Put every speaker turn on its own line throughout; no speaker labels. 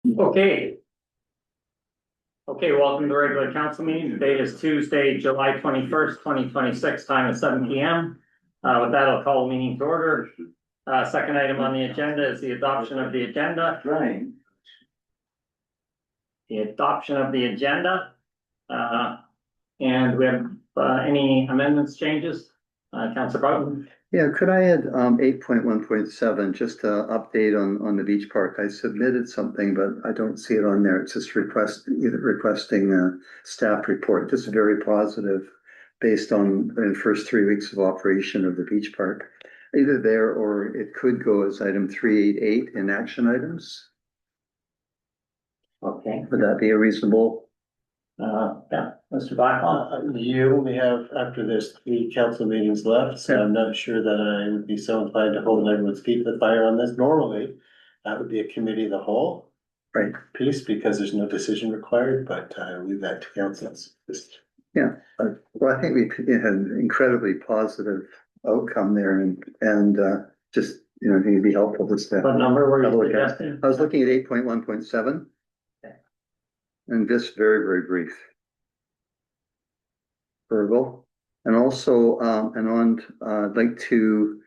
Okay. Okay, welcome to the regular council meeting. The date is Tuesday, July 21st, 2026, time is 7 p.m. With that, I'll call the meeting to order. Second item on the agenda is the adoption of the agenda. The adoption of the agenda. And we have any amendments, changes? Councilor Broughton?
Yeah, could I add 8.1.7, just to update on the beach park? I submitted something, but I don't see it on there. It's just requesting a staff report, just very positive based on the first 3 weeks of operation of the beach park. Either there or it could go as item 388 in action items.
Okay.
Would that be a reasonable?
Yeah, Mr. Blackwell?
You only have, after this, 3 council meetings left, so I'm not sure that I would be so inclined to hold everyone's feet to the fire on this. Normally, that would be a committee of the whole.
Right.
Piece, because there's no decision required, but I leave that to councils.
Yeah, well, I think we had an incredibly positive outcome there and just, I think it'd be helpful just to.
What number were you
look at.
suggesting?
I was looking at 8.1.7.
Okay.
And just very brief. Verbal. And also, I'd like to,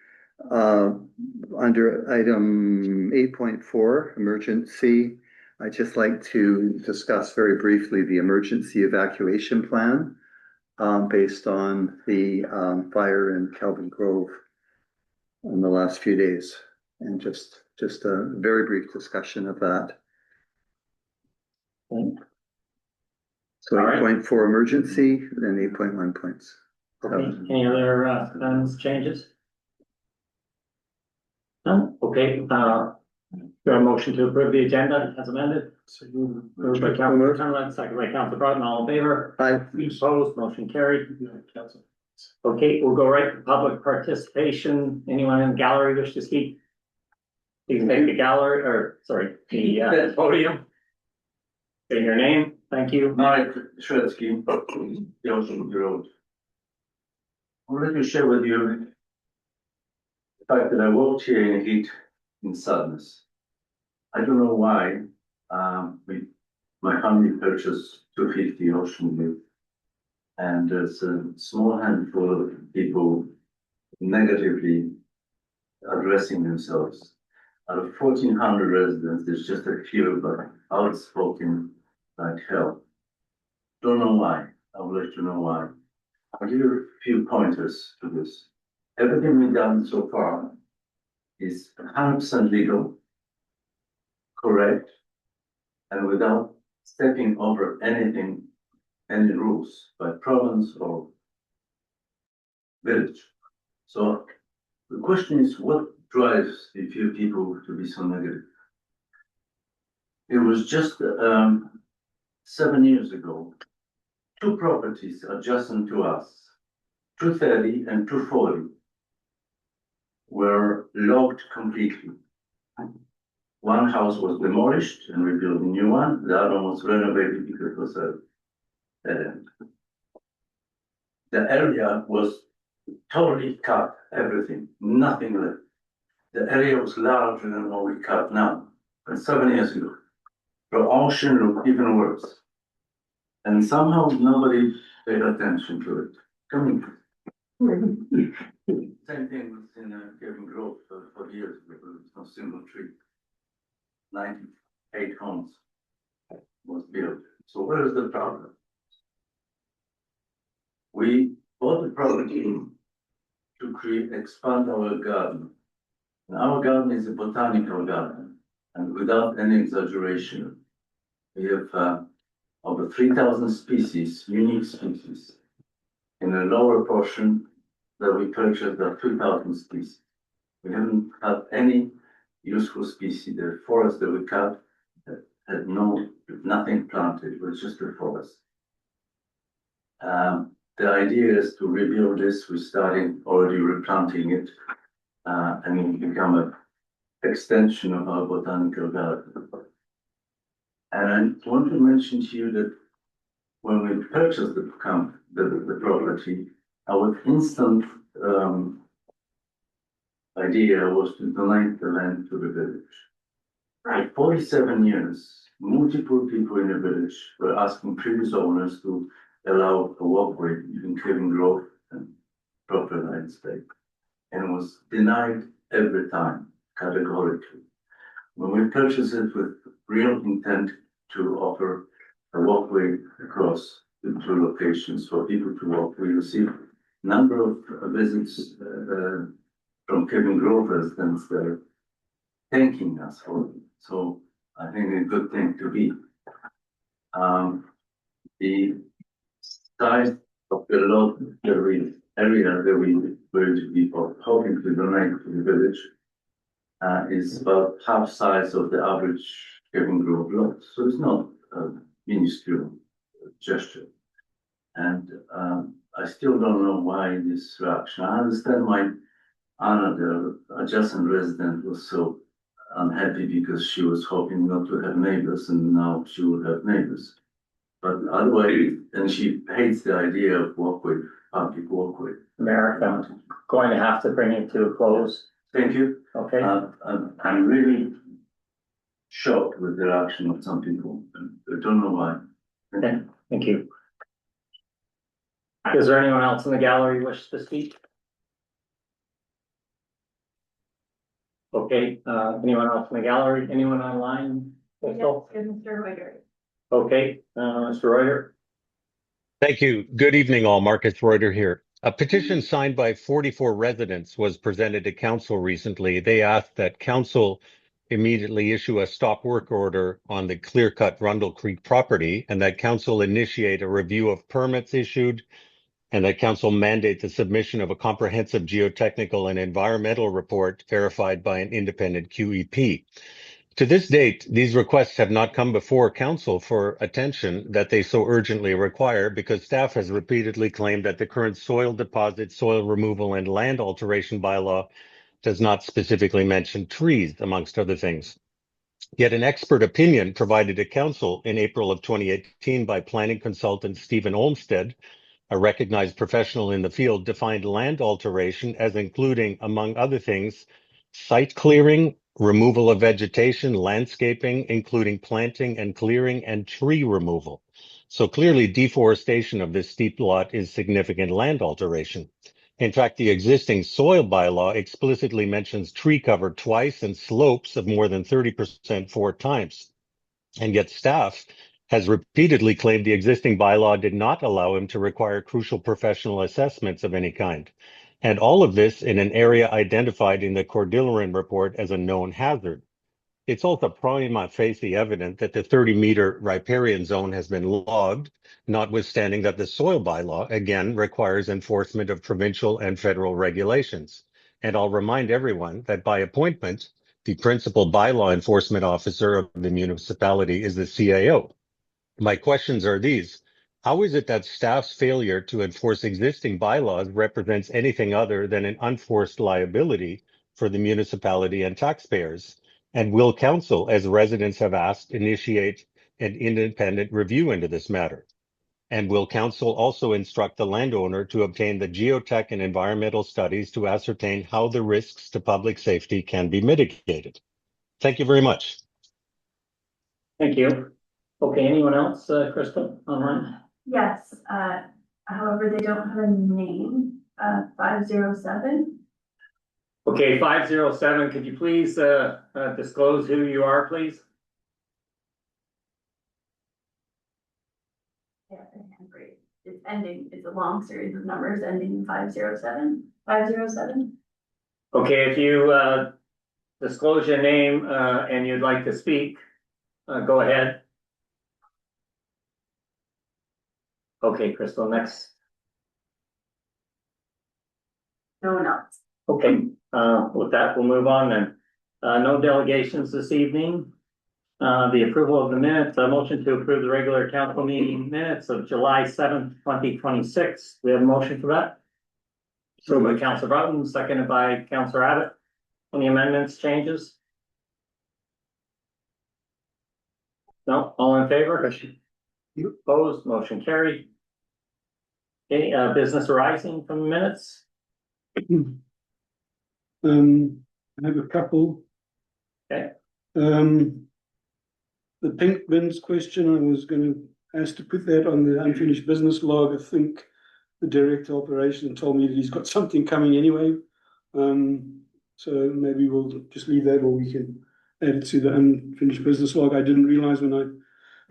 under item 8.4, emergency, I'd just like to discuss very briefly the emergency evacuation plan based on the fire in Kelvin Grove in the last few days. And just a very brief discussion of that.
Okay.
So 8.4 emergency, then 8.1 points.
Okay, any other amendments, changes? No, okay, do a motion to approve the agenda as amended. Moved by Councilor Tunlin, second by Councilor Broughton, all in favor?
Aye.
Opposed, motion carried. Okay, we'll go right to public participation. Anyone in the gallery wish to speak? Please make the gallery, or sorry, the podium. Say your name, thank you.
Marek Szwedzki, Johnson Road. I would like to share with you the fact that I walked here in heat, in sadness. I don't know why. My family purchased 250 Ocean View, and there's a small handful of people negatively addressing themselves. Out of 1,400 residents, there's just a few, but outspoken like hell. Don't know why. I would like to know why. I'll give you a few pointers to this. Everything we've done so far is 100% legal, correct, and without stepping over anything, any rules by province or village. So the question is, what drives the few people to be so negative? It was just 7 years ago, 2 properties adjacent to us, 230 and 240, were logged completely. One house was demolished and we built a new one. The other one was renovated because it was a dead end. The area was totally cut, everything, nothing left. The area was larger than what we cut now, but 7 years ago. The ocean looked even worse. And somehow nobody paid attention to it. Coming. Same thing was in Kelvin Grove for years, because there was no single tree. 98 homes was built. So where is the problem? We bought the property to expand our garden. And our garden is a botanical garden, and without any exaggeration, we have over 3,000 species, unique species. In a lower portion that we purchased, there are 2,000 species. We haven't had any useful species. The forest that we cut had nothing planted, it was just a forest. The idea is to rebuild this. We're starting already replanting it, and it will become an extension of our botanical garden. And I want to mention to you that when we purchased the property, our instant idea was to donate the land to the village. For 47 years, multiple people in the village were asking previous owners to allow a walkway between Kevin Grove and proper Lions Bay, and was denied every time categorically. When we purchased it with real intent to offer a walkway across the two locations for people to walk, we received a number of visits from Kevin Grove residents there thanking us for it. So I think a good thing to be. The size of the lot, the area that we were to be hoping to donate to the village is about half size of the average Kevin Grove lot. So it's not a minuscule gesture. And I still don't know why this reaction. I understand why Anna, the adjacent resident, was so unhappy because she was hoping not to have neighbors and now she will have neighbors. But otherwise, and she hates the idea of walkway, public walkway.
Merrick, I'm going to have to bring it to a close.
Thank you.
Okay,
I'm really shocked with the reaction of some people. I don't know why.
okay, thank you. Is there anyone else in the gallery wish to speak? Okay, anyone else in the gallery? Anyone online? Crystal?
Yes, Mr. Reuter.
Okay, Mr. Reuter.
Thank you. Good evening, all. Marcus Reuter here. A petition signed by 44 residents was presented to council recently. They asked that council immediately issue a stop work order on the clear-cut Rundle Creek property and that council initiate a review of permits issued and that council mandate the submission of a comprehensive geotechnical and environmental report verified by an independent QEP. To this date, these requests have not come before council for attention that they so urgently require because staff has repeatedly claimed that the current soil deposit, soil removal, and land alteration bylaw does not specifically mention trees, amongst other things. Yet an expert opinion provided to council in April of 2018 by planning consultant Stephen Olmsted, a recognized professional in the field, defined land alteration as including, among other things, site clearing, removal of vegetation, landscaping, including planting and clearing, and tree removal. So clearly deforestation of this steep lot is significant land alteration. In fact, the existing soil bylaw explicitly mentions tree cover twice and slopes of more than 30% 4 times. And yet staff has repeatedly claimed the existing bylaw did not allow him to require crucial professional assessments of any kind. And all of this in an area identified in the Cordilleran report as a known hazard. It's also prima facie evident that the 30-meter riparian zone has been logged, notwithstanding that the soil bylaw, again, requires enforcement of provincial and federal regulations. And I'll remind everyone that by appointment, the principal bylaw enforcement officer of the municipality is the CAO. My questions are these. How is it that staff's failure to enforce existing bylaws represents anything other than an unforced liability for the municipality and taxpayers? And will council, as residents have asked, initiate an independent review into this matter? And will council also instruct the landowner to obtain the geotech and environmental studies to ascertain how the risks to public safety can be mitigated? Thank you very much.
Thank you. Okay, anyone else, Crystal, online?
Yes, however, they don't have a name, 507.
Okay, 507, could you please disclose who you are, please?
Yeah, great. It's ending, it's a long series of numbers ending in 507. 507.
Okay, if you disclose your name and you'd like to speak, go ahead. Okay, Crystal, next.
No one else.
Okay, with that, we'll move on then. No delegations this evening. The approval of the minutes, a motion to approve the regular council meeting minutes of July 7th, 2026. We have a motion for that? So by Councilor Broughton, seconded by Councilor Abbott. Any amendments, changes? No, all in favor? You opposed, motion carried. Okay, business arising from the minutes?
I have a couple.
Okay.
The pink bins question, I was gonna ask to put that on the unfinished business log. I think the director of operation told me that he's got something coming anyway. So maybe we'll just leave that, or we can add it to the unfinished business log. I didn't realize when I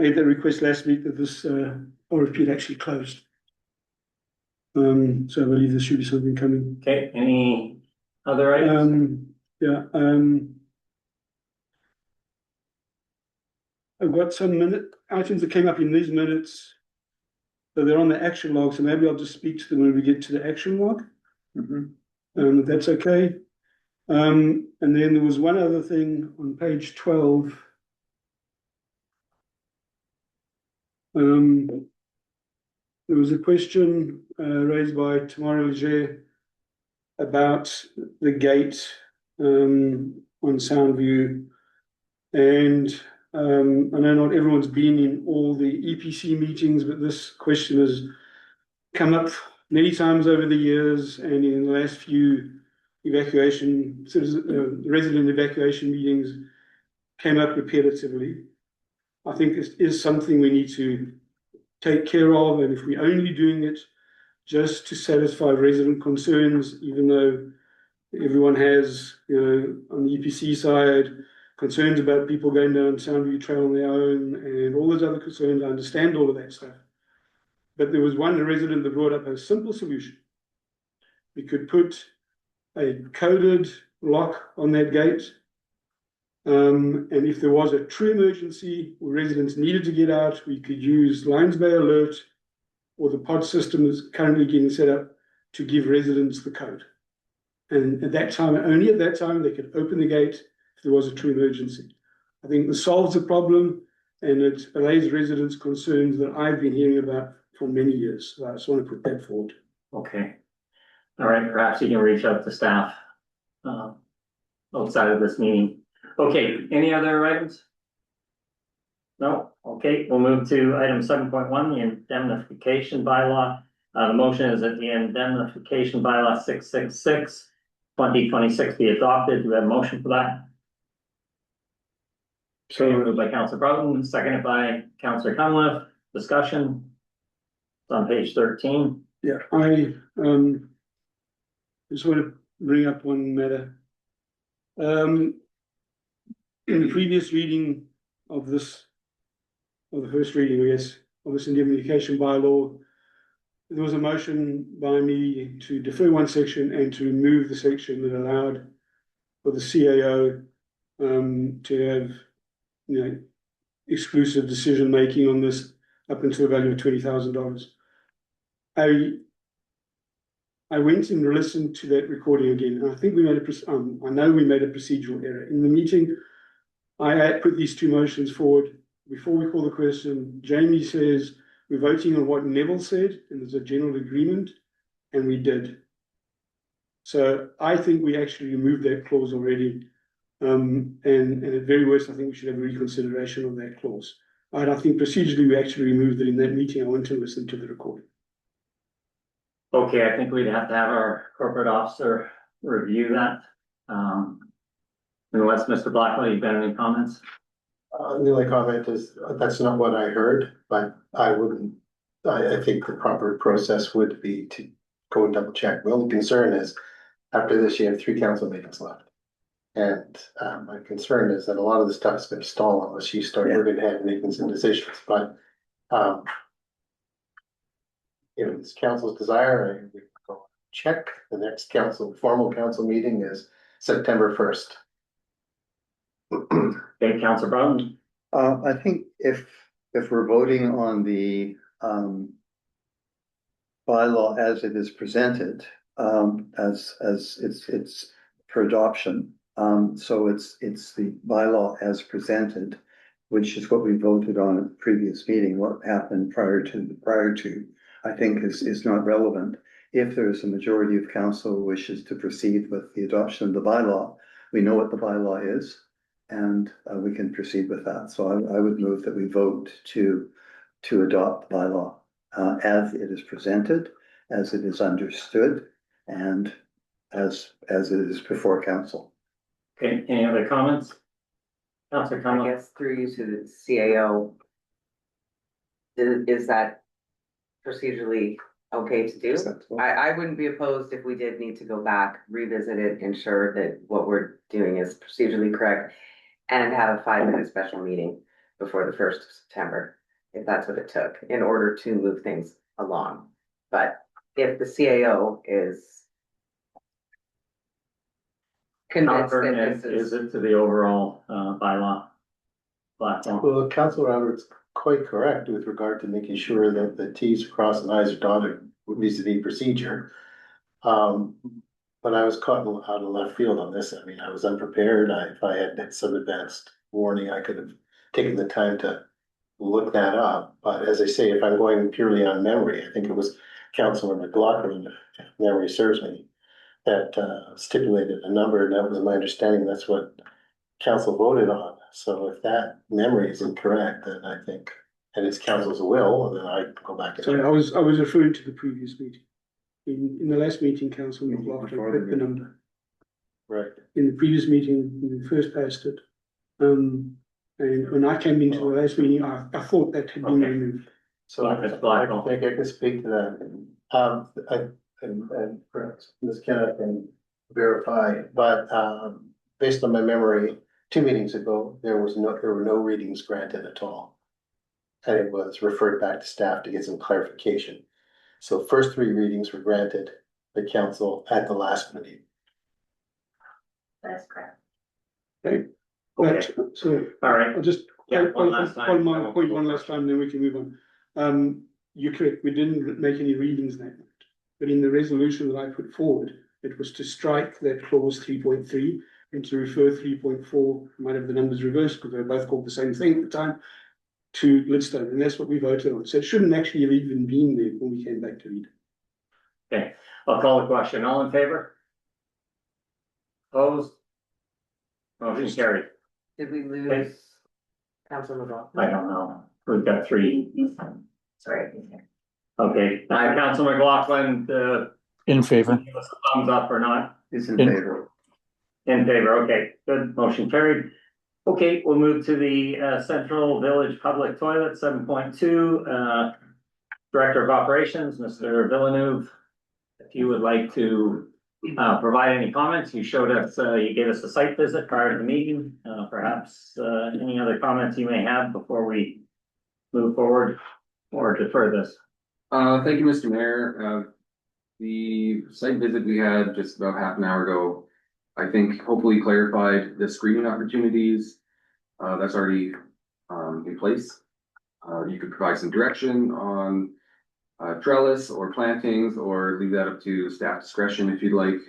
made that request last week that this RFP had actually closed. So I believe there should be something coming.
Okay, any other items?
Yeah, I've got some items that came up in these minutes. So they're on the action log, so maybe I'll just speak to them when we get to the action log. If that's okay. And then there was one other thing on page 12. There was a question raised by Tamara Leger about the gate on Soundview. And I know not everyone's been in all the EPC meetings, but this question has come up many times over the years, and in the last few resident evacuation meetings came up repetitively. I think this is something we need to take care of, and if we're only doing it just to satisfy resident concerns, even though everyone has, on the EPC side, concerns about people going down Soundview Trail on their own and all those other concerns, I understand all of that stuff. But there was one resident that brought up a simple solution. We could put a coded lock on that gate. And if there was a true emergency where residents needed to get out, we could use Lions Bay Alert or the pod system that's currently getting set up to give residents the code. And at that time, only at that time, they could open the gate if there was a true emergency. I think this solves the problem, and it allays residents' concerns that I've been hearing about for many years. So I just want to put that forward.
Okay. All right, perhaps you can reach out to staff outside of this meeting. Okay, any other items? No? Okay, we'll move to item 7.1, the indemnification bylaw. The motion is that the indemnification bylaw 666 2026 be adopted. Do we have a motion for that? So moved by Councillor Broughton, seconded by Councillor Cunliffe. Discussion. It's on page 13.
Yeah, I just want to bring up one matter. In the previous reading of this, or the first reading, I guess, of this indemnification bylaw, there was a motion by me to defer one section and to remove the section that allowed for the CAO to have, exclusive decision making on this up until a value of $20,000. I went and listened to that recording again, and I think we made I know we made a procedural error in the meeting. I put these two motions forward before we call the question. Jamie says we're voting on what Neville said, and there's a general agreement, and we did. So I think we actually removed that clause already, and at very worst, I think we should have a reconsideration of that clause. And I think procedurally we actually removed it in that meeting. I went to listen to the recording.
Okay, I think we'd have to have our corporate officer review that. Unless Mr. Blackwell, you've got any comments?
The only comment is, that's not what I heard, but I think the proper process would be to go and double check. The only concern is, after this, you have 3 council meetings left. And my concern is that a lot of the stuff is going to stall unless you start moving ahead and making some decisions. But if it's council's desire, we can go check. The next formal council meeting is September 1st.
Okay, Councillor Brown.
I think if we're voting on the bylaw as it is presented, as it's for adoption, so it's the bylaw as presented, which is what we voted on at the previous meeting. What happened prior to, I think is not relevant. If there's a majority of council who wishes to proceed with the adoption of the bylaw, we know what the bylaw is, and we can proceed with that. So I would move that we vote to adopt the bylaw as it is presented, as it is understood, and as it is before council.
Okay, any other comments? Counselor
I
Conlon.
guess through you to the CAO. Is that procedurally okay to do? I wouldn't be opposed if we did need to go back, revisit it, ensure that what we're doing is procedurally correct. And have a 5-minute special meeting before the 1st of September, if that's what it took, in order to move things along. But if the CAO is convinced that
Counselor,
this
is it to the overall, bylaw platform?
Well, Council Roberts quite correct with regard to making sure that the Ts are crossed and Is are dotted vis-a-vis procedure. But I was caught out of left field on this. I mean, I was unprepared. If I had some advanced warning, I could have taken the time to look that up. But as I say, if I'm going purely on memory, I think it was Councilor McLaughlin, if memory serves me, that stipulated a number, and that was my understanding. That's what council voted on. So if that memory is incorrect, then I think, and it's council's will, then I go back and.
So I was referring to the previous meeting. In the last meeting, Councillor McLaughlin picked the number.
Right.
In the previous meeting, when we first passed it. And when I came into the last meeting, I thought that had been
Okay.
removed.
So I
Ms.
think
Blackwell.
I can speak to that. And perhaps Ms. Kenna can verify, but based on my memory, 2 meetings ago, there were no readings granted at all. And it was referred back to staff to get some clarification. So first 3 readings were granted by council at the last meeting.
That's correct.
Okay,
But, so
all right.
I'll just
Yeah, one last time.
my point one last time, then we can move on. You're correct, we didn't make any readings that night. But in the resolution that I put forward, it was to strike that clause 3.3 and to refer 3.4, might have the numbers reversed because they were both called the same thing at the time, to Lidstone, and that's what we voted on. So it shouldn't actually have even been there when we came back to read it.
Okay, I'll call the question. All in favor? Opposed? Motion carried.
did we
Okay.
lose Councilor McLaughlin?
I don't know. We've got 3.
Sorry.
Okay, Councilor McLaughlin,
In favor.
give us a thumbs up or not?
Is in
In-
favor.
In favor, okay, good, motion carried. Okay, we'll move to the Central Village Public Toilet, 7.2. Director of Operations, Mr. Villeneuve. If you would like to provide any comments, you showed us, you gave us a site visit prior to the meeting. Perhaps any other comments you may have before we move forward or defer this?
Thank you, Mr. Mayor. The site visit we had just about half an hour ago, I think hopefully clarified the screening opportunities. That's already in place. You could provide some direction on trellis or plantings, or leave that up to staff discretion if you'd like.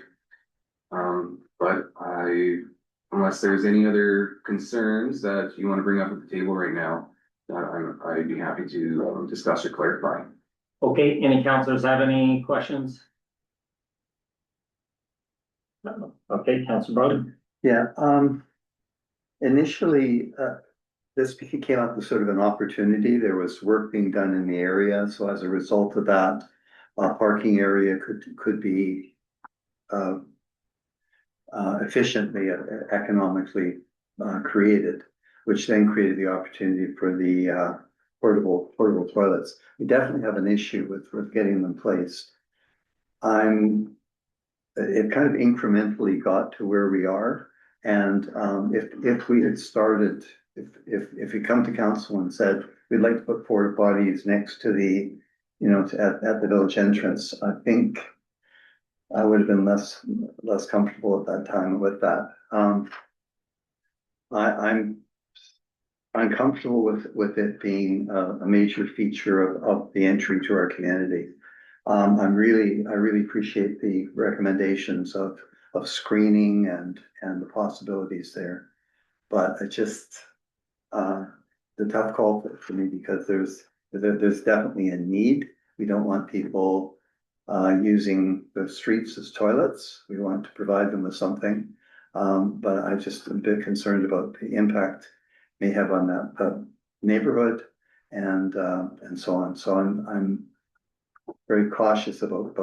But unless there's any other concerns that you want to bring up at the table right now, I'd be happy to discuss or clarify.
Okay, any counselors have any questions? Okay, Councilor Broden.
Yeah, initially, this came up as sort of an opportunity. There was work being done in the area, so as a result of that, parking area could be efficiently, economically created, which then created the opportunity for the portable toilets. We definitely have an issue with getting them placed. It kind of incrementally got to where we are, and if we had started, if we come to council and said we'd like to put porta potties next to the, at the village entrance, I think I would have been less comfortable at that time with that. I'm comfortable with it being a major feature of the entry to our community. I really appreciate the recommendations of screening and the possibilities there. But it just the tough call for me, because there's definitely a need. We don't want people using the streets as toilets. We want to provide them with something. But I'm just a bit concerned about the impact it may have on that neighborhood and so on. So I'm very cautious about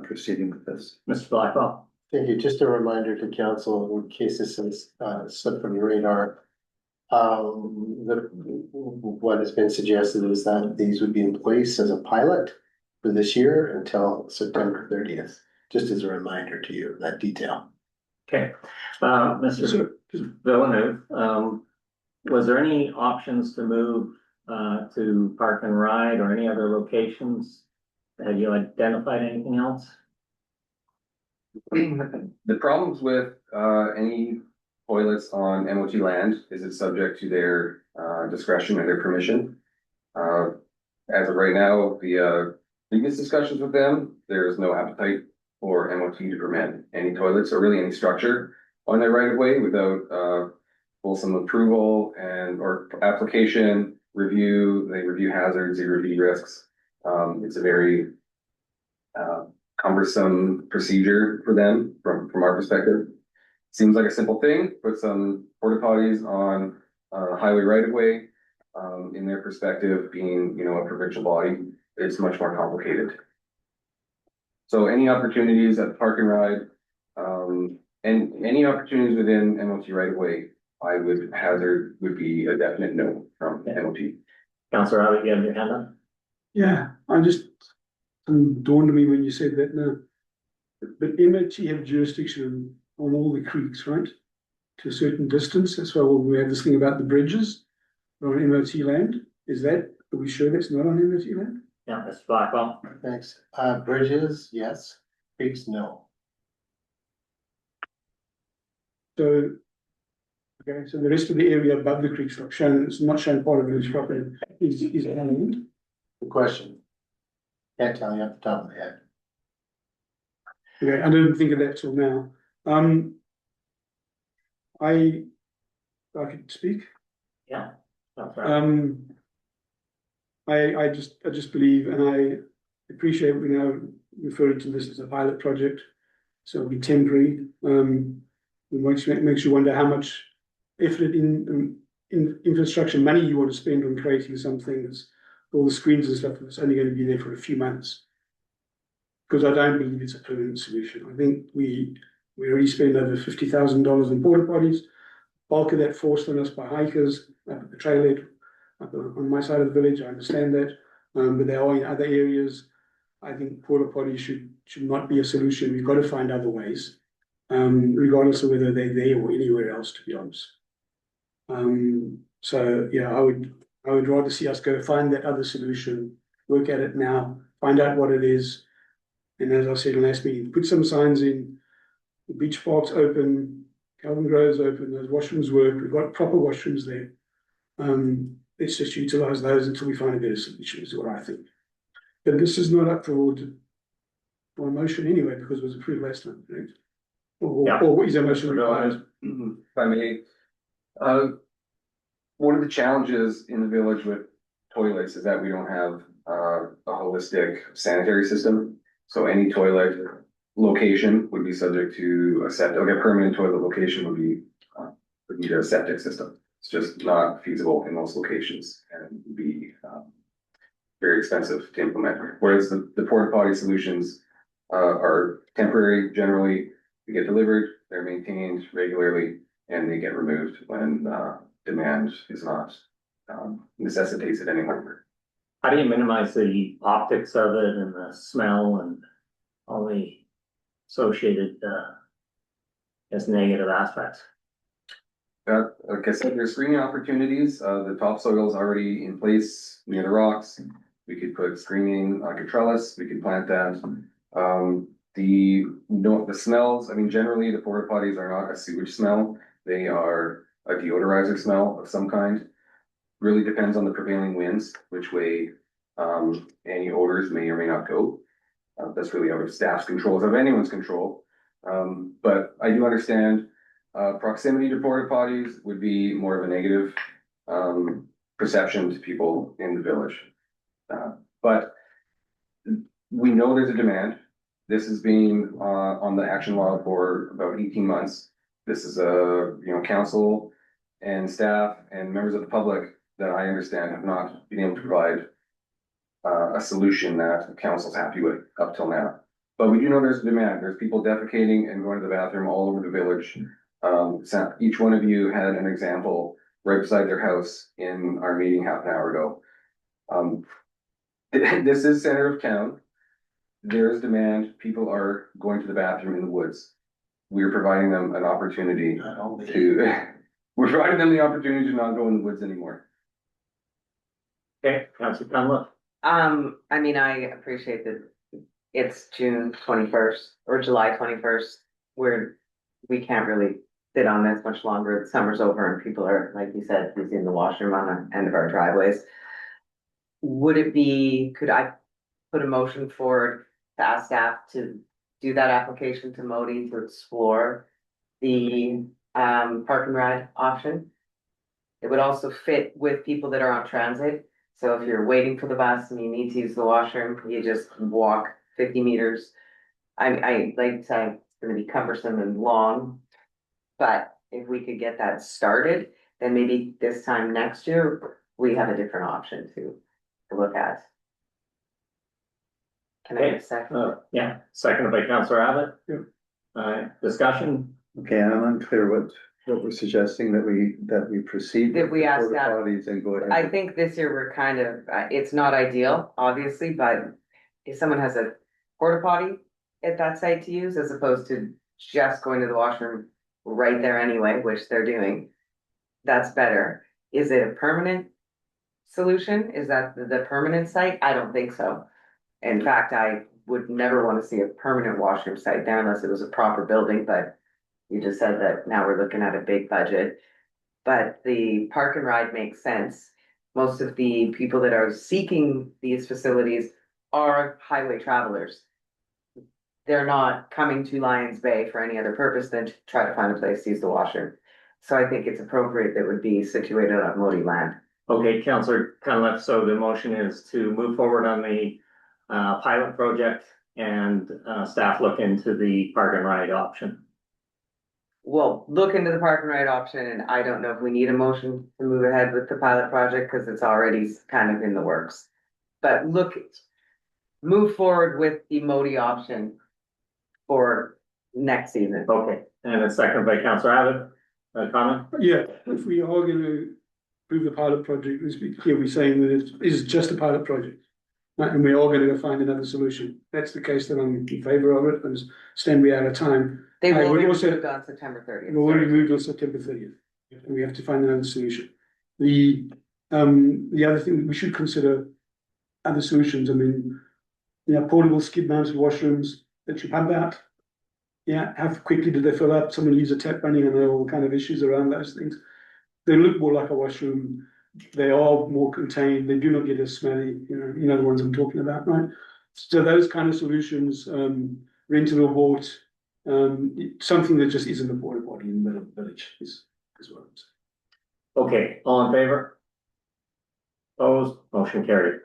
proceeding with this.
Mr. Blackwell.
Thank you. Just a reminder to council, in case this is slipped from your radar. What has been suggested is that these would be in place as a pilot for this year until September 30th, just as a reminder to you of that detail.
Okay, Mr. Villeneuve, was there any options to move to Park and Ride or any other locations? Have you identified anything else?
The problems with any toilets on MOT land is it's subject to their discretion and their permission. As of right now, the previous discussions with them, there is no appetite for MOT to permit any toilets or really any structure on their right of way without fulsome approval and or application review. They review hazards, they review risks. It's a very cumbersome procedure for them from our perspective. Seems like a simple thing, put some porta potties on highway right of way. In their perspective, being, you know, a provincial body, it's much more complicated. So any opportunities at Park and Ride, and any opportunities within MOT right of way, I would hazard would be a definite no from MOT.
Councillor Abbott, you have your hand up?
Yeah, dawned on me when you said that now. But MOT have jurisdiction on all the creeks, right? To a certain distance. That's why we have this thing about the bridges on MOT land. Are we sure that's not on MOT land?
Yeah, Mr. Blackwell.
Thanks. Bridges, yes. Creeks, no.
So, okay, so the rest of the area above the creeks, like shown, it's not shown part of village property, is on land.
Good question. Can't tell you off the top of my head.
Okay, I didn't think of that till now. I could speak.
Yeah. That's right.
I just believe, and I appreciate we now referring to this as a pilot project, so it'll be temporary. Which makes you wonder how much effort in infrastructure money you want to spend on creating something that's all the screens and stuff that's only going to be there for a few months. Because I don't believe it's a permanent solution. I think we already spend over $50,000 in porta potties. Bulk of that forced on us by hikers up at the trailhead, up on my side of the village. I understand that, but there are in other areas. I think porta potties should not be a solution. We've got to find other ways, regardless of whether they're there or anywhere else. To be honest. So yeah, I would rather see us go find that other solution, work at it now, find out what it is, and as I said in last meeting, put some signs in. The beach park's open, Calvin Grove's open, those washrooms work, we've got proper washrooms there. Let's just utilize those until we find a better solution, is what I think. But this is not up for a motion anyway, because it was approved last time, right? Or is a motion required?
If I may, one of the challenges in the village with toilets is that we don't have a holistic sanitary system. So any toilet location would be subject to a septic, like a permanent toilet location would need a septic system. It's just not feasible in most locations and would be very expensive to implement. Whereas the porta potty solutions are temporary. Generally, they get delivered, they're maintained regularly, and they get removed when demand is not necessitates it any longer.
How do you minimize the optics of it and the smell and all the associated, negative aspects?
Like I said, there's screening opportunities. The topsoil is already in place near the rocks. We could put screening like a trellis. We could plant that. The smells. I mean, generally the porta potties are not a sewage smell. They are a deodorizer smell of some kind. Really depends on the prevailing winds, which way any odors may or may not go. That's really out of staff's control, it's out of anyone's control. But I do understand proximity to porta potties would be more of a negative perception to people in the village. But we know there's a demand. This has been on the action log for about 18 months. This is council and staff and members of the public that I understand have not been able to provide a solution that the council's happy with up till now. But we do know there's a demand. There's people defecating and going to the bathroom all over the village. Each one of you had an example right beside their house in our meeting half an hour ago. This is center of town. There is demand. People are going to the bathroom in the woods. We're providing them an opportunity to, we're providing them the opportunity to not go in the woods anymore.
Okay, Councilor Conlon.
I mean, I appreciate that it's June 21st or July 21st, where we can't really sit on this much longer. The summer's over and people are, like you said, using the washroom on the end of our driveways. Would it be, could I put a motion forward to ask staff to do that application to Modi to explore the park and ride option? It would also fit with people that are on transit. So if you're waiting for the bus and you need to use the washroom, you just walk 50 meters. I like to say it's gonna be cumbersome and long. But if we could get that started, then maybe this time next year, we have a different option to look at. Can I get a second?
Yeah, seconded by Councilor Abbott. Discussion?
Okay, I'm unclear what we're suggesting that we proceed.
That we
with the
ask
porta
that-
potties and go ahead.
I think this year we're kind of, it's not ideal, obviously, but if someone has a porta potty at that site to use, as opposed to just going to the washroom right there anyway, which they're doing, that's better. Is it a permanent solution? Is that the permanent site? I don't think so. In fact, I would never want to see a permanent washroom site there unless it was a proper building, but you just said that now we're looking at a big budget. But the park and ride makes sense. Most of the people that are seeking these facilities are highway travelers. They're not coming to Lions Bay for any other purpose than to try to find a place to use the washroom. So I think it's appropriate that it would be situated on Modi land.
Okay, Councilor Conlon, so the motion is to move forward on the pilot project and staff look into the park and ride option.
Well, look into the park and ride option, and I don't know if we need a motion to move ahead with the pilot project, because it's already kind of in the works. But move forward with the Modi option for next season.
Okay, and it's seconded by Councilor Abbott. Comment?
Yeah, if we are going to approve the pilot project, let's be clear, we're saying that it is just a pilot project. Right, and we are going to go find another solution. That's the case, that I'm in favour of it, and stand we out of time.
They
I
will
would
be
also-
moved on September 30th.
We've already moved on September 30th, and we have to find another solution. The other thing, we should consider other solutions. I mean, portable skid mounted washrooms that you pump out. Yeah, how quickly do they fill up? Someone leaves a tap running and there are all kind of issues around those things. They look more like a washroom. They are more contained. They do not get as smelly, you know the ones I'm talking about, right? So those kind of solutions, rented or bought, something that just isn't a porta potty in the middle of the village is what I'm saying.
Okay, all in favor? Opposed, motion carried.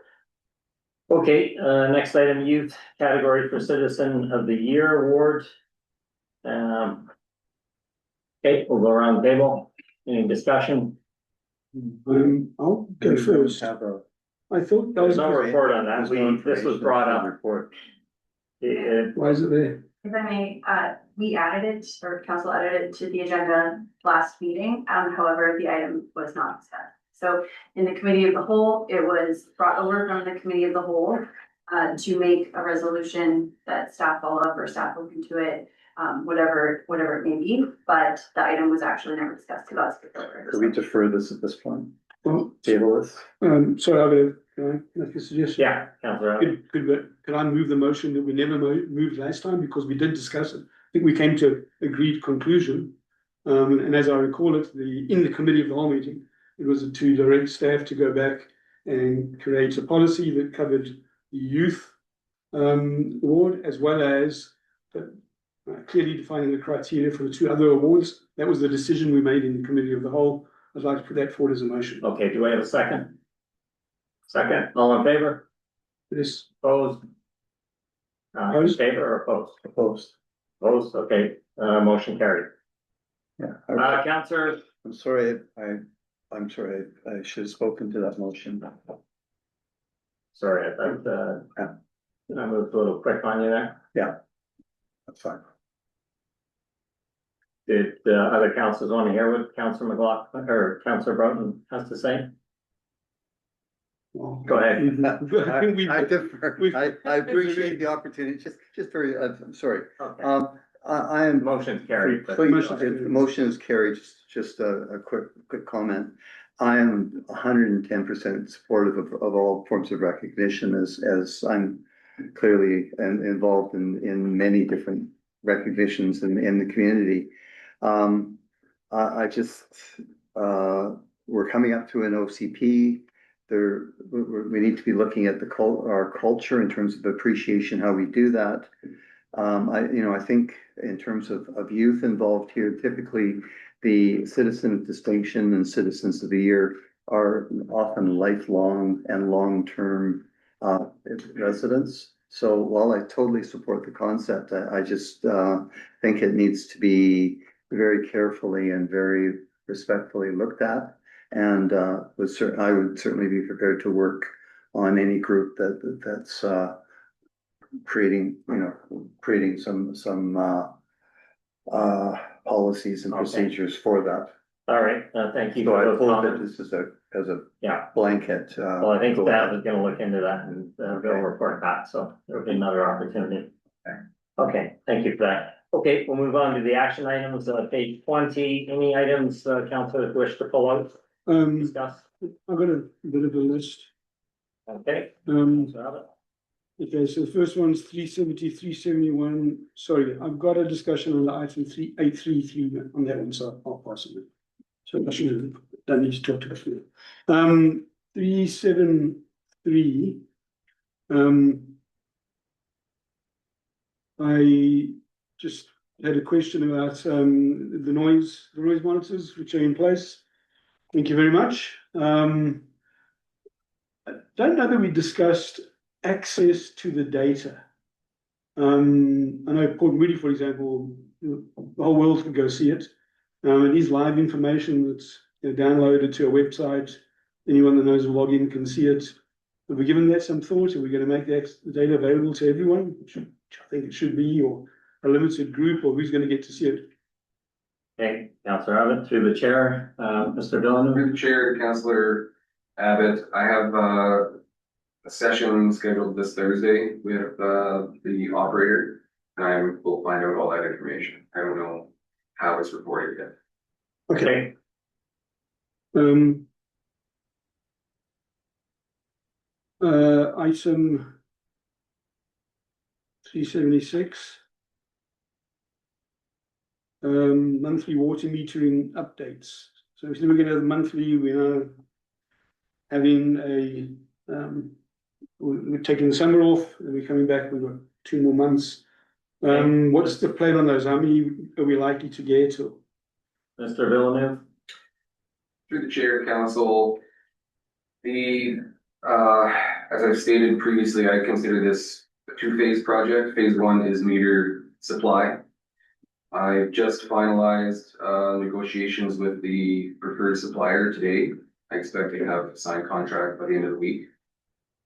Okay, next item, youth category for Citizen of the Year award. Okay, we'll go around the table. Any discussion?
I'll go first.
Have a-
I thought that
There's
was,
no report on that.
There's no
This was brought up.
report.
why is it there?
If I may, we added it, or council added it to the agenda last meeting, however, the item was not discussed. So in the committee of the whole, it was brought over from the committee of the whole to make a resolution that staff follow up or staff look into it, whatever it may be, but the item was actually never discussed to us before.
Could we defer this at this point?
Well,
Table this?
sorry, can I make a suggestion?
Yeah, Councilor Abbott.
Could I move the motion that we never moved last time, because we did discuss it? I think we came to agreed conclusion. And as I recall it, in the committee of the whole meeting, it was to direct staff to go back and create a policy that covered the youth award, as well as clearly defining the criteria for the two other awards. That was the decision we made in the committee of the whole. I'd like to put that forward as a motion.
Okay, do I have a second? Second, all in favor?
This,
Opposed? In
Opposed?
favor or opposed?
Opposed.
Opposed, okay, motion carried.
Yeah,
Councilor,
I'm sorry, I'm sorry, I should have spoken to that motion.
sorry, I thought, I moved a little quick on you there.
Yeah, that's fine.
Did other councils want to hear what Councillor McLaughlin or Councillor Broughton has to say? Go ahead.
I think we-
I differ. I appreciate the opportunity, just very, I'm sorry.
Okay.
I am.
Motion's carried. but-
Motion is carried, just a quick comment. I am 110% supportive of all forms of recognition as I'm clearly involved in many different recognitions in the community. I just, we're coming up to an OCP. We need to be looking at our culture in terms of appreciation, how we do that. I think in terms of youth involved here, typically the citizen of distinction and citizens of the year are often lifelong and long-term residents. So while I totally support the concept, I just think it needs to be very carefully and very respectfully looked at. And I would certainly be prepared to work on any group that's creating some policies and
Okay.
procedures for that.
All right, thank you
So
for
I
those
pulled it
comments.
just as a
Yeah,
blanket.
well, I think staff is gonna look into that and they'll report back, so there'll be another opportunity. Okay, thank you for that. Okay, we'll move on to the action items, page 20. Any items, councillors wish to pull out, discuss?
I've got a bit of a list.
Okay.
Um,
Abbott?
okay, so the first one's 370, 371. Sorry, I've got a discussion on the item 3833 on that one, so I'll pass it. So I should don't need to talk to us now. 373. I just had a question about the noise monitors which are in place. Thank you very much. I don't know that we discussed access to the data. I know Port Moody, for example, the whole world can go see it. It is live information that's downloaded to a website. Anyone that knows a login can see it. Have we given that some thought? Are we going to make the data available to everyone? Which I think it should be, or a limited group, or who's going to get to see it?
Okay, Councillor Abbott, through the chair, Mr. Villeneuve.
Through the chair, Councillor Abbott, I have a session scheduled this Thursday with the operator. And we'll find out all that information. I don't know how it's reported yet.
Okay. Item 376. Monthly water metering updates. So if we're going to have monthly, we're now having we're taking the summer off and we're coming back. We've got 2 more months. What's the plan on those? How many are we likely to get? Or?
Mr. Villeneuve.
Through the chair, council, as I've stated previously, I consider this a 2-phase project. Phase 1 is meter supply. I just finalized negotiations with the preferred supplier today. I expect to have a signed contract by the end of the week.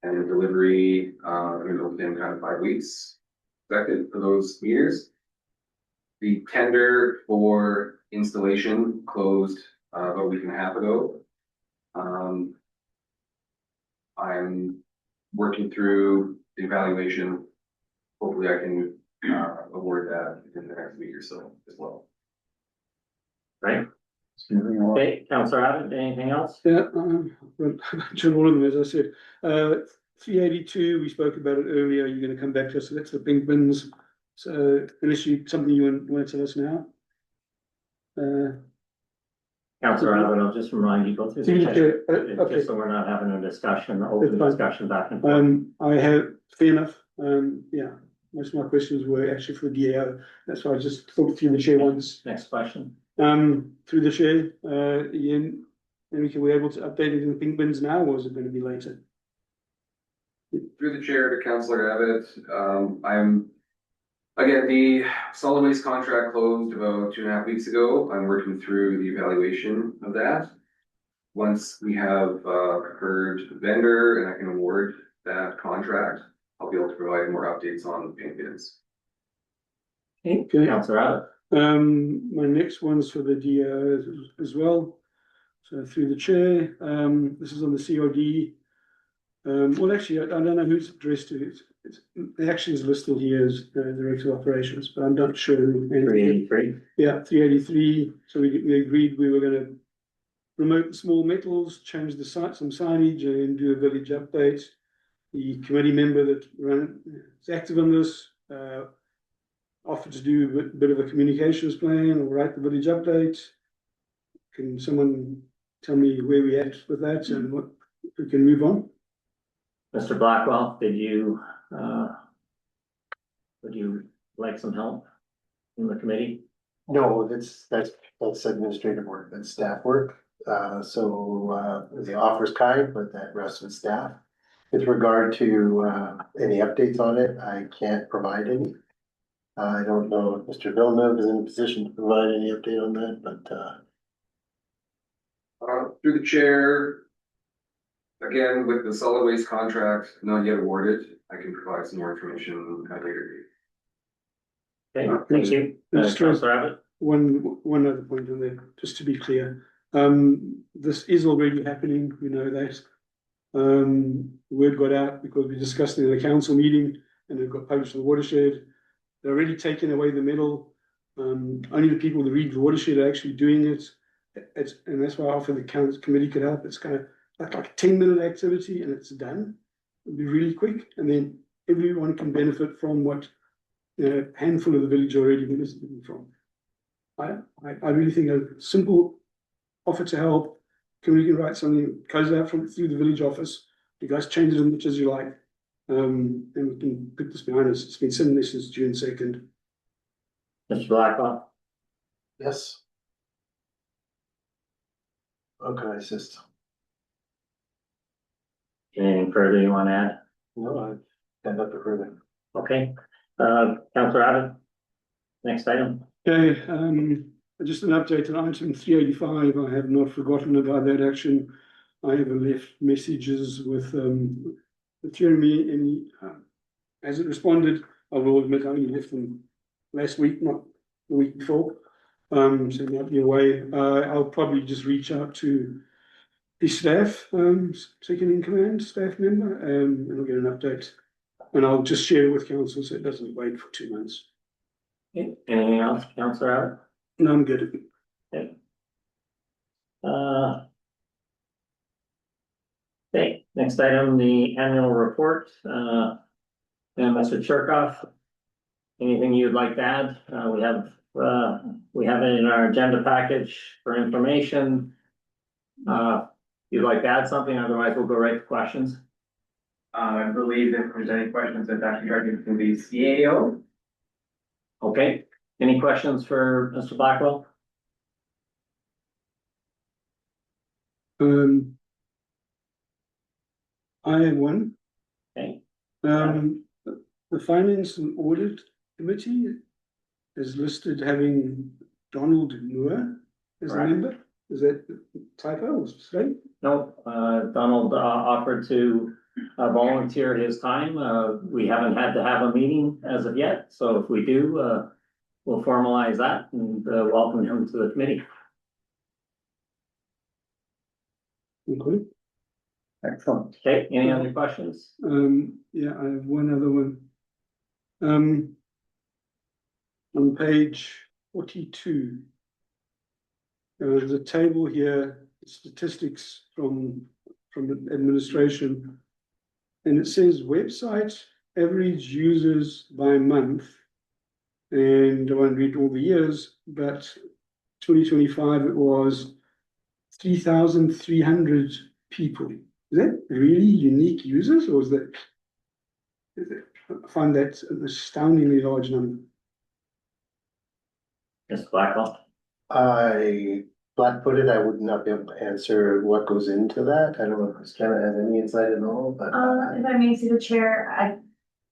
And delivery, within kind of 5 weeks expected for those meters. The tender for installation closed about a week and a half ago. I'm working through the evaluation. Hopefully I can award that within the next week or so as well.
Right. Okay, Councillor Abbott, anything else?
Yeah, to all of them, as I said. 382, we spoke about it earlier. You're going to come back to us. So that's the pink bins. So unless something you want to tell us now.
Councillor Abbott, I'll just remind you, go through the
Signature,
check,
okay.
just so we're not having a discussion, open
That's fine.
discussion back and forth.
I have, fair enough. Yeah, most of my questions were actually for the DAO. That's why I just thought through the chair ones.
Next question.
Through the chair, Ian, Enrique, were we able to update it in the pink bins now, or is it going to be later?
Through the chair to Councillor Abbott, again, the solid waste contract closed about 2.5 weeks ago. I'm working through the evaluation of that. Once we have heard the vendor and I can award that contract, I'll be able to provide more updates on the pink bins.
Okay,
Okay.
Councillor Abbott.
My next one's for the DO as well. So through the chair, this is on the COD. Well, actually, I don't know who's addressed to. The action is listed here as Director of Operations, but I'm not sure. Who.
383.
Yeah, 383. So we agreed we were going to promote the small metals, change the site, some signage, and do a village update. The committee member that is active on this offered to do a bit of a communications plan or write the village update. Can someone tell me where we at with that and what we can move on?
Mr. Blackwell, would you like some help from the committee?
No, that's administrative work, that's staff work. The offer's kind, but that rests with staff. With regard to any updates on it, I can't provide any. I don't know if Mr. Villeneuve is in a position to provide any update on that, but
Through the chair, again, with the solid waste contract not yet awarded, I can provide some more information at a later date.
Okay, thank you. Councillor Abbott?
One other point on there, just to be clear. This is already happening, we know that. Word got out because we discussed it in the council meeting and it got published in the watershed. They're already taking away the metal. Only the people that read the watershed are actually doing it. And that's why I offer the council committee could help. It's kind of like a 10-minute activity and it's done. It'll be really quick, and then everyone can benefit from what a handful of the village already benefiting from. I really think a simple offer to help. Committee can write something, goes out through the village office. You guys change it as much as you like. And we can put this behind us. It's been sitting there since June 2nd.
Mr. Blackwell?
yes. How can I assist?
Anything further you want to add?
No, I've got nothing further.
Okay, Councillor Abbott? Next item.
Okay, just an update on item 385. I have not forgotten about that action. I have left messages with Jeremy, and as it responded, I will admit I only left them last week, not the week before. So he might be away. I'll probably just reach out to his staff, second in command staff member, and we'll get an update. And I'll just share it with council so it doesn't wait for 2 months.
Okay, anything else, Councillor Abbott?
No, I'm good.
Okay. Okay, next item, the annual report. And Mr. Cherkoff, anything you'd like to add? We have it in our agenda package for information. You'd like to add something, otherwise we'll go right to questions.
I believe if there's any questions, that's actually directed to the CAO.
Okay, any questions for Mr. Blackwell?
I have one.
Okay.
The Finance and Audit Committee is listed having Donald Moore as a
Correct.
member. Is that typo or mistake?
No, Donald offered to volunteer his time. We haven't had to have a meeting as of yet, so if we do, we'll formalize that and welcome him to the committee.
Okay.
Excellent.
Okay, any other questions?
Yeah, I have one other one. On page 42. There's a table here, statistics from the administration. And it says website average users by month. And I won't read all the years, but 2025 it was 3,300 people. Is that really unique users, or is that? I find that an astoundingly large number.
Mr. Blackwell?
I flat-footed, I would not be able to answer what goes into that. I don't know if Ms. Kenna has any insight at all, but.
If I may see the chair,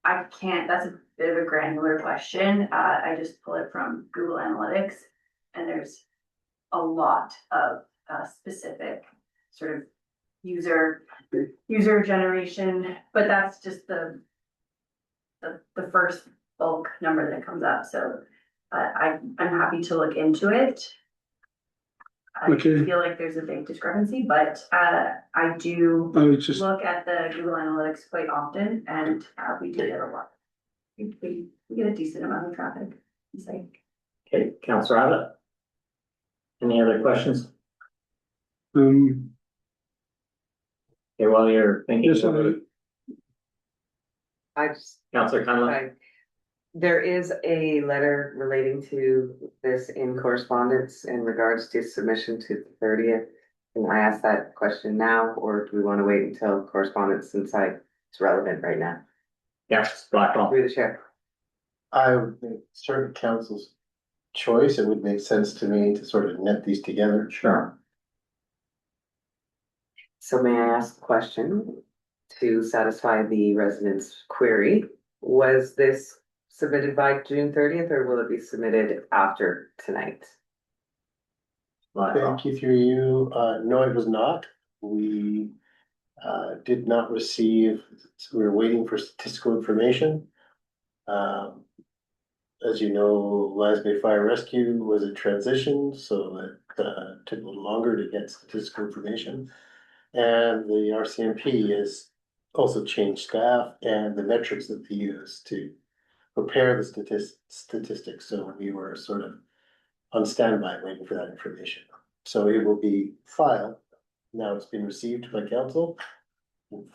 I can't, that's a bit of a granular question. I just pull it from Google Analytics, and there's a lot of specific sort of user generation, but that's just the first bulk number that comes up. So I'm happy to look into it. I
Okay.
feel like there's a big discrepancy, but I do
it's just,
look at the Google Analytics quite often, and we do get a lot. We get a decent amount of traffic. It's like,
Okay, Councillor Abbott? Any other questions?
um,
Okay, while you're thinking
yes,
about it,
I just,
Councillor Conlon?
I, there is a letter relating to this in correspondence in regards to submission to the 30th. Can I ask that question now, or do we want to wait until correspondence since it's relevant right now?
Yes, Blackwell.
Through the chair.
I would think certain council's choice, it would make sense to me to sort of net these together.
Sure.
So may I ask a question to satisfy the residents' query? Was this submitted by June 30th, or will it be submitted after tonight?
Blackwell.
Thank you through you. No, it was not. We did not receive, so we were waiting for statistical information. As you know, Lasby Fire Rescue was in transition, so it took a little longer to get statistical information. And the RCMP has also changed staff and the metrics that they use to prepare the statistics. So we were sort of on standby waiting for that information. So it will be filed. Now it's been received by council.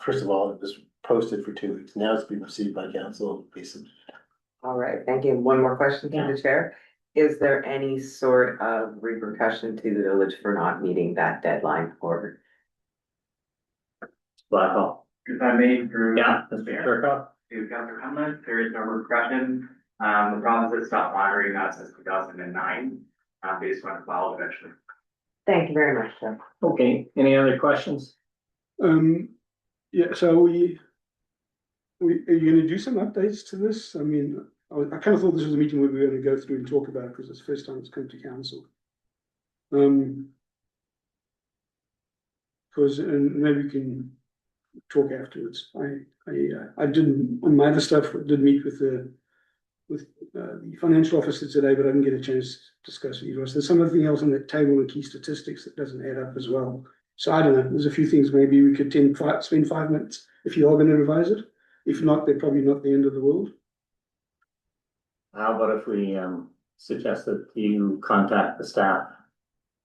First of all, it was posted for 2 weeks. Now it's been received by council.
All right, thank you. One more question to
Yeah.
the chair. Is there any sort of repercussion to the village for not meeting that deadline or?
Blackwell.
If I may, through.
Yeah,
the
Mr.
chair,
Kirkhoff?
to Councillor Conlon, there is no repercussion. The province has stopped monitoring that since 2009. They just want to follow eventually.
Thank you very much, sir.
Okay, any other questions?
yeah, so are you gonna do some updates to this? I mean, I kind of thought this was a meeting where we were gonna go through and talk about it, because it's the first time it's come to council. Because, and maybe we can talk afterwards. I didn't, on my other stuff, did meet with the financial officer today, but I didn't get a chance to discuss it either. So there's something else on that table and key statistics that doesn't add up as well. So I don't know, there's a few things maybe we could spend 5 minutes if you are going to revise it. If not, they're probably not the end of the world.
How about if we suggest that you contact the staff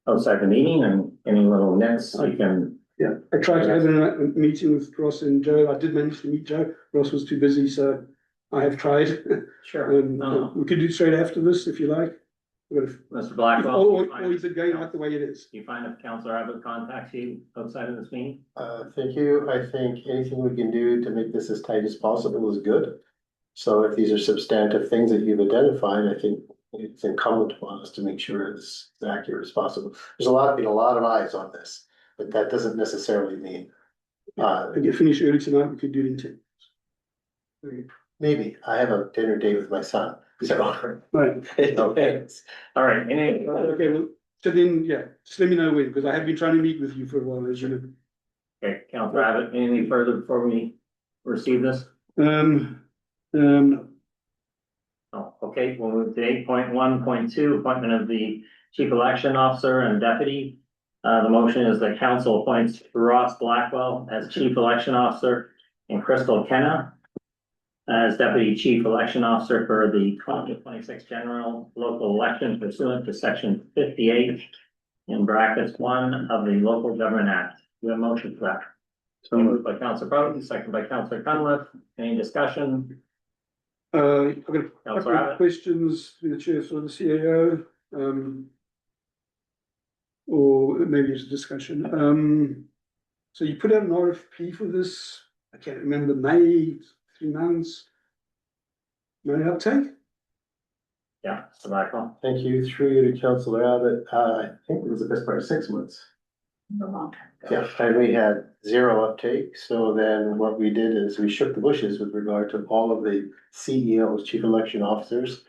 outside the meeting and any little nits we can.
Yeah, I tried to have a meeting with Ross and Joe. I did manage to meet Joe. Ross was too busy, so I have tried.
Sure.
We could do it straight after this if you like.
Mr. Blackwell.
Or is it going out the way it is?
Do you find if Councillor Abbott contacts you outside of this meeting?
Thank you. I think anything we can do to make this as tight as possible is good. So if these are substantive things that you've identified, I think it's incumbent upon us to make sure it's as accurate as possible. There's been a lot of eyes on this, but that doesn't necessarily mean.
If you finish early tonight, we could do it in 10.
Maybe. I have a dinner date with my son, so.
Right.
It depends.
All right, any other?
Okay, well, so then, yeah, just let me know when, because I have been trying to meet with you for a while, as you know.
Okay, Councillor Abbott, anything further before we receive this?
No.
Oh, okay, we'll move to 8.1.2, appointment of the chief election officer and deputy. The motion is that council appoints Ross Blackwell as chief election officer and Crystal Kenna as deputy chief election officer for the 2026 general local election pursuant to section 58 in brackets 1 of the Local Government Act. Do you have a motion for that? So moved by Councillor Bowden, second by Councillor Cunliffe. Any discussion?
I've got a
Councillor
couple of
Abbott.
questions for the chair for the CAO. Or maybe it's a discussion. So you put out an RFP for this, I can't remember, May, 3 months. May uptake?
Yeah, Mr. Blackwell.
Thank you. Through you to Councillor Abbott. I think it was the best part of 6 months. Yeah, and we had 0 uptake. So then what we did is we shook the bushes with regard to all of the CEOs, chief election officers.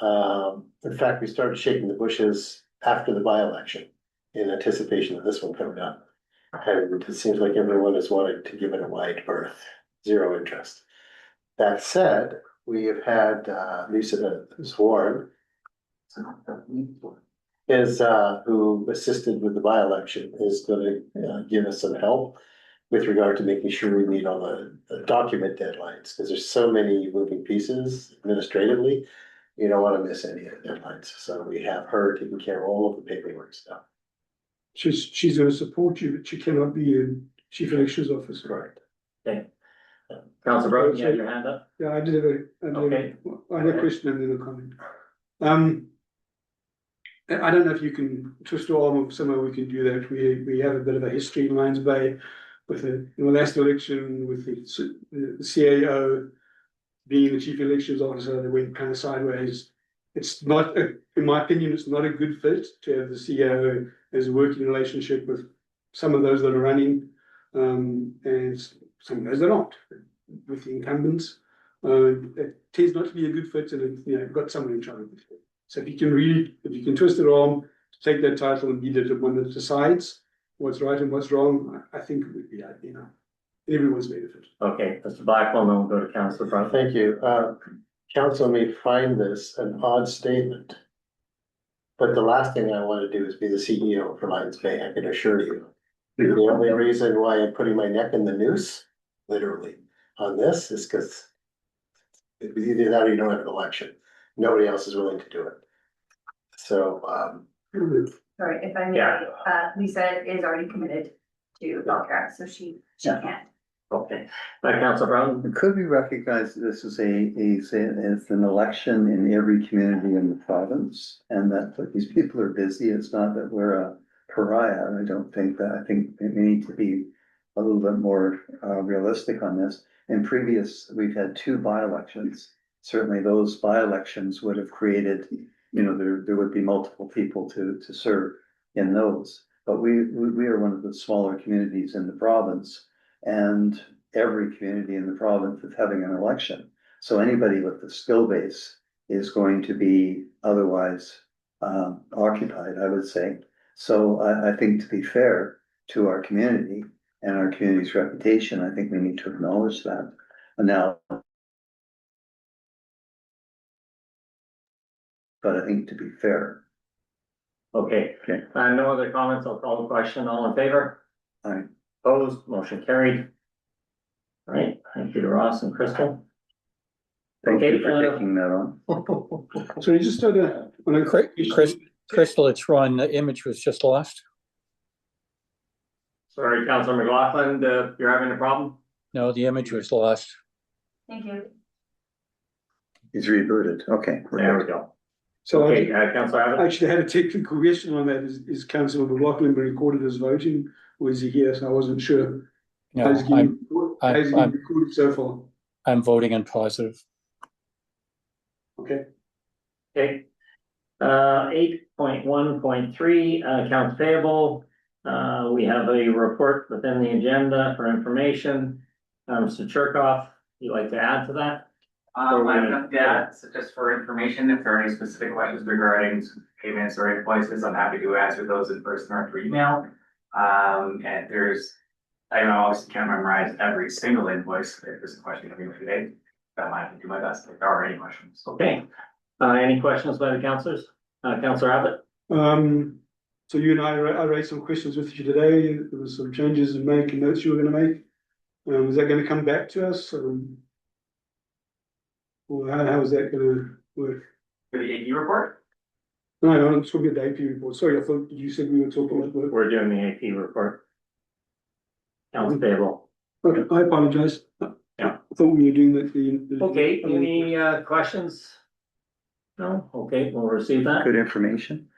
In fact, we started shaking the bushes after the by-election in anticipation of this one coming up. And it seems like everyone has wanted to give it a wide berth, 0 interest. That said, we have had Lisa sworn, is, who assisted with the by-election, is gonna, give us some help with regard to making sure we meet all the document deadlines, because there's so many moving pieces administratively. You don't wanna miss any of the deadlines, so we have her taking care of all of the paperwork stuff.
She's gonna support you, but she cannot be a chief elections officer.
Correct.
Okay. Council Brown, you had your hand up?
Yeah, I did have
Okay.
I had a question and then a comment. I don't know if you can twist your arm or somehow we can do that. We have a bit of a history in Lions Bay with the last election with the CAO being the chief elections officer that went kind of sideways. It's not, in my opinion, it's not a good fit to have the CAO as a working relationship with some of those that are running, and some of those that aren't with the incumbents. It tends not to be a good fit, and you've got someone in charge of it. So if you can twist their arm to take that title and be the one that decides what's right and what's wrong, I think it would be, everyone's benefit.
Okay, Mr. Blackwell, then we'll go to Councilor Brown.
Thank you. Council may find this an odd statement. But the last thing I want to do is be the CEO for Lions Bay, I can assure you. The only reason why I'm putting my neck in the noose, literally, on this is because either that or you don't have an election. Nobody else is willing to do it. So,
Sorry, if I may,
Yeah.
Lisa is already committed to Belcarra, so she
Yeah.
can't.
Okay, Councilor Brown?
Could we recognize this as it's an election in every community in the province? And that these people are busy, it's not that we're a pariah, I don't think that, I think we need to be a little bit more realistic on this. We've had 2 by-elections, certainly those by-elections would have created, there would be multiple people to serve in those. But we are one of the smaller communities in the province. And every community in the province is having an election. So anybody with the skill base is going to be otherwise occupied, I would say. So I think to be fair to our community and our community's reputation, I think we need to acknowledge that. And now, but I think to be fair.
Okay.
Okay.
No other comments, I'll call the question, all in favor?
Aye.
Opposed, motion carried. All right, thank you to Ross and Crystal.
Thank you
Okay,
for taking that on.
So you just had
Crystal, it's Ron. The image was just lost.
Sorry, Councilor McLaughlin, you're having a problem?
No, the image was lost.
Thank you.
He's rebooted, okay.
There we go.
So
Okay, Councilor
I
Abbott?
actually had a technical question on that. Is Councillor McLaughlin been recorded as voting, or is he here? So I wasn't sure.
No,
How's he
I'm
been recorded so far?
voting in positive.
Okay.
Okay. 8.1.3, accounts payable. We have a report within the agenda for information. Mr. Cherkoff, you'd like to add to that?
I have nothing to add, so just for information, if there are any specific questions regarding payments or invoices, I'm happy to answer those in person or through email. And I obviously can't memorize every single invoice. If there's a question coming today, I might do my best if there are any questions.
Okay. Any questions by the councillors? Councillor Abbott?
So you and I raised some questions with you today. There was some changes and notes you were going to make. Is that going to come back to us? Or how is that going to work?
For the AP report?
No, I'm talking about the AP report. Sorry, I thought you said we were talking about work.
We're doing the AP report. Accounts payable.
Okay, I apologize.
Yeah.
I thought we were doing that.
Okay, any questions? No? Okay, we'll receive that.
Good information.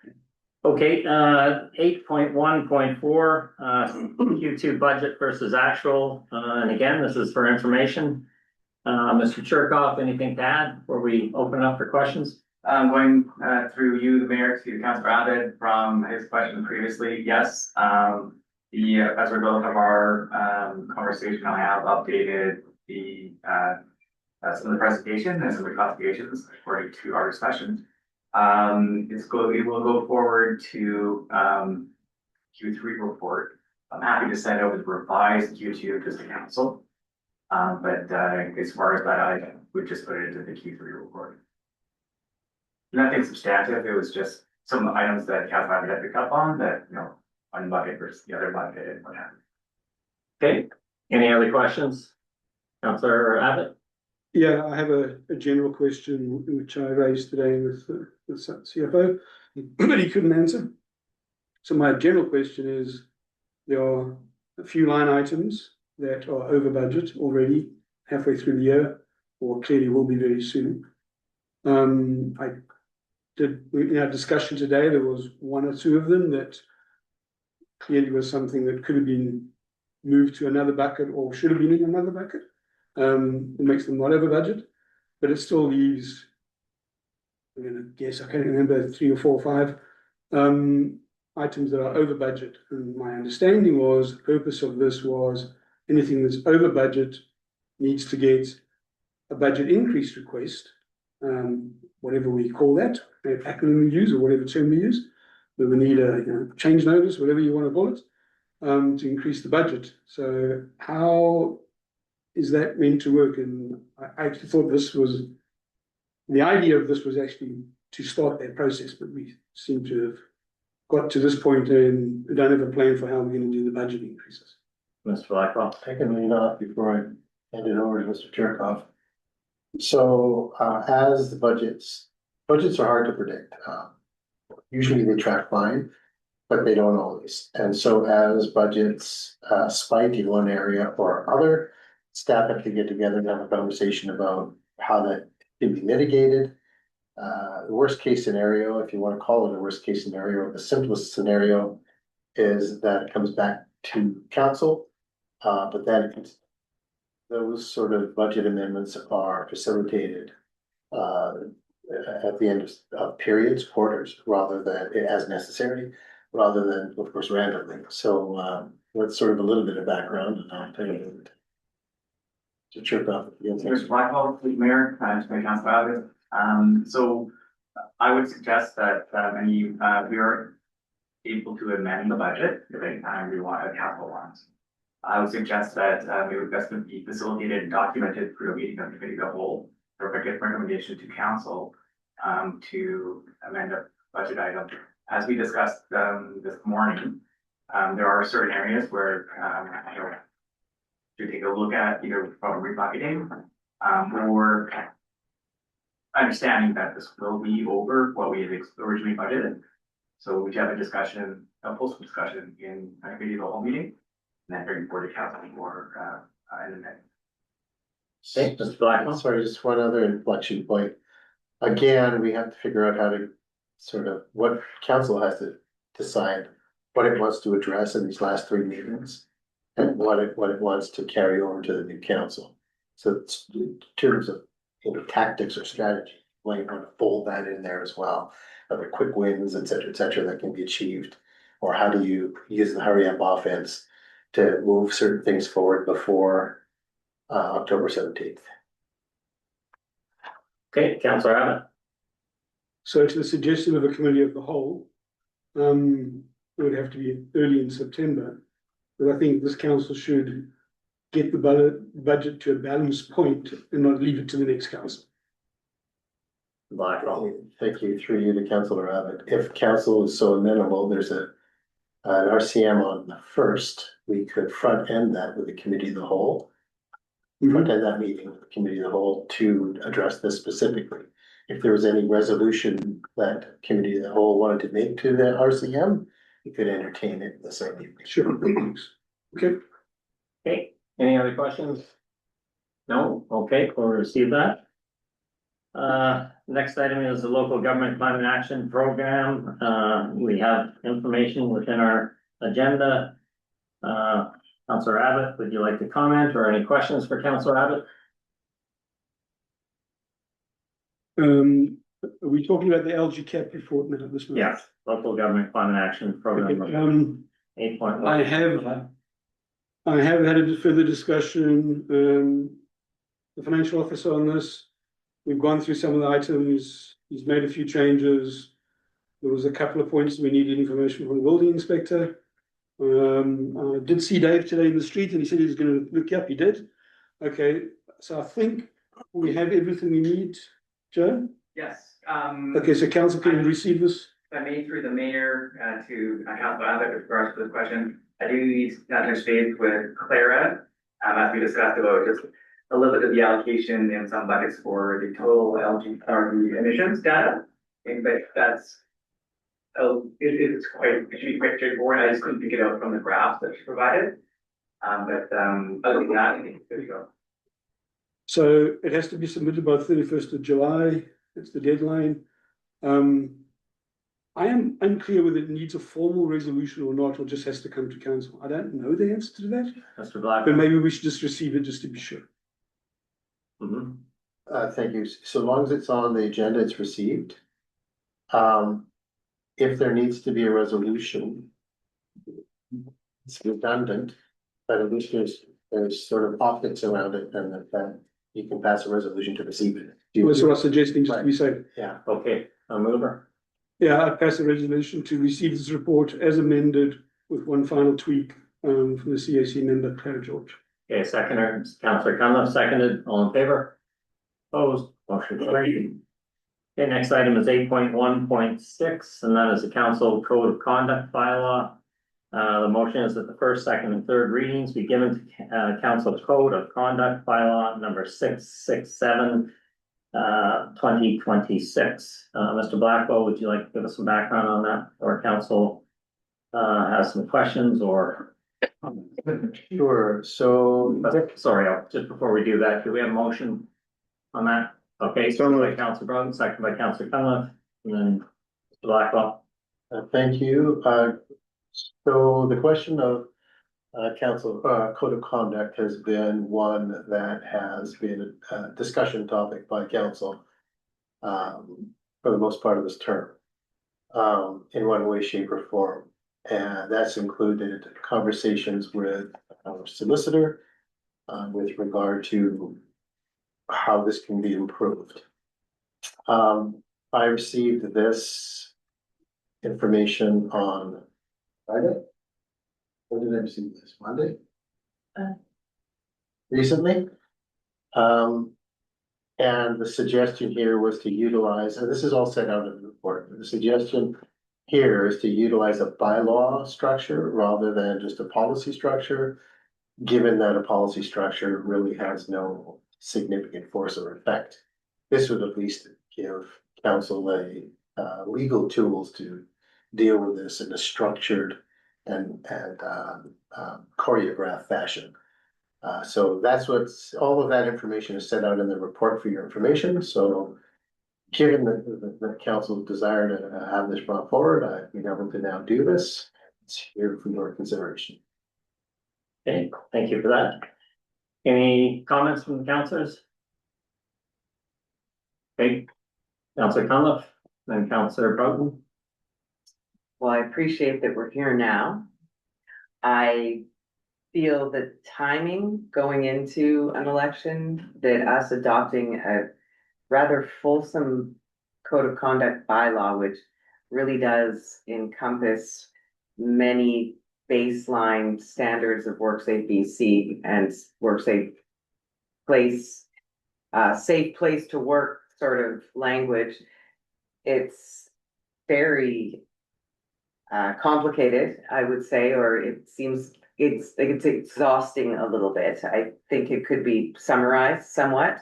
Okay, 8.1.4, Q2 budget versus actual, and again, this is for information. Mr. Cherkoff, anything to add before we open up for questions?
Going through you, the mayor, to Councilor Abbott from his question previously, yes. As a result of our conversation, I have updated some of the presentation and some of the classifications according to our discussion. It will go forward to Q3 report. I'm happy to send over the revised Q2 to the council. But as far as that, I would just put it into the Q3 report. nothing substantive, it was just some items that council had picked up on that, one bucket versus the other bucket and what have you.
Okay, any other questions? Councillor Abbott?
Yeah, I have a general question which I raised today with the CFO, but he couldn't answer. So my general question is, there are a few line items that are over budget already halfway through the year, or clearly will be very soon. In our discussion today, there was one or two of them that clearly was something that could have been moved to another bucket or should have been in another bucket. It makes them not over budget, but it still leaves, I'm gonna guess, I can't remember, 3 or 4 or 5 items that are over budget. And my understanding was the purpose of this was anything that's over budget needs to get a budget increase request, whatever we call that, the acronym we use or whatever term we use. But we need a change notice, whatever you want to call it, to increase the budget. So how is that meant to work? And I actually thought the idea of this was actually to start that process, but we seem to have got to this point and don't have a plan for how we're going to do the budget increases.
Mr. Blackwell?
I can lean off before I hand it over to Mr. Jerkoff. So, as the budgets are hard to predict. Usually they track fine, but they don't always. And so as budgets, spike in one area or other, staff have to get together and have a conversation about how that can be mitigated. The worst case scenario, if you want to call it a worst case scenario, or the simplest scenario is that it comes back to council. But then those sort of budget amendments are facilitated at the end of periods, quarters, rather than as necessary, rather than, of course, randomly. So that's sort of a little bit of background, and I'll take it to chirp out.
Here's Blackwell, Fleet Mayor, Council Abbott. So I would suggest that we are able to amend the budget at any time we want a capital ones. I would suggest that investment be facilitated and documented through a meeting of the committee of the whole, or a recommendation to council to amend a budget item. As we discussed this morning, there are certain areas where to take a look at either from rebucketing or understanding that this will be over what we had originally budgeted. So we have a discussion, a full discussion in a committee of the whole meeting, and then bring forward to council for an amendment.
Okay, Mr. Blackwell?
Sorry, just one other inflection point. Again, we have to figure out how to sort of, what council has to decide what it wants to address in these last 3 meetings and what it wants to carry over to the new council. So it's in terms of tactics or strategy, you might want to fold that in there as well. Other quick wins, et cetera, that can be achieved. Or how do you use the hurry up offense to move certain things forward before October 17th.
Okay, Councillor Abbott?
So to the suggestion of a committee of the whole, it would have to be early in September. But I think this council should get the budget to a balanced point and not leave it to the next council.
Blackwell?
Thank you, through you to Councillor Abbott. If council is so amenable, there's an RCM on the 1st. We could front end that with the committee of the whole. Front end that meeting with the committee of the whole to address this specifically. If there was any resolution that committee of the whole wanted to make to the RCM, we could entertain it the same evening.
Sure. Okay.
Okay, any other questions? No? Okay, we'll receive that. Next item is the local government climate action program. We have information within our agenda. Councillor Abbott, would you like to comment or any questions for Councillor Abbott?
Are we talking about the LG CAP report now this month?
Yes, local government climate action program.
Okay,
8.1.
I have had a further discussion, the financial officer on this. We've gone through some of the items. He's made a few changes. There was a couple of points we needed information from the building inspector. I did see Dave today in the street and he said he was going to look you up. He did. Okay, so I think we have everything we need. Joe?
Yes.
Okay, so council can receive this?
If I may, through the mayor, to Council Abbott with regards to this question, I do need to touch base with Clara, as we discussed about just a little bit of the allocation and some buckets for the total LG, or the emissions data. And but that's, it's quite, it should be quite straightforward. I just couldn't pick it out from the graphs that she provided. Other than that, I think it's good to go.
So it has to be submitted by 31st of July. It's the deadline. I am unclear whether it needs a formal resolution or not, or just has to come to council. I don't know the answer to that,
Mr. Black.
but maybe we should just receive it just to be sure.
Mhm.
Thank you. So long as it's on the agenda, it's received. If there needs to be a resolution, it's redundant, but at least there's sort of optics around it, and that you can pass a resolution to receive it.
That's what I was suggesting, just to be safe.
Yeah.
Okay, I'll move her.
Yeah, I pass a resolution to receive this report as amended with one final tweak from the CAC member, Claire George.
Okay, seconder, Councillor Cunliffe, seconded, all in favor? Opposed, motion carried. Okay, next item is 8.1.6, and that is the council code of conduct bylaw. The motion is that the first, second, and third readings be given to council code of conduct bylaw number 667, 2026. Mr. Blackwell, would you like to give us some background on that, or council has some questions, or?
Sure, so
Sorry, just before we do that, do we have a motion on that? Okay, so by Councilor Brogan, second by Councilor Cunliffe, and then Mr. Blackwell.
thank you. So the question of council code of conduct has been one that has been a discussion topic by council for the most part of this term, in one way, shape, or form. And that's included conversations with our solicitor with regard to how this can be improved. I received this information on Friday. When did I receive this? Monday? Recently. And the suggestion here was to utilize, and this is all set out in the report, the suggestion here is to utilize a bylaw structure rather than just a policy structure, given that a policy structure really has no significant force or effect. This would at least give council legal tools to deal with this in a structured and choreographed fashion. So that's what's, all of that information is set out in the report for your information. So given the council's desire to have this brought forward, I've been able to now do this. It's here for your consideration.
Okay, thank you for that. Any comments from the councilors? Okay, Councilor Cunliffe, then Councilor Broughton.
Well, I appreciate that we're here now. I feel that timing going into an election, that us adopting a rather fulsome code of conduct bylaw, which really does encompass many baseline standards of WorkSafe BC and WorkSafe place, safe place to work sort of language. It's very complicated, I would say, or it seems it's exhausting a little bit. I think it could be summarized somewhat.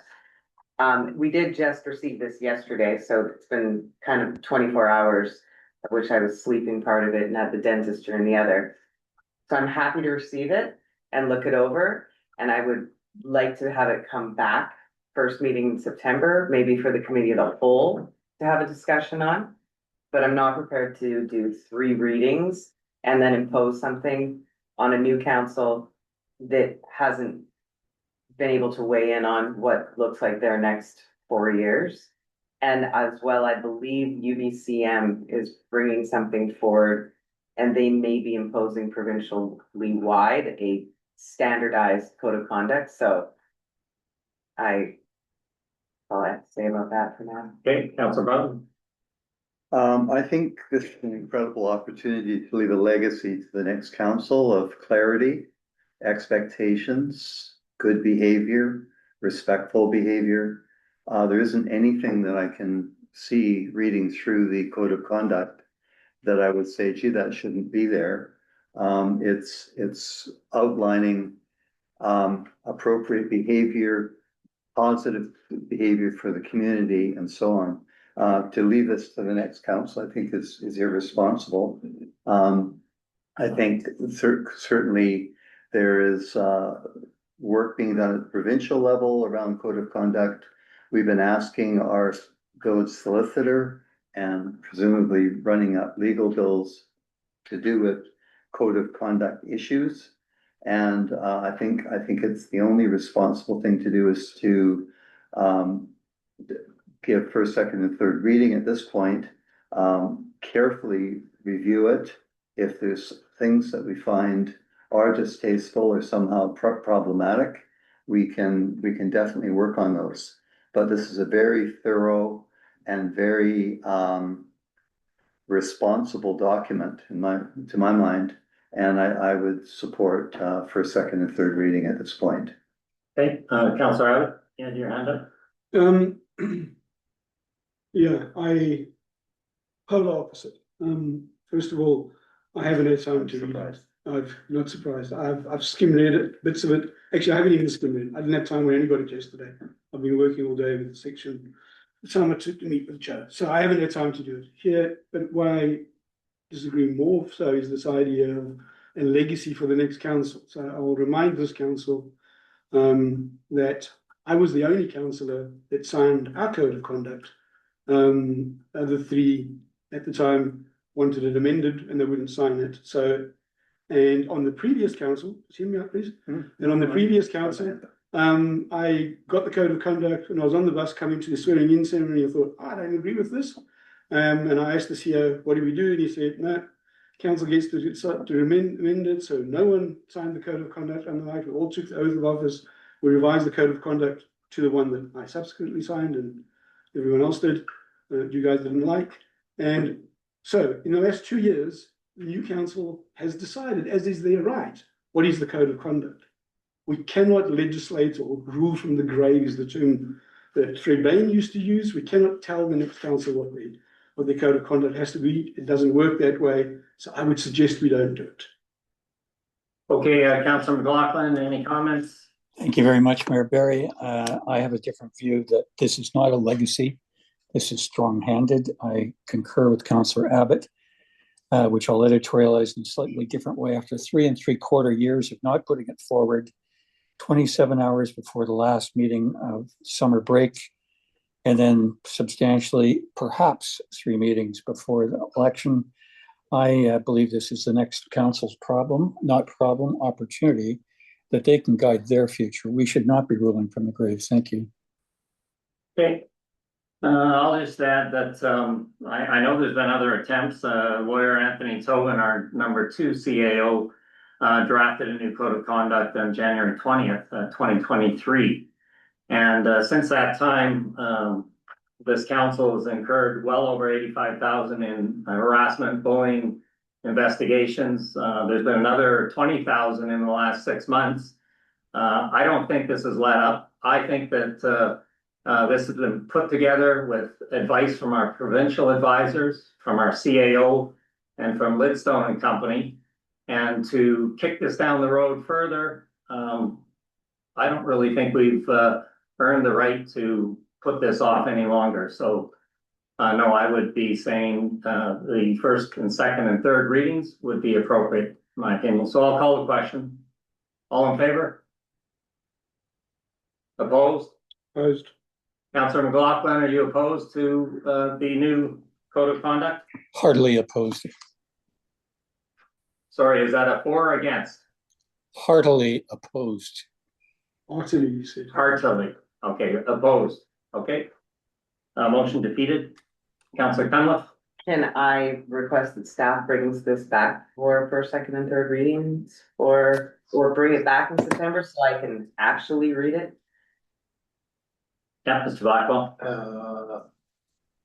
We did just receive this yesterday, so it's been kind of 24 hours, of which I was sleeping part of it and at the dentist during the other. So I'm happy to receive it and look it over, and I would like to have it come back first meeting in September, maybe for the committee of the whole to have a discussion on. But I'm not prepared to do 3 readings and then impose something on a new council that hasn't been able to weigh in on what looks like their next 4 years. And as well, I believe UBCM is bringing something forward, and they may be imposing provincially wide a standardized code of conduct. So all I have to say about that for now.
Okay, Councilor Broughton.
I think this is an incredible opportunity to leave a legacy to the next council of clarity, expectations, good behavior, respectful behavior. There isn't anything that I can see reading through the code of conduct that I would say, gee, that shouldn't be there. It's outlining appropriate behavior, positive behavior for the community and so on. To leave this to the next council, I think is irresponsible. I think certainly there is work being done at the provincial level around code of conduct. We've been asking our village solicitor and presumably running up legal bills to do with code of conduct issues. And I think it's the only responsible thing to do is to give first, second, and third reading at this point, carefully review it. If there's things that we find are distasteful or somehow problematic, we can definitely work on those. But this is a very thorough and very responsible document to my mind, and I would support first, second, and third reading at this point.
Okay, Councillor Abbott, you had your hand up.
Yeah, I polar opposite. First of all, I haven't had time to read it. I've not surprised. I've skimmed read it, bits of it. Actually, I haven't even skimmed it. I didn't have time. We only got it yesterday. I've been working all day with the section. The time I took to meet with Joe, so I haven't had time to do it here. But why I disagree more so is this idea of a legacy for the next council. So I will remind this council that I was the only councillor that signed our code of conduct. The three at the time wanted it amended and they wouldn't sign it. So, and on the previous council, hear me out, please. And on the previous council, I got the code of conduct and I was on the bus coming to the swearing in ceremony. I thought, I don't agree with this. And I asked the CEO, what do we do? And he said, no, council gets to amend it. So no one signed the code of conduct and the like. We all took the oath of office. We revised the code of conduct to the one that I subsequently signed and everyone else did. You guys didn't like. And so in the last 2 years, the new council has decided, as is their right, what is the code of conduct. We cannot legislate or rule from the grave is the term that Fred Bain used to use. We cannot tell the next council what the code of conduct has to be. It doesn't work that way. So I would suggest we don't do it.
Okay, Councillor McLaughlin, any comments?
Thank you very much, Mayor Barry. I have a different view that this is not a legacy. This is strong-handed. I concur with Councillor Abbott, which I'll editorialize in a slightly different way. After 3 3/4 years of not putting it forward, 27 hours before the last meeting of summer break, and then substantially, perhaps 3 meetings before the election, I believe this is the next council's opportunity, that they can guide their future. We should not be ruling from the grave. Thank you.
Okay. I'll just add that I know there's been other attempts. Lawyer Anthony Tobin, our number 2 CAO, drafted a new code of conduct on January 20th, 2023. And since that time, this council has incurred well over 85,000 in harassment, bullying investigations. There's been another 20,000 in the last 6 months. I don't think this has let up. I think that this has been put together with advice from our provincial advisors, from our CAO, and from Lidstone and Company. And to kick this down the road further, I don't really think we've earned the right to put this off any longer. So, no, I would be saying the first and second and third readings would be appropriate, in my opinion. So I'll call the question. All in favor? Opposed?
Opposed.
Councillor McLaughlin, are you opposed to the new code of conduct?
Heartily opposed.
Sorry, is that a for or against?
Heartily opposed.
Heartily, you said.
Heartily. Okay, opposed. Okay. Motion defeated. Councillor Cunliffe?
Can I request that staff brings this back for first, second, and third readings, or bring it back in September so I can actually read it?
Yeah, Mr. Blackwell.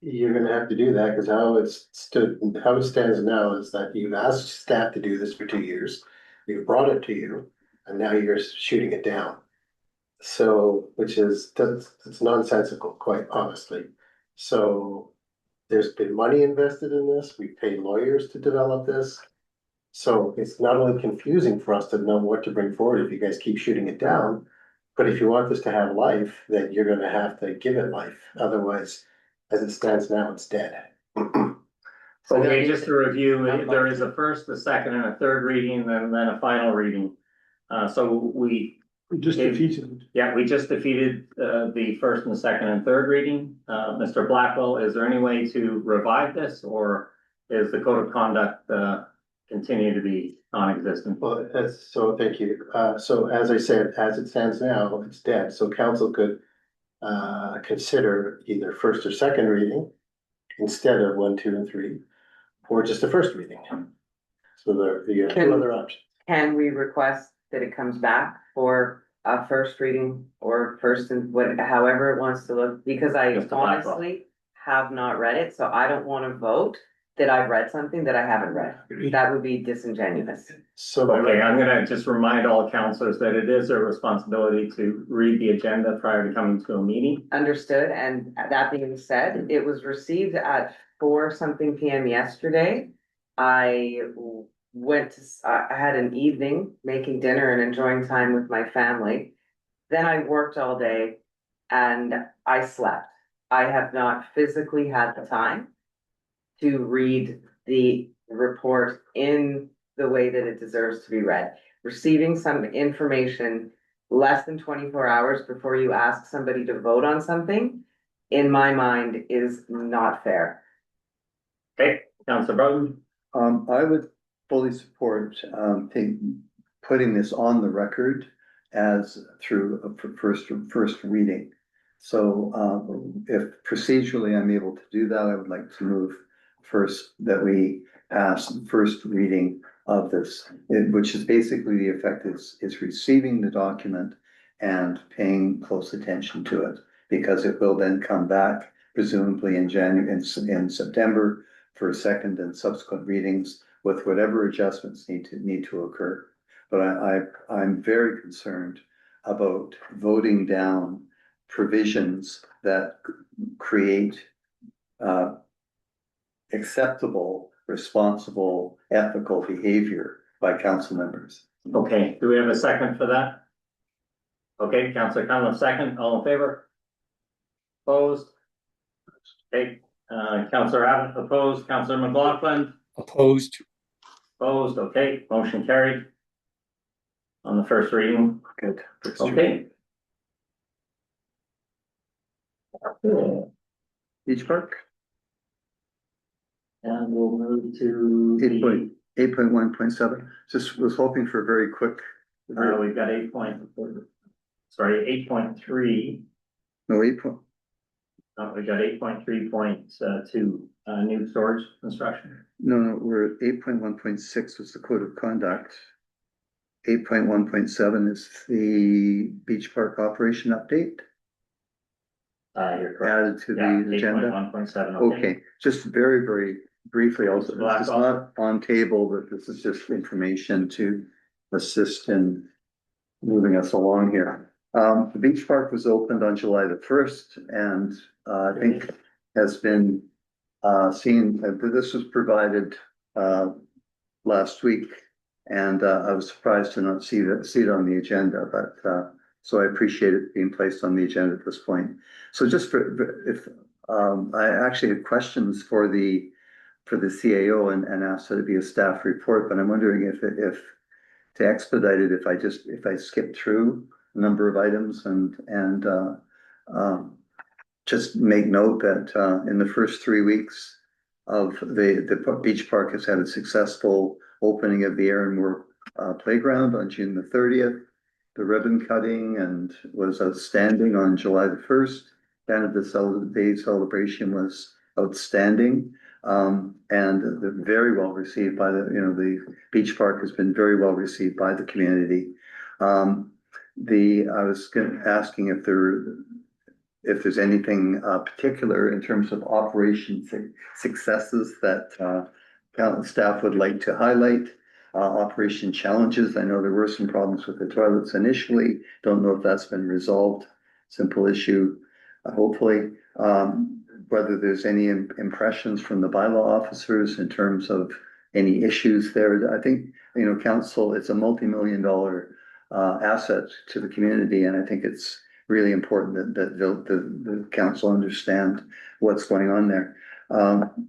You're gonna have to do that, because how it stands now is that you've asked staff to do this for 2 years. We've brought it to you, and now you're shooting it down. So, it's nonsensical, quite honestly. So There's been money invested in this, we paid lawyers to develop this. So it's not only confusing for us to know what to bring forward if you guys keep shooting it down. But if you want this to have life, then you're gonna have to give it life, otherwise, as it stands now, it's dead.
Okay, just to review, there is a first, a second, and a third reading, and then a final reading. So we,
We just defeated it.
yeah, we just defeated, the first and the second and third reading. Mr. Blackwell, is there any way to revive this, or is the code of conduct, continue to be non-existent?
Well, so thank you. So as I said, as it stands now, it's dead, so council could consider either first or second reading instead of 1, 2, and 3, or just a first reading. So there, you have two other options.
Can we request that it comes back for a first reading or first and what, however it wants to look? Because I
Mr. Blackwell.
honestly have not read it, so I don't wanna vote that I've read something that I haven't read. That would be disingenuous.
So
Okay, I'm gonna just remind all councilors that it is their responsibility to read the agenda prior to coming to a meeting.
Understood, and that being said, it was received at 4 something PM yesterday. I I had an evening making dinner and enjoying time with my family. Then I worked all day and I slept. I have not physically had the time to read the report in the way that it deserves to be read. Receiving some information less than 24 hours before you ask somebody to vote on something, in my mind, is not fair.
Okay, Councilor Broughton?
I would fully support, putting this on the record as through a first reading. So, if procedurally I'm able to do that, I would like to move first that we pass the first reading of this, which is basically the effect is receiving the document and paying close attention to it, because it will then come back presumably in in September for second and subsequent readings with whatever adjustments need to occur. But I'm very concerned about voting down provisions that create acceptable, responsible, ethical behavior by council members.
Okay, do we have a second for that? Okay, Councilor Conlon, second, all in favor? Opposed? Okay, Councilor Abbott opposed, Councilor McLaughlin
Opposed?
opposed, okay, motion carried. On the first reading,
Good.
okay.
Beach Park,
And we'll move to the,
8.1.7, just was hoping for a very quick.
we've got 8.3,
No, 8.
we got 8.3.2, new storage construction.
No, we're at 8.1.6 was the code of conduct. 8.1.7 is the beach park operation update
You're correct.
added to the agenda.
8.1.7,
Okay, just very, very briefly, also,
Mr.
this is
Blackwell.
not on table, but this is just information to assist in moving us along here. The beach park was opened on July the 1st, and I think has been seen, this was provided last week, and I was surprised to not see it on the agenda, but so I appreciate it being placed on the agenda at this point. So just if I actually had questions for the CAO and asked that it be a staff report, but I'm wondering if to expedite it, if I skip through a number of items and just make note that in the first 3 weeks of the beach park has had a successful opening of the Aaron Moore playground on June the 30th. The ribbon cutting and was outstanding on July the 1st. Canada Day celebration was outstanding. And they're very well received by the beach park has been very well received by the community. I was asking if there's anything particular in terms of operation successes that staff would like to highlight. Operation challenges. I know there were some problems with the toilets initially. Don't know if that's been resolved. Simple issue, hopefully. whether there's any impressions from the bylaw officers in terms of any issues there. I think, council, it's a multi-million-dollar asset to the community, and I think it's really important that the council understand what's going on there.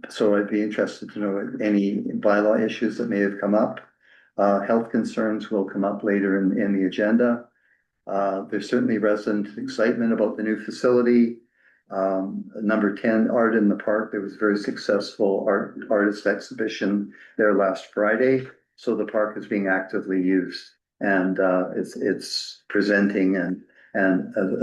So I'd be interested to know any bylaw issues that may have come up. Health concerns will come up later in the agenda. There's certainly resident excitement about the new facility. Number 10, Art in the Park. There was a very successful artist exhibition there last Friday. So the park is being actively used, and it's presenting and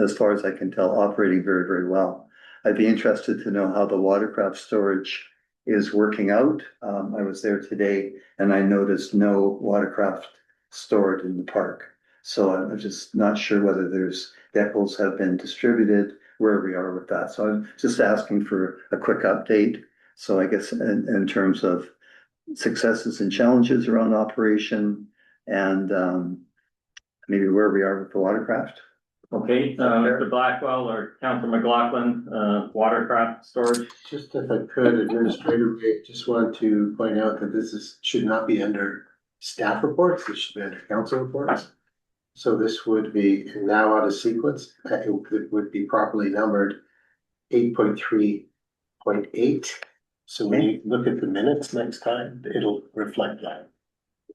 as far as I can tell, operating very, very well. I'd be interested to know how the watercraft storage is working out. I was there today and I noticed no watercraft stored in the park. So I'm just not sure whether there's decals have been distributed, where we are with that. So I'm just asking for a quick update. So I guess in terms of successes and challenges around operation and maybe where we are with the watercraft.
Okay, Mr. Blackwell or Councilor McLaughlin, watercraft storage.
Just if I could, administratively, I just want to point out that should not be under staff reports, it should be under council reports. So this would be now out of sequence, it would be properly numbered 8.3.8. So when you look at the minutes next time, it'll reflect that.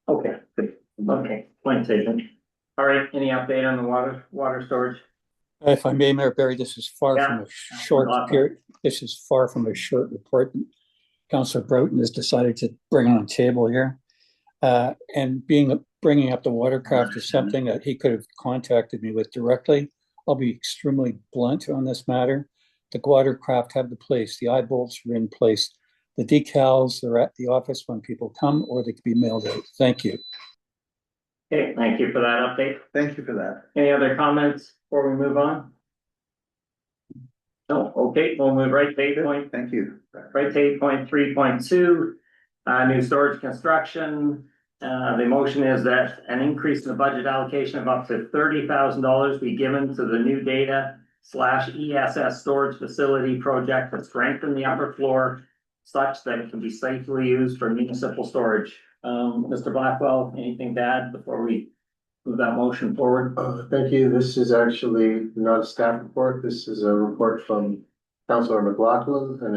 Okay, good. Okay, point taken. All right, any update on the water storage?
If I may, Mayor Barry, this is far
Yeah.
from a short period. This is far from a short report. Councillor Broughton has decided to bring on the table here. And bringing up the watercraft is something that he could have contacted me with directly. I'll be extremely blunt on this matter. The watercraft have the place. The eye bolts are in place. The decals are at the office when people come, or they can be mailed out. Thank you.
Okay, thank you for that update.
Thank you for that.
Any other comments before we move on? No, okay, we'll move right to 8
Thank you.
right to 8.3.2, new storage construction. The motion is that an increase in the budget allocation of up to $30,000 be given to the new data/ESS storage facility project to strengthen the upper floor such that it can be safely used for municipal storage. Mr. Blackwell, anything to add before we move that motion forward?
Thank you. This is actually not a staff report. This is a report from Councilor McLaughlin, and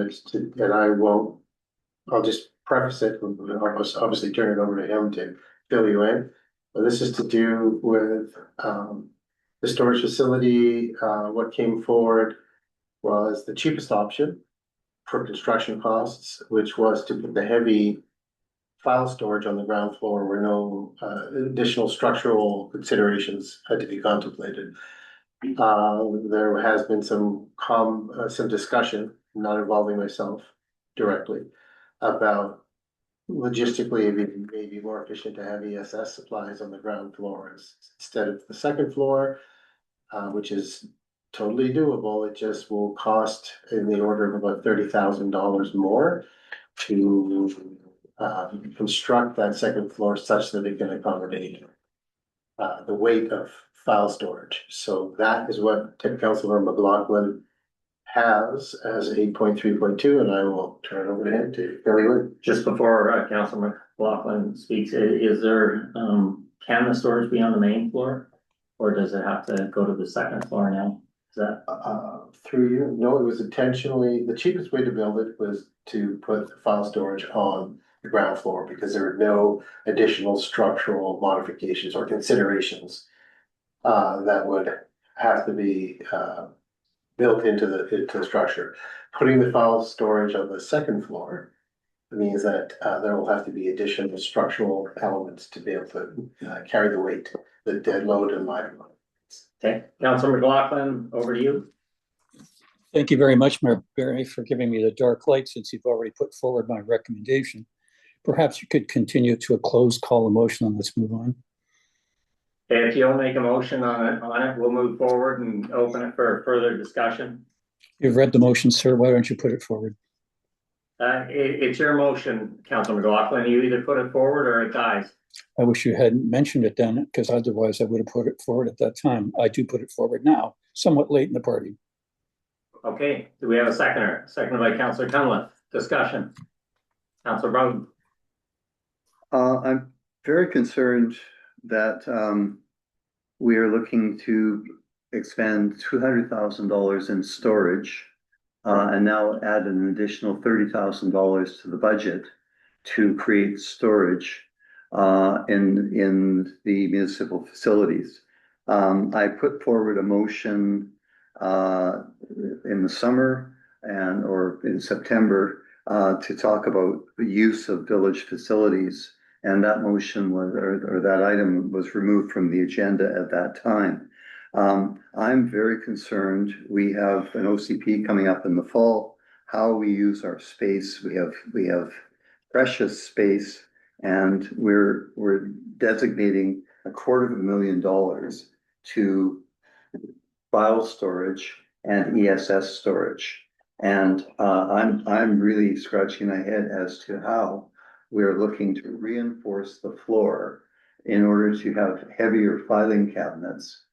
I'll just preface it, obviously turn it over to him to fill you in. But this is to do with the storage facility. What came forward was the cheapest option for construction costs, which was to put the heavy file storage on the ground floor where no additional structural considerations had to be contemplated. There has been some discussion, not involving myself directly, about logistically it may be more efficient to have ESS supplies on the ground floor instead of the second floor, which is totally doable. It just will cost in the order of about $30,000 more to construct that second floor such that it can accommodate the weight of file storage. So that is what Councilor McLaughlin has as 8.3.2, and I will turn it over to him to fill you in.
Just before Councilor McLaughlin speaks, is there, can the storage be on the main floor? Or does it have to go to the second floor now? Is that?
Through you? No, it was intentionally, the cheapest way to build it was to put the file storage on the ground floor because there were no additional structural modifications or considerations that would have to be built into the structure. Putting the file storage on the second floor means that there will have to be additional structural elements to be able to carry the weight, the dead load and live load.
Okay, Councilor McLaughlin, over to you.
Thank you very much, Mayor Barry, for giving me the dark light since you've already put forward my recommendation. Perhaps you could continue to a closed call a motion and let's move on.
If you'll make a motion on it, we'll move forward and open it for further discussion.
You've read the motion, sir. Why don't you put it forward?
It's your motion, Councilor McLaughlin. You either put it forward or it dies.
I wish you hadn't mentioned it then, because otherwise I would have put it forward at that time. I do put it forward now, somewhat late in the party.
Okay, do we have a seconder? Seconded by Councillor Cunliffe. Discussion. Councillor Bowden.
I'm very concerned that we are looking to expend $200,000 in storage and now add an additional $30,000 to the budget to create storage in the municipal facilities. I put forward a motion in the summer or in September to talk about the use of village facilities. And that motion was, or that item was removed from the agenda at that time. I'm very concerned. We have an OCP coming up in the fall. How we use our space. We have precious space, and we're designating $250,000 to file storage and ESS storage. And I'm really scratching my head as to how we're looking to reinforce the floor in order to have heavier filing cabinets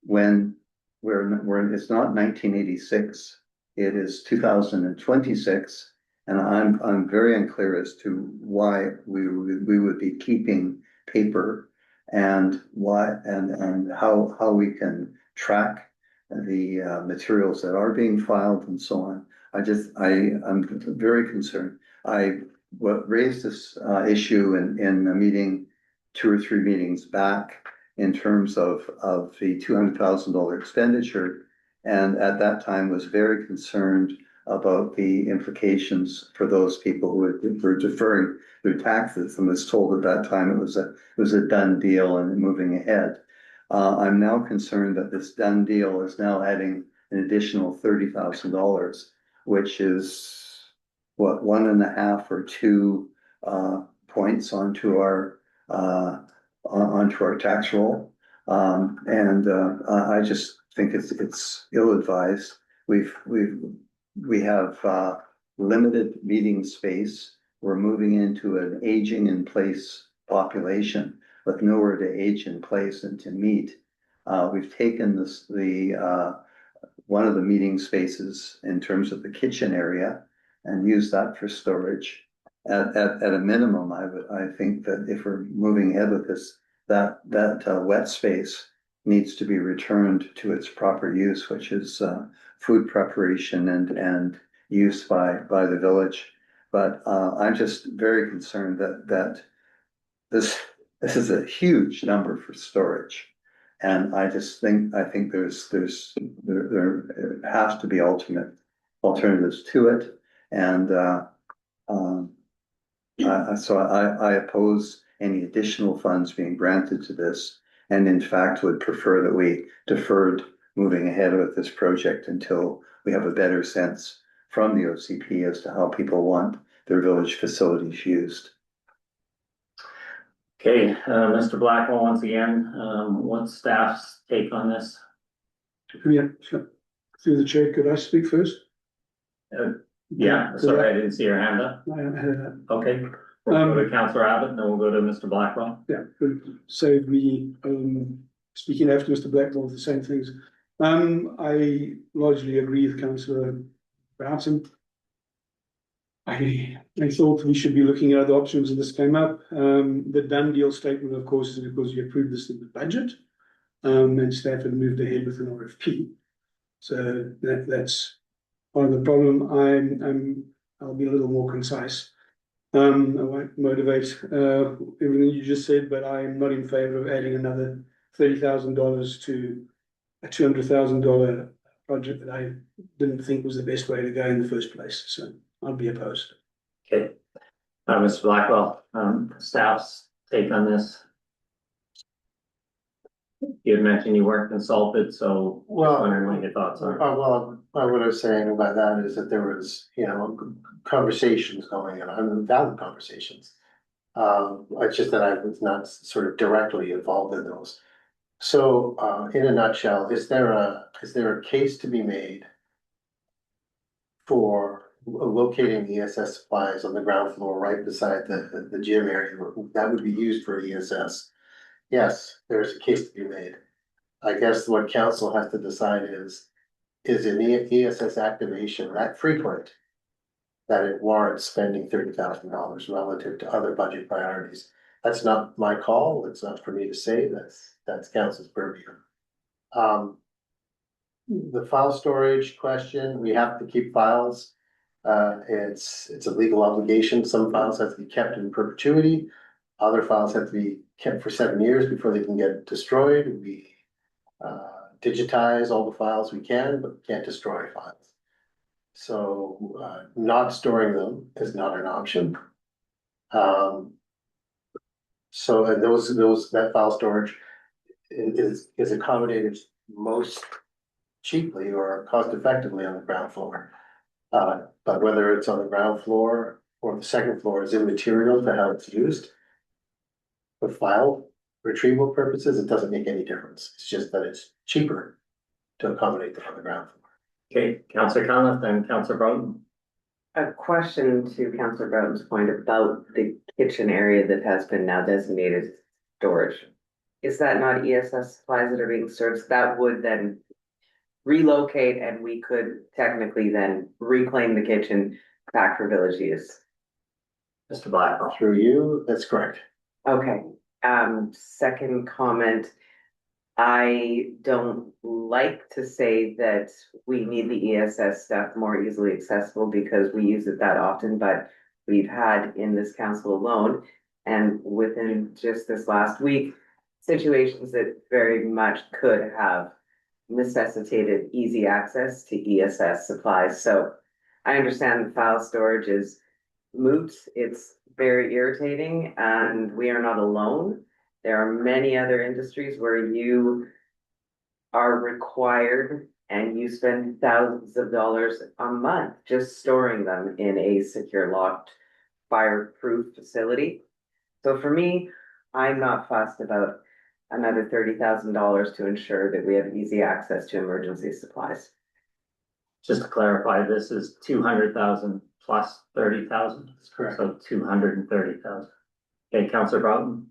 when it's not 1986, it is 2026. And I'm very unclear as to why we would be keeping paper and why and how we can track the materials that are being filed and so on. I'm very concerned. I raised this issue in a meeting 2 or 3 meetings back in terms of the $200,000 expenditure, and at that time was very concerned about the implications for those people who were deferring their taxes, and was told at that time it was a done deal and moving ahead. I'm now concerned that this done deal is now adding an additional $30,000, which is what, 1.5 or 2 points onto our tax roll. I just think it's ill-advised. We have limited meeting space. We're moving into an aging in place population with nowhere to age in place and to meet. We've taken one of the meeting spaces in terms of the kitchen area and used that for storage. At a minimum, I think that if we're moving ahead with this, that wet space needs to be returned to its proper use, which is food preparation and use by the village. But I'm just very concerned that this is a huge number for storage. And I think there has to be alternatives to it. And so I oppose any additional funds being granted to this, and in fact would prefer that we deferred moving ahead with this project until we have a better sense from the OCP as to how people want their village facilities used.
Okay, Mr. Blackwell, once again, what's staff's take on this?
Yeah, sure. Through the chair, could I speak first?
Yeah, sorry, I didn't see your hand up.
I haven't heard that.
Okay, we'll go to Councillor Abbott, and then we'll go to Mr. Blackwell.
Yeah, save me speaking after Mr. Blackwell with the same things. I largely agree with Councillor Broughton. I thought we should be looking at other options when this came up. The done deal statement, of course, is because you approved this in the budget, and staff had moved ahead with an RFP. So that's part of the problem. I'll be a little more concise. I won't motivate everything you just said, but I'm not in favor of adding another $30,000 to a $200,000 project that I didn't think was the best way to go in the first place. So I'll be opposed.
Okay, Mr. Blackwell, staff's take on this. You had mentioned you weren't consulted, so
Well,
wondering what your thoughts are.
Well, what I was saying about that is that there was, conversations going on, valid conversations. It's just that I was not sort of directly involved in those. So, in a nutshell, is there a case to be made for locating ESS supplies on the ground floor right beside the gym area that would be used for ESS? Yes, there's a case to be made. I guess what council has to decide is, is an ESS activation that frequent that it warrants spending $30,000 relative to other budget priorities. That's not my call. It's not for me to say. That's council's purview. The file storage question, we have to keep files. It's a legal obligation. Some files have to be kept in perpetuity. Other files have to be kept for 7 years before they can get destroyed. We digitize all the files we can, but we can't destroy files. So not storing them is not an option. So and that file storage is accommodated most cheaply or cost effectively on the ground floor. But whether it's on the ground floor or the second floor is immaterial to how it's used. For file retrieval purposes, it doesn't make any difference. It's just that it's cheaper to accommodate them on the ground floor.
Okay, Councillor Conlon, then Councillor Broughton.
A question to Councillor Broughton's point about the kitchen area that has been now designated storage. Is that not ESS supplies that are being stored? So that would then relocate and we could technically then reclaim the kitchen back for village use.
Mr. Blackwell.
Through you, that's correct.
Okay, second comment. I don't like to say that we need the ESS stuff more easily accessible because we use it that often, but we've had in this council alone and within just this last week, situations that very much could have necessitated easy access to ESS supplies. So I understand the file storage is moot. It's very irritating and we are not alone. There are many other industries where you are required and you spend thousands of dollars a month just storing them in a secure, locked, fireproof facility. So for me, I'm not fussed about another $30,000 to ensure that we have easy access to emergency supplies.
Just to clarify, this is 200,000 plus 30,000.
That's correct.
So 230,000. Okay, Councillor Broughton.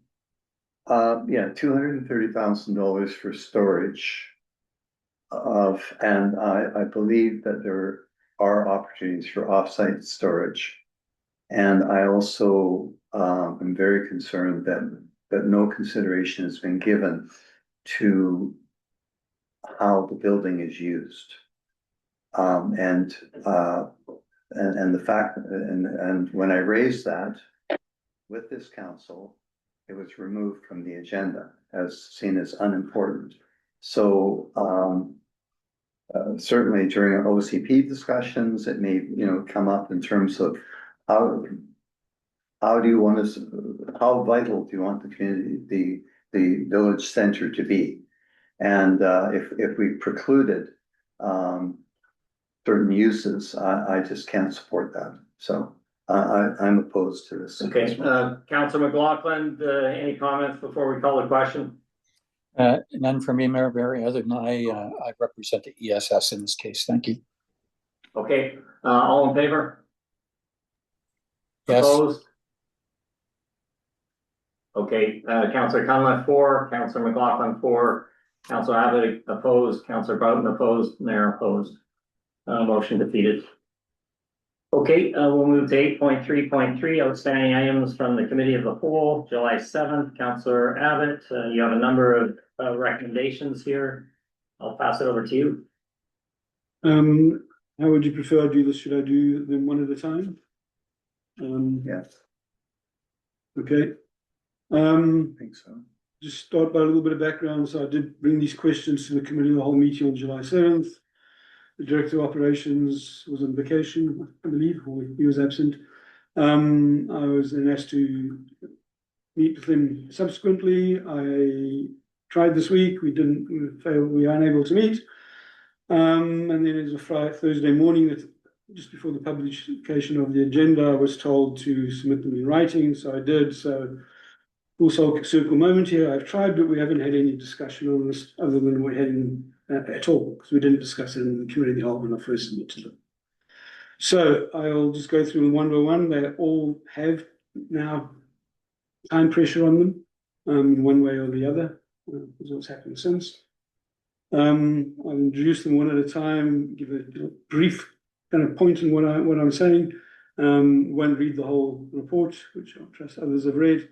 Yeah, $230,000 for storage and I believe that there are opportunities for offsite storage. And I also am very concerned that no consideration has been given to how the building is used. And the fact, and when I raised that with this council, it was removed from the agenda as seen as unimportant. So certainly during our OCP discussions, it may come up in terms of how do you want to, how vital do you want the community, the village center to be? And if we precluded certain uses, I just can't support that. So I'm opposed to this.
Okay, Councillor McLaughlin, any comments before we call the question?
None for me, Mayor Barry, other than I represent the ESS in this case. Thank you.
Okay, all in favor?
Yes.
Opposed? Okay, Councillor Conlon 4, Councillor McLaughlin 4, Councillor Abbott opposed, Councillor Broughton opposed, Mayor opposed. Motion defeated. Okay, we'll move to 8.3.3, outstanding items from the Committee of the Whole, July 7th. Councillor Abbott, you have a number of recommendations here. I'll pass it over to you.
How would you prefer I do this? Should I do them one at a time?
Yes,
Okay.
I think so.
Just start by a little bit of background. So I did bring these questions to the Committee of the Whole meeting on July 7th. The Director of Operations was on vacation, I believe, or he was absent. I was then asked to meet with him subsequently. I tried this week, we were unable to meet. And then it was a Thursday morning that just before the publication of the agenda, I was told to submit them in writing, so I did. So full circle moment here. I've tried, but we haven't had any discussion on this other than we're having at all, because we didn't discuss it in the Committee of the Whole when I first submitted them. So I'll just go through them one by one. They all have now time pressure on them, in one way or the other, because what's happened since. I'll introduce them one at a time, give a brief kind of point in what I'm saying. Won't read the whole report, which I trust others have read,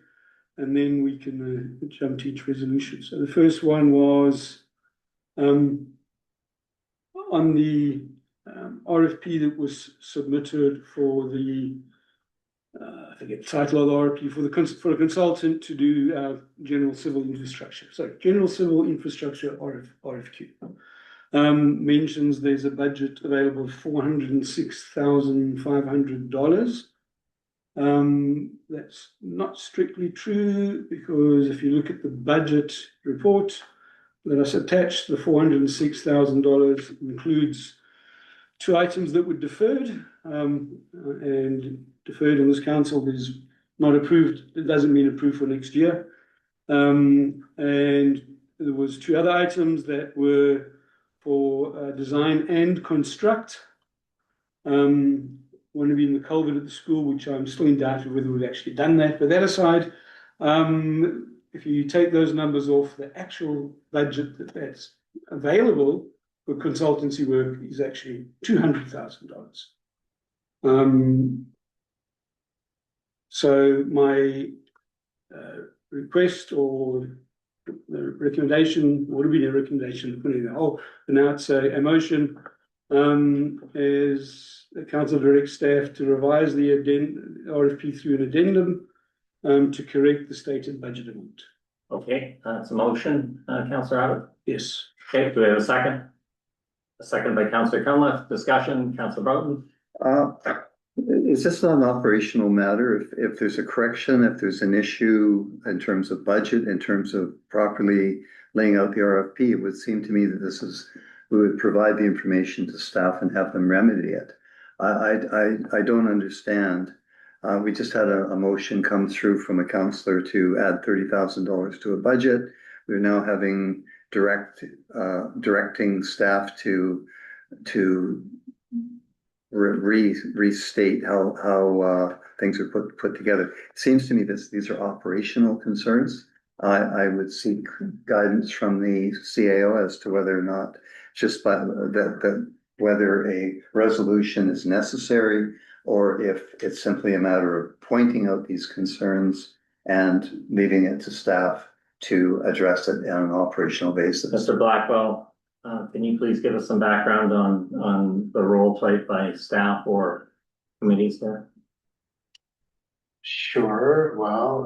and then we can jump to each resolution. So the first one was on the RFP that was submitted for the I forget the title of the RFP for a consultant to do general civil infrastructure. So general civil infrastructure RFQ. Mentions there's a budget available of $406,500. That's not strictly true, because if you look at the budget report that is attached, the $406,000 includes two items that were deferred, and deferred in this council is not approved. It doesn't mean approved for next year. And there was two other items that were for design and construct. One of being the culvert at the school, which I'm still in doubt of whether we've actually done that. But that aside, if you take those numbers off, the actual budget that's available for consultancy work is actually $200,000. So my request or the recommendation, would have been a recommendation, putting the whole, and now it's a motion, is the council directs staff to revise the RFP through an addendum to correct the stated budget amount.
Okay, that's a motion, Councillor Abbott.
Yes.
Okay, do we have a second? A second by Councillor Cunliffe. Discussion, Councillor Broughton.
Is this not an operational matter? If there's a correction, if there's an issue in terms of budget, in terms of properly laying out the RFP, it would seem to me that we would provide the information to staff and have them remedy it. I don't understand. We just had a motion come through from a councillor to add $30,000 to a budget. We're now having directing staff to restate how things are put together. It seems to me that these are operational concerns. I would seek guidance from the CAO as to whether or not whether a resolution is necessary, or if it's simply a matter of pointing out these concerns and leaving it to staff to address it on an operational basis.
Mr. Blackwell, can you please give us some background on the role played by staff or committees there?
Sure. Well,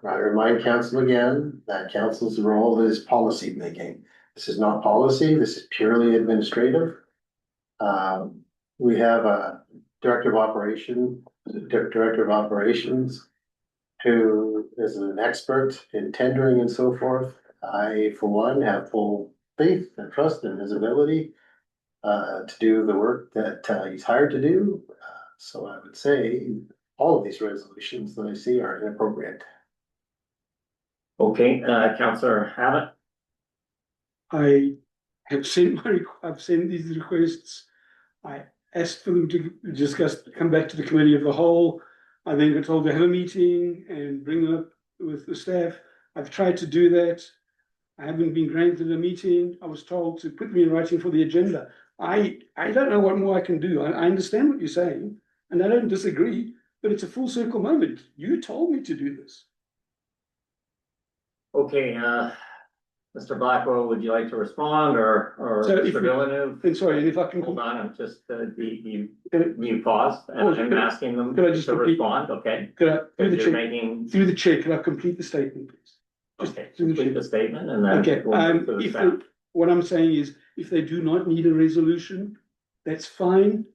I remind council again that council's role is policy making. This is not policy. This is purely administrative. We have a director of operations who is an expert in tendering and so forth. I, for one, have full faith and trust in his ability to do the work that he's hired to do. So I would say all of these resolutions that I see are inappropriate.
Okay, Councillor Abbott.
I have sent these requests. I asked for them to come back to the committee of the whole. I then got told to have a meeting and bring them up with the staff. I've tried to do that. I haven't been granted a meeting. I was told to put me in writing for the agenda. I don't know what more I can do. I understand what you're saying, and I don't disagree, but it's a full circle moment. You told me to do this.
Okay, Mr. Blackwell, would you like to respond, or
So
Mr. Villeneuve?
And sorry, and if I can
Hold on, I'm just, you paused, and I'm asking them
could I just
to
repeat?
respond, okay?
Could I, through the chair, could I complete the statement, please?
Okay, complete the statement, and then.
Okay,
we'll move to the staff.
what I'm saying is, if they do not need a resolution, that's fine.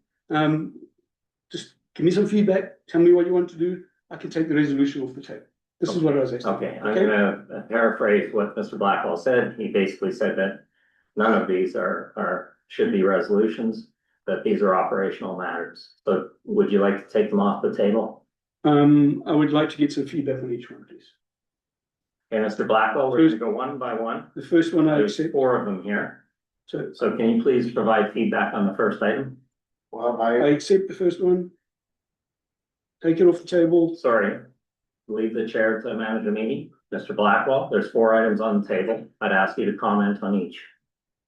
Just give me some feedback, tell me what you want to do, I can take the resolution off the table. This is what I was asking.
Okay, I'm gonna paraphrase what Mr. Blackwell said. He basically said that none of these should be resolutions, that these are operational matters. So would you like to take them off the table?
I would like to get some feedback on each one, please.
Okay, Mr. Blackwell, we're gonna go one by one.
The first one I
There's
accept.
4 of them here.
So
So can you please provide feedback on the first item?
Well,
I accept the first one. Take it off the table.
Sorry, leave the chair to manage the meeting. Mr. Blackwell, there's 4 items on the table. I'd ask you to comment on each.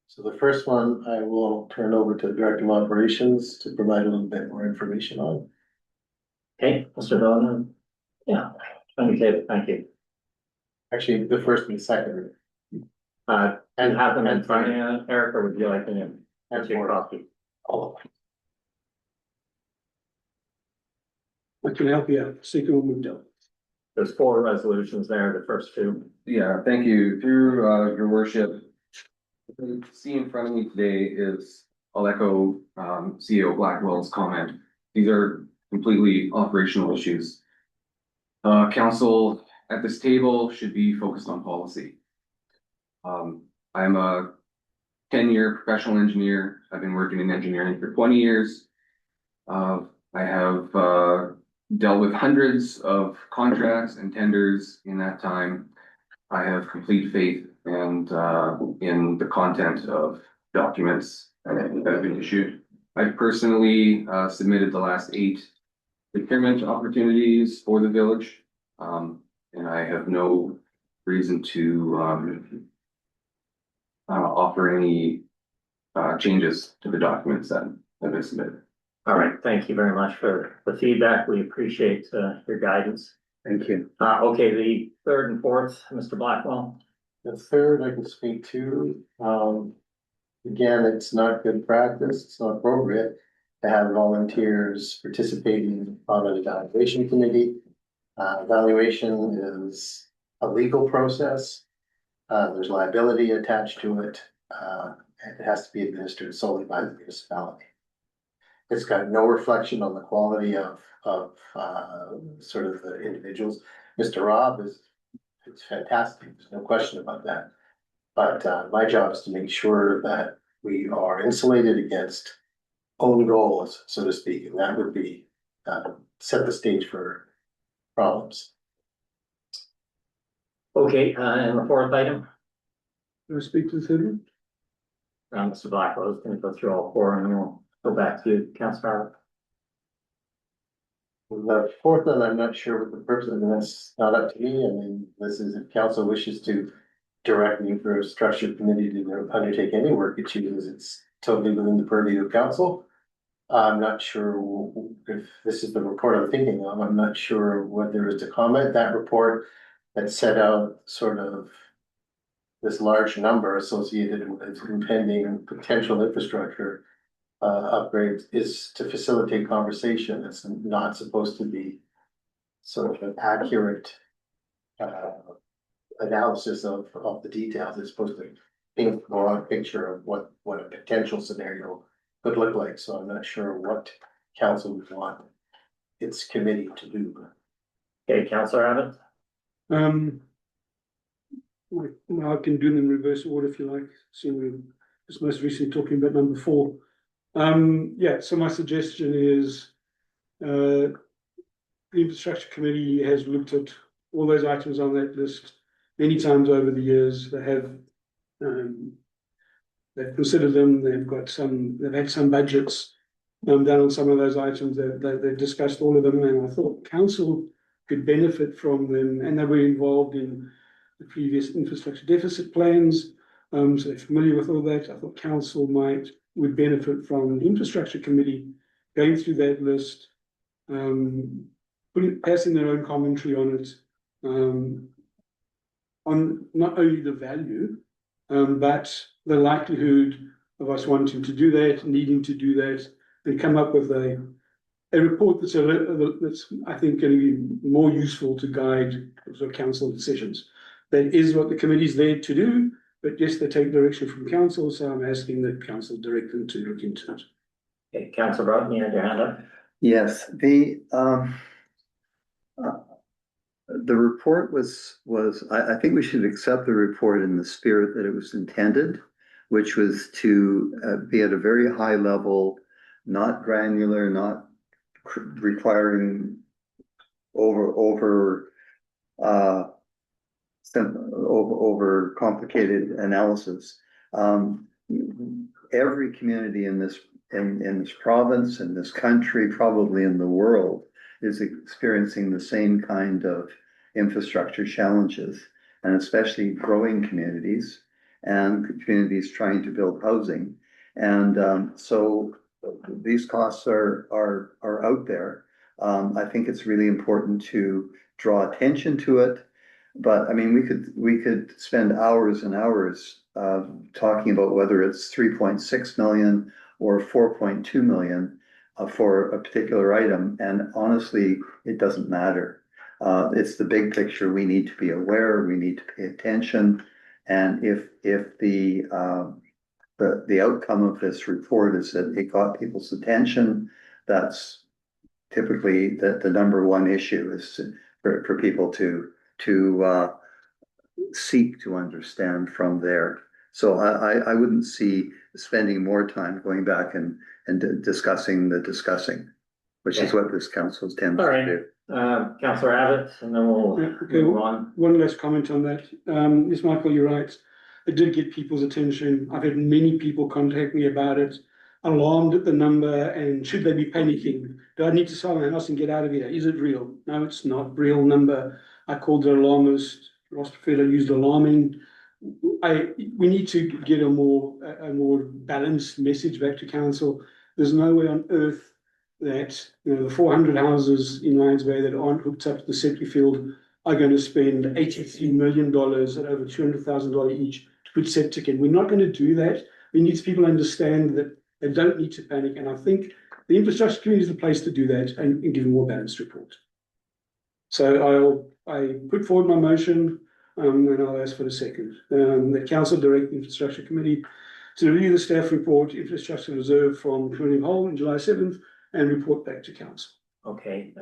So the first one, I will turn over to the Director of Operations to provide a little bit more information on.
Okay, Mr. Donovan? Yeah, thank you.
Actually, the first and second.
And have them in front of you, Eric, or would you like them in?
And
Your
fourth.
copy?
All of them.
I can help you out. Second one moved up.
There's 4 resolutions there, the first 2.
Yeah, thank you. Through, your worship. What you see in front of me today is, I'll echo, CEO Blackwell's comment. These are completely operational issues. Council at this table should be focused on policy. I'm a 10-year professional engineer. I've been working in engineering for 20 years. I have, dealt with hundreds of contracts and tenders in that time. I have complete faith and in the content of documents that have been issued. I've personally submitted the last 8 procurement opportunities for the village, and I have no reason to offer any changes to the documents that have been submitted.
All right, thank you very much for the feedback. We appreciate your guidance.
Thank you.
Okay, the 3rd and 4th, Mr. Blackwell.
The third I can speak to, again, it's not good practice, it's not appropriate to have volunteers participating on an evaluation committee. Evaluation is a legal process. There's liability attached to it, and it has to be administered solely by the municipality. It's got no reflection on the quality of sort of the individuals. Mr. Rob it's fantastic, there's no question about that. But my job is to make sure that we are insulated against own goals, so to speak, and that would be set the stage for problems.
Okay, and the 4th item,
Can I speak to the third one?
Mr. Blackwell is going to go through all 4 and then we'll go back to you, Councilor.
The fourth one, I'm not sure what the purpose of, and that's not up to me. I mean, this is if council wishes to direct me for a structured committee to undertake any work it chooses, it's totally within the purview of council. I'm not sure if this is the report I'm thinking of. I'm not sure what there is to comment. That report that set out sort of this large number associated with impending potential infrastructure upgrades is to facilitate conversation. It's not supposed to be sort of an accurate analysis of the details. It's supposed to paint a broad picture of what a potential scenario could look like. So I'm not sure what council would want its committee to do.
Okay, Councilor Abbott.
Well, I can do them in reverse order if you like, seeing we just most recently talking about number 4. Yeah, so my suggestion is the infrastructure committee has looked at all those items on that list many times over the years. They have they've considered them, they've had some budgets done on some of those items. They've discussed all of them, and I thought council could benefit from them, and they were involved in the previous infrastructure deficit plans. So they're familiar with all that. I thought council would benefit from the infrastructure committee going through that list, passing their own commentary on it, on not only the value, but the likelihood of us wanting to do that, needing to do that, and come up with a report that's I think going to be more useful to guide sort of council decisions. That is what the committee's there to do. But yes, they take direction from council, so I'm asking that council direct them to look into it.
Okay, Councilor Broughton, you had your hand up.
Yes, the report was I think we should accept the report in the spirit that it was intended, which was to be at a very high level, not granular, not requiring over complicated analysis. Every community in this province, in this country, probably in the world, is experiencing the same kind of infrastructure challenges, and especially growing communities. and communities trying to build housing. And so these costs are out there. I think it's really important to draw attention to it. But I mean, we could spend hours and hours talking about whether it's 3.6 million or 4.2 million for a particular item. And honestly, it doesn't matter. It's the big picture. We need to be aware. We need to pay attention. And if the outcome of this report is that it got people's attention, that's typically the number one issue is for people to seek to understand from there. So I wouldn't see spending more time going back and discussing the discussing, which is what this council tends
All
to
right.
do.
Councillor Abbott, and then we'll
Okay,
move on.
one last comment on that. Yes, Michael, you're right. It did get people's attention. I've had many people contact me about it, alarmed at the number, and should they be panicking? Do I need to sell my house and get out of here? Is it real? No, it's not real number. I called it alarmist. Ross Preferred used alarming. We need to get a more balanced message back to council. There's no way on earth that the 400 houses in Lions Bay that aren't hooked up to the septic field are going to spend $83 million at over $200,000 each to put septic in. We're not going to do that. We need people to understand that they don't need to panic. And I think the infrastructure committee is the place to do that and give a more balanced report. So I put forward my motion and I'll ask for a second. The council direct the infrastructure committee to review the staff report, infrastructure reserve from committee of whole on July 7th and report back to council.
Okay,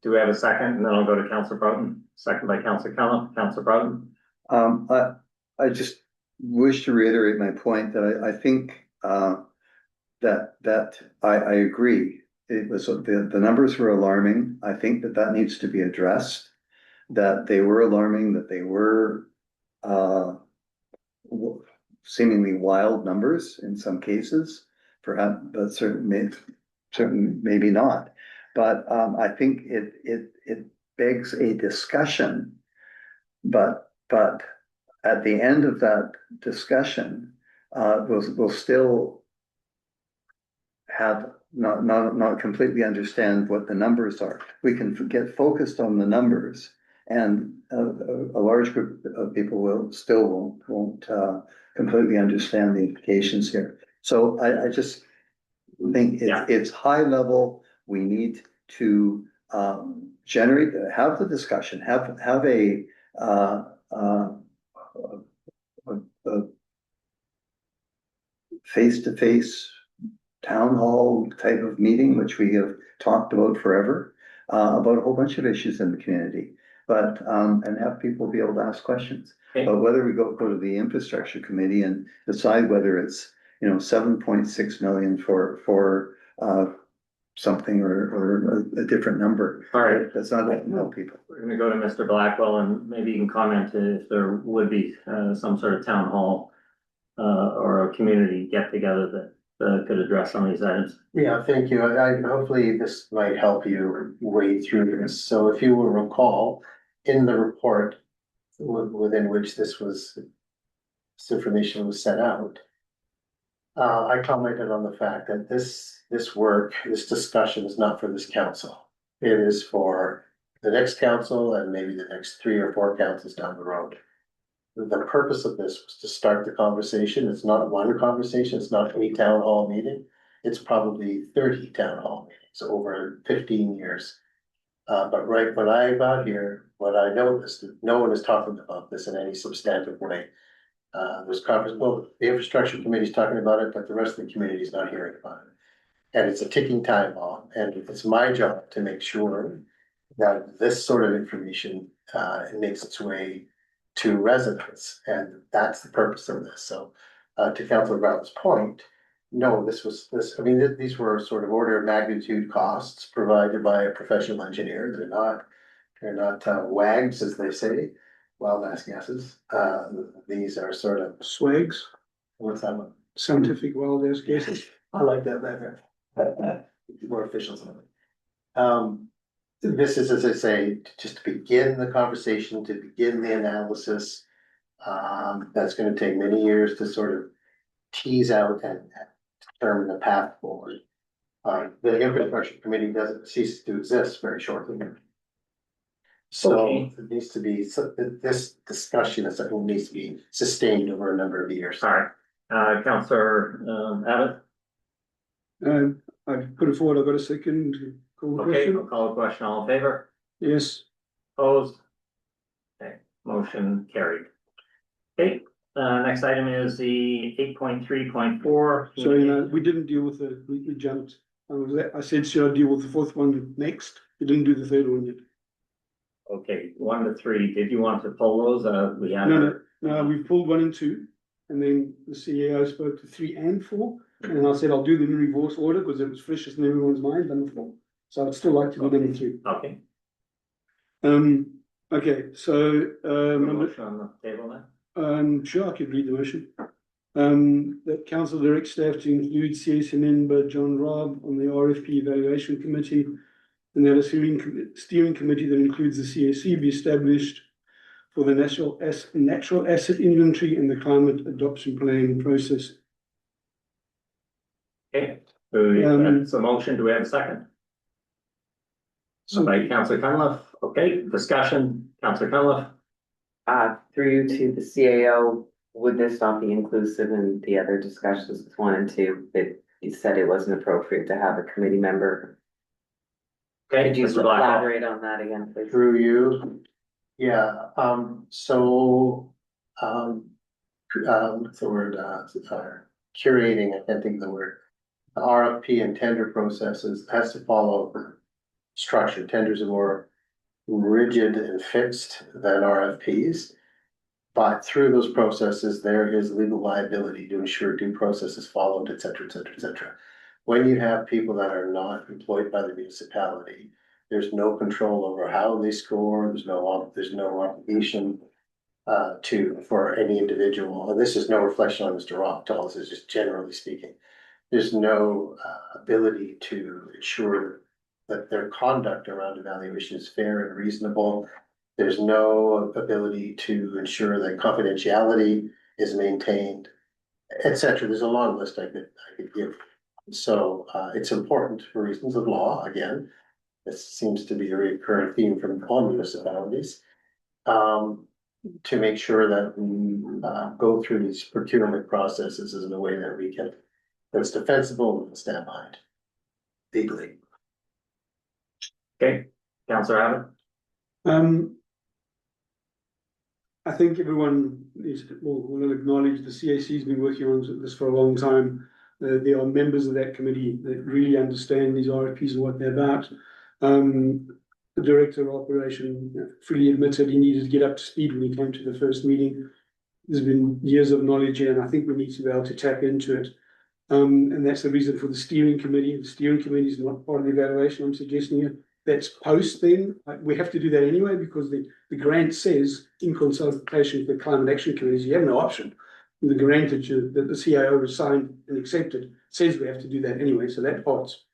do we have a second? And then I'll go to Councillor Broughton. Second by Councillor Cullen. Councillor Broughton.
I just wish to reiterate my point that I think that I agree. It was the numbers were alarming. I think that needs to be addressed. That they were alarming. That they were seemingly wild numbers in some cases, perhaps, but certain maybe not. But I think it begs a discussion. But at the end of that discussion, we'll still have not completely understand what the numbers are. We can get focused on the numbers, and a large group of people won't completely understand the implications here. So I just think it's high level. We need to have the discussion, have a face-to-face town hall type of meeting, which we have talked about forever, about a whole bunch of issues in the community, but and have people be able to ask questions.
Okay.
But whether we go to the infrastructure committee and decide whether it's 7.6 million for something or a different number.
All right.
That's not what people.
We're gonna go to Mr. Blackwell, and maybe you can comment if there would be some sort of town hall or a community get together that could address some of these items.
Yeah, thank you. Hopefully this might help you wade through this. So if you will recall, in the report within which this information was set out, I commented on the fact that this discussion is not for this council. It is for the next council and maybe the next 3 or 4 councils down the road. The purpose of this was to start the conversation. It's not one conversation. It's not any town hall meeting. It's probably 30 town hall meetings over 15 years. But right when I got here, what I noticed, no one is talking about this in any substantive way. There's the infrastructure committee is talking about it, but the rest of the community is not hearing about it. And it's a ticking time bomb. And it's my job to make sure that this sort of information makes its way to residents, and that's the purpose of this. So to Councillor Brown's point, no, these were sort of order of magnitude costs provided by a professional engineer. They're not wags, as they say, wild ass guesses. These are sort of
Swags,
what's that one?
scientific wild ass guesses.
I like that better. More official something. This is, as I say, just to begin the conversation, to begin the analysis. That's gonna take many years to sort of tease out and determine the path forward. The infrastructure committee doesn't cease to exist very shortly. So
Okay.
it needs to be, this discussion is something that needs to be sustained over a number of years.
All right, Counselor, Abbott?
I've put it forward, I've got a second. Call the
Okay,
question.
we'll call the question. All in favor?
Yes,
Opposed? Okay, motion carried. Okay, next item is the 8.3.4.
sorry, no, we didn't deal with we jumped. I said, should I deal with the fourth one next? We didn't do the third one yet.
Okay, 1 to 3. Did you want to pull those? We have.
No, we pulled 1 and 2, and then the CEO spoke to 3 and 4, and I said I'll do them in reverse order because it was freshest in everyone's mind, number 4. So I'd still like to do number 3.
Okay.
Okay, so
Motion on the table now.
sure, I could read the motion. That council directs staff to include CSM member John Robb on the RFP evaluation committee, and that a steering committee that includes the CSC be established for the natural asset inventory and the climate adoption planning process.
Okay, so motion, do we have a second? So by Councillor Cunliffe, okay, discussion, Councillor Cunliffe.
Through you to the CAO, would this not be inclusive in the other discussions with 1 and 2? That you said it wasn't appropriate to have a committee member.
Okay,
Could you
Mr. Blackwell.
elaborate on that again, please?
Through you, yeah, what's the word, curating, I can't think of the word. The RFP and tender processes has to follow structure. Tenders are more rigid and fixed than RFPs. But through those processes, there is legal liability to ensure due process is followed, et cetera, et cetera, et cetera. When you have people that are not employed by the municipality, there's no control over how they score, there's no obligation for any individual, and this is no reflection on Mr. Rockdall, this is just generally speaking. There's no ability to ensure that their conduct around evaluation is fair and reasonable. There's no ability to ensure that confidentiality is maintained, et cetera. There's a long list I could give. So it's important for reasons of law, again. This seems to be a recurrent theme from all municipalities. To make sure that we go through these procurement processes in a way that that's defensible and stand behind legally.
Okay, Councillor Abbott.
I think everyone will acknowledge the CAC has been working on this for a long time. There are members of that committee that really understand these RFPs and what they're about. The director of operation freely admitted he needed to get up to speed when he came to the first meeting. There's been years of knowledge here, and I think we need to be able to tap into it. And that's the reason for the steering committee. The steering committee is not part of the evaluation I'm suggesting here. That's post then. We have to do that anyway because the grant says in consultation with the climate action committees, you have no option. The grant that the CIO has signed and accepted says we have to do that anyway. So that part's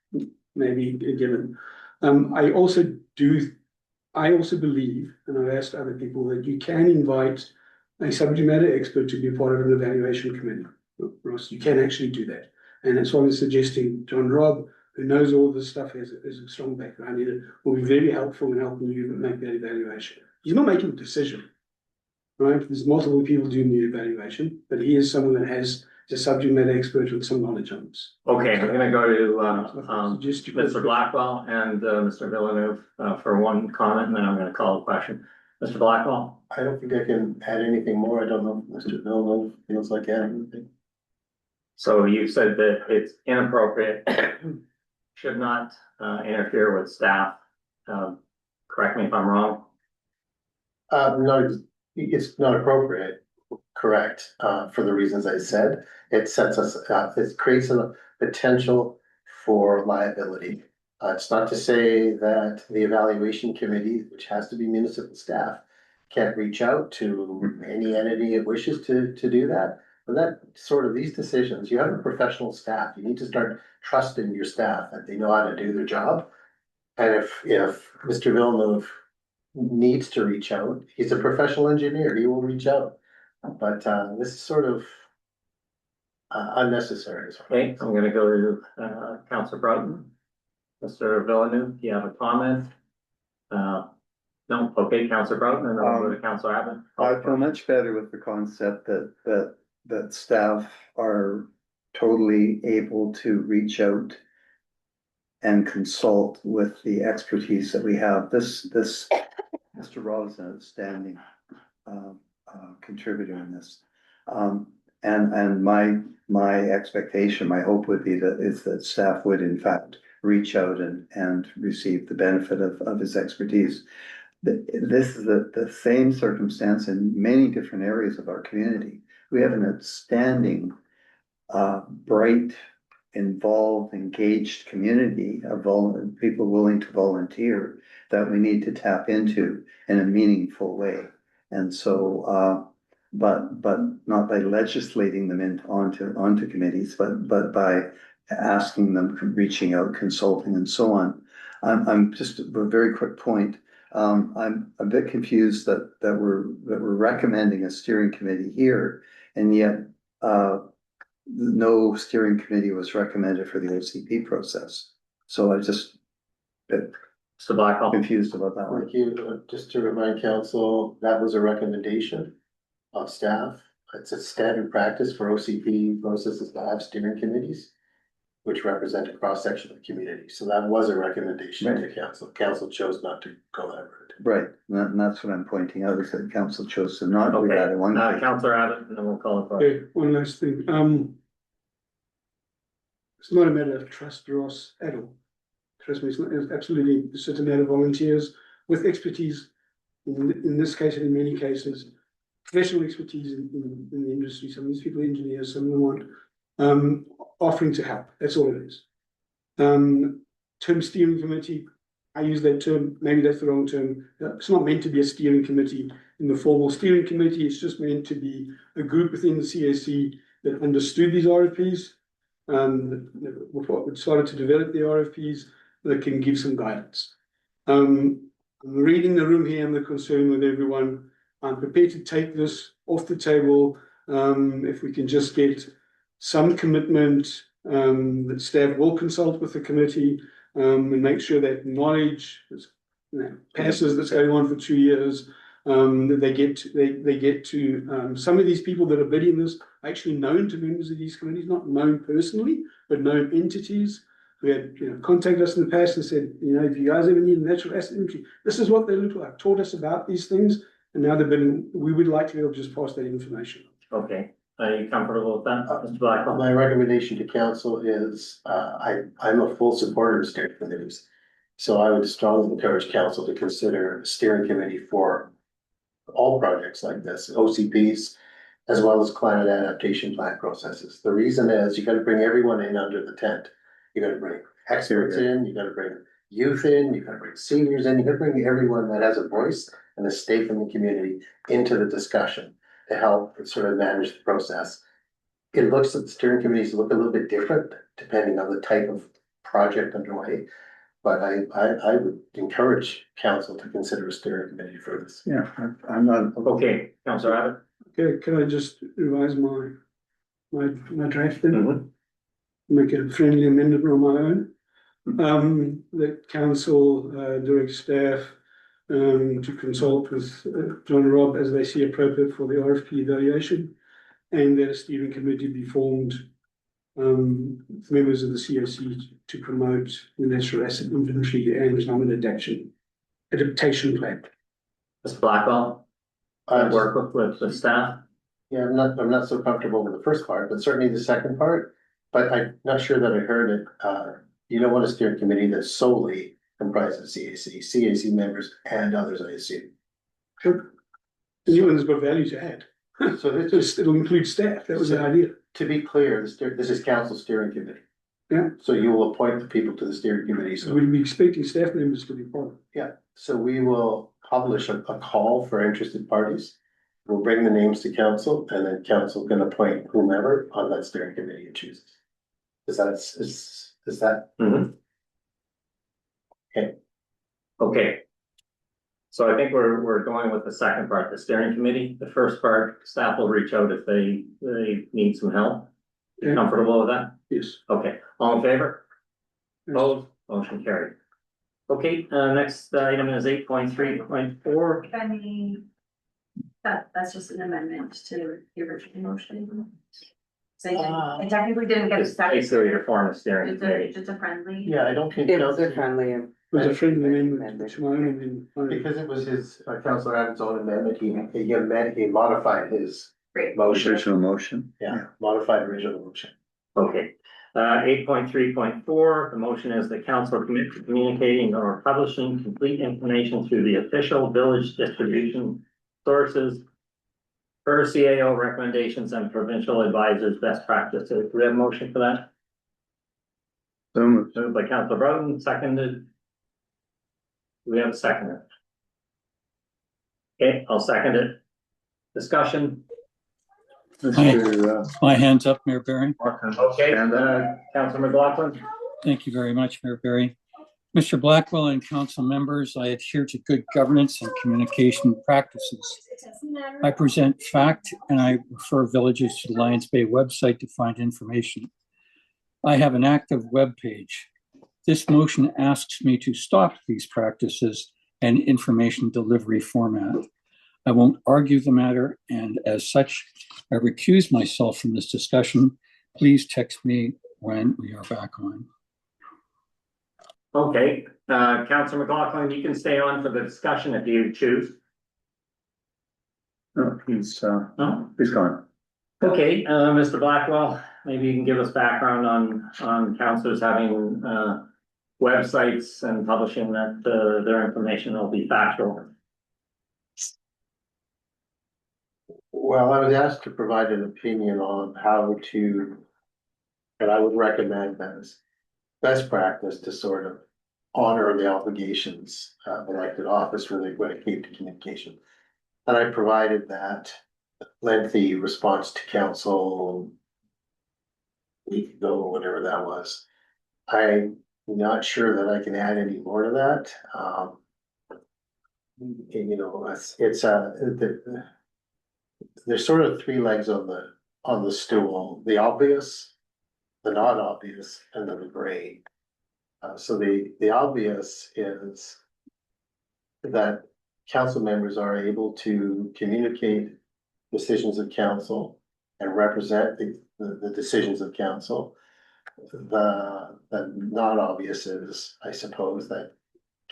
maybe a given. I also believe, and I've asked other people, that you can invite a subject matter expert to be a part of an evaluation committee. Ross, you can actually do that. And that's why I'm suggesting John Robb, who knows all this stuff, has a strong background in it, will be very helpful in helping you make that evaluation. He's not making a decision, right? There's multiple people doing the evaluation, but he is someone that has a subject matter expert with some knowledge on this.
Okay, I'm gonna go to Mr. Blackwell and Mr. Villeneuve for one comment, and then I'm gonna call a question. Mr. Blackwell?
I don't think I can add anything more. I don't know if Mr. Villeneuve feels like adding anything.
So you said that it's inappropriate, should not interfere with staff. Correct me if I'm wrong.
No, it's not appropriate, correct, for the reasons I said. It sets us, it creates a potential for liability. It's not to say that the evaluation committee, which has to be municipal staff, can't reach out to any entity it wishes to do that. But that sort of these decisions, you have a professional staff, you need to start trusting your staff that they know how to do their job. And if Mr. Villeneuve needs to reach out, he's a professional engineer, he will reach out. but, this is sort of unnecessary.
Okay, I'm gonna go to, Councilor Broughton. Mr. Villeneuve, do you have a comment? No, okay, Councilor Broughton, and then we'll go to Councilor Abbott.
I feel much better with the concept that staff are totally able to reach out and consult with the expertise that we have. Mr. Rob is an outstanding contributor in this. And my expectation, my hope would be that staff would in fact reach out and receive the benefit of his expertise. This is the same circumstance in many different areas of our community. We have an outstanding, bright, involved, engaged community of people willing to volunteer that we need to tap into in a meaningful way. And so, but not by legislating them onto committees, but by asking them, reaching out, consulting, and so on. I'm just a very quick point. I'm a bit confused that we're recommending a steering committee here, and yet no steering committee was recommended for the OCP process. So I just bit
Mr. Blackwell.
confused about that one.
Thank you. Just to remind council, that was a recommendation of staff. It's a standard practice for OCP processes to have steering committees, which represent a cross section of the community. So that was a recommendation to council. Council chose not to go that route.
Right, and that's what I'm pointing out, is that council chose to not do that in one case.
Councilor Abbott, and then we'll call it.
Okay, one last thing. It's not a matter of trust, Ross, at all. Trust me, it's absolutely, it's a matter of volunteers with expertise, in this case and in many cases, professional expertise in the industry. Some of these people are engineers, some of them want, offering to help. That's all it is. Term steering committee, I use that term, maybe that's the wrong term. It's not meant to be a steering committee in the formal steering committee. It's just meant to be a group within the CAC that understood these RFPs, started to develop the RFPs, that can give some guidance. I'm reading the room here and the concern with everyone. I'm prepared to take this off the table if we can just get some commitment that staff will consult with the committee and make sure that knowledge passes that's going on for 2 years. That they get to some of these people that are bidding this are actually known to members of these committees, not known personally, but known entities who had contacted us in the past and said, if you guys ever need a natural asset inventory, this is what they look like. Taught us about these things, and now they've been. We would like to be able to just pass that information.
Okay, are you comfortable with that, Mr. Blackwell?
My recommendation to council is, I'm a full supporter of steering committees. So I would strongly encourage council to consider a steering committee for all projects like this, OCPs, as well as climate adaptation plan processes. The reason is you gotta bring everyone in under the tent. You gotta bring experts in, you gotta bring youth in, you gotta bring seniors in, you gotta bring everyone that has a voice and a stake in the community into the discussion to help sort of manage the process. It looks at the steering committees look a little bit different depending on the type of project underway. But I would encourage council to consider a steering committee for this.
Yeah, I'm not.
Okay, Councilor Abbott.
Okay, can I just revise my draft then?
Mhm.
Make a friendly amendment on my own. That council direct staff to consult with John and Rob as they see appropriate for the RFP evaluation, and that a steering committee be formed with members of the COC to promote the natural asset inventory and climate adaptation plan.
Mr. Blackwell, work with staff.
Yeah, I'm not so comfortable with the first part, but certainly the second part. But I'm not sure that I heard it. You don't want a steering committee that's solely comprised of CAC members and others, I assume.
Sure. Anyone that's got value to add.
So this
It'll include staff. That was the idea.
To be clear, this is council steering committee.
Yeah.
So you will appoint the people to the steering committee.
So
So
we'd be expecting staff members to be part of it.
yeah, so we will publish a call for interested parties. We'll bring the names to council, and then council can appoint whomever on that steering committee it chooses. Is that?
Mhm.
Okay.
Okay. So I think we're going with the second part, the steering committee. The first part, staff will reach out if they need some help. You
Yeah.
comfortable with that?
Yes.
Okay, all in favor? Opposed? Motion carried. Okay, next item is 8.3.4.
If I may, that's just an amendment to the original motion. So I technically didn't get a second.
Basically, your form of steering
Just
committee.
just a friendly.
Yeah, I don't think.
It was a
Council-
friendly.
It was a friendly amendment to my own amendment.
Because it was his, Councillor Adams' own amendment, he modified his
Great.
motion.
Original motion.
Yeah, modified original motion.
Okay, 8.3.4, the motion is the council commit to communicating or publishing complete information through the official village distribution sources per CAO recommendations and provincial advisors best practices. Do we have a motion for that?
So moved.
Moved by Councilor Broughton, seconded. Do we have a seconder? Okay, I'll second it. Discussion.
Mr.
My hand's up, Mayor Barry.
Okay,
Stand up.
Councilor McLaughlin.
Thank you very much, Mayor Barry. Mr. Blackwell and council members, I adhere to good governance and communication practices. I present fact and I refer villages to the Lions Bay website to find information. I have an active web page. This motion asks me to stop these practices and information delivery format. I won't argue the matter, and as such, I recuse myself from this discussion. Please text me when we are back on.
Okay, Councilor McLaughlin, you can stay on for the discussion if you choose.
Oh, he's
No?
gone.
Okay, Mr. Blackwell, maybe you can give us background on councilors having websites and publishing that their information will be factual.
Well, I was asked to provide an opinion on how to, and I would recommend as best practice to sort of honor the obligations of elected office when it came to communication. And I provided that lengthy response to council a week ago, or whatever that was. I'm not sure that I can add any more to that. You know, there's sort of three legs on the stool: the obvious, the not obvious, and then the gray. So the obvious is that council members are able to communicate decisions of council and represent the decisions of council. The not obvious is, I suppose, that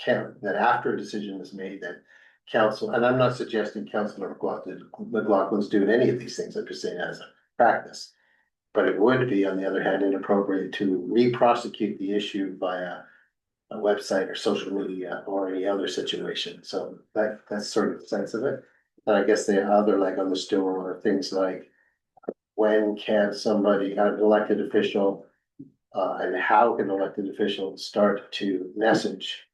after a decision is made, that council, and I'm not suggesting Councilor McLaughlin's doing any of these things, I'm just saying as a practice. But it would be, on the other hand, inappropriate to re-prosecute the issue via a website or social media or any other situation. So that's sort of the sense of it. And I guess the other leg on the stool are things like, when can somebody, an elected official, and how can elected officials start to message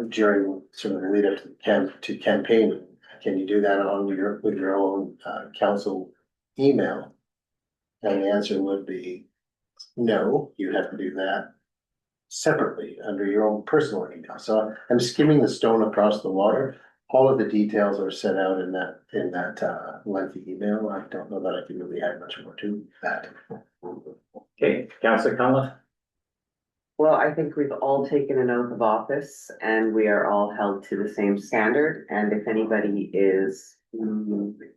during sort of the lead up to campaigning? Can you do that with your own council email? And the answer would be no, you'd have to do that separately under your own personal email. So I'm skimming the stone across the water. All of the details are set out in that lengthy email. I don't know that I can really add much more to that.
Okay, Councilor Conlon.
Well, I think we've all taken an oath of office and we are all held to the same standard. And if anybody is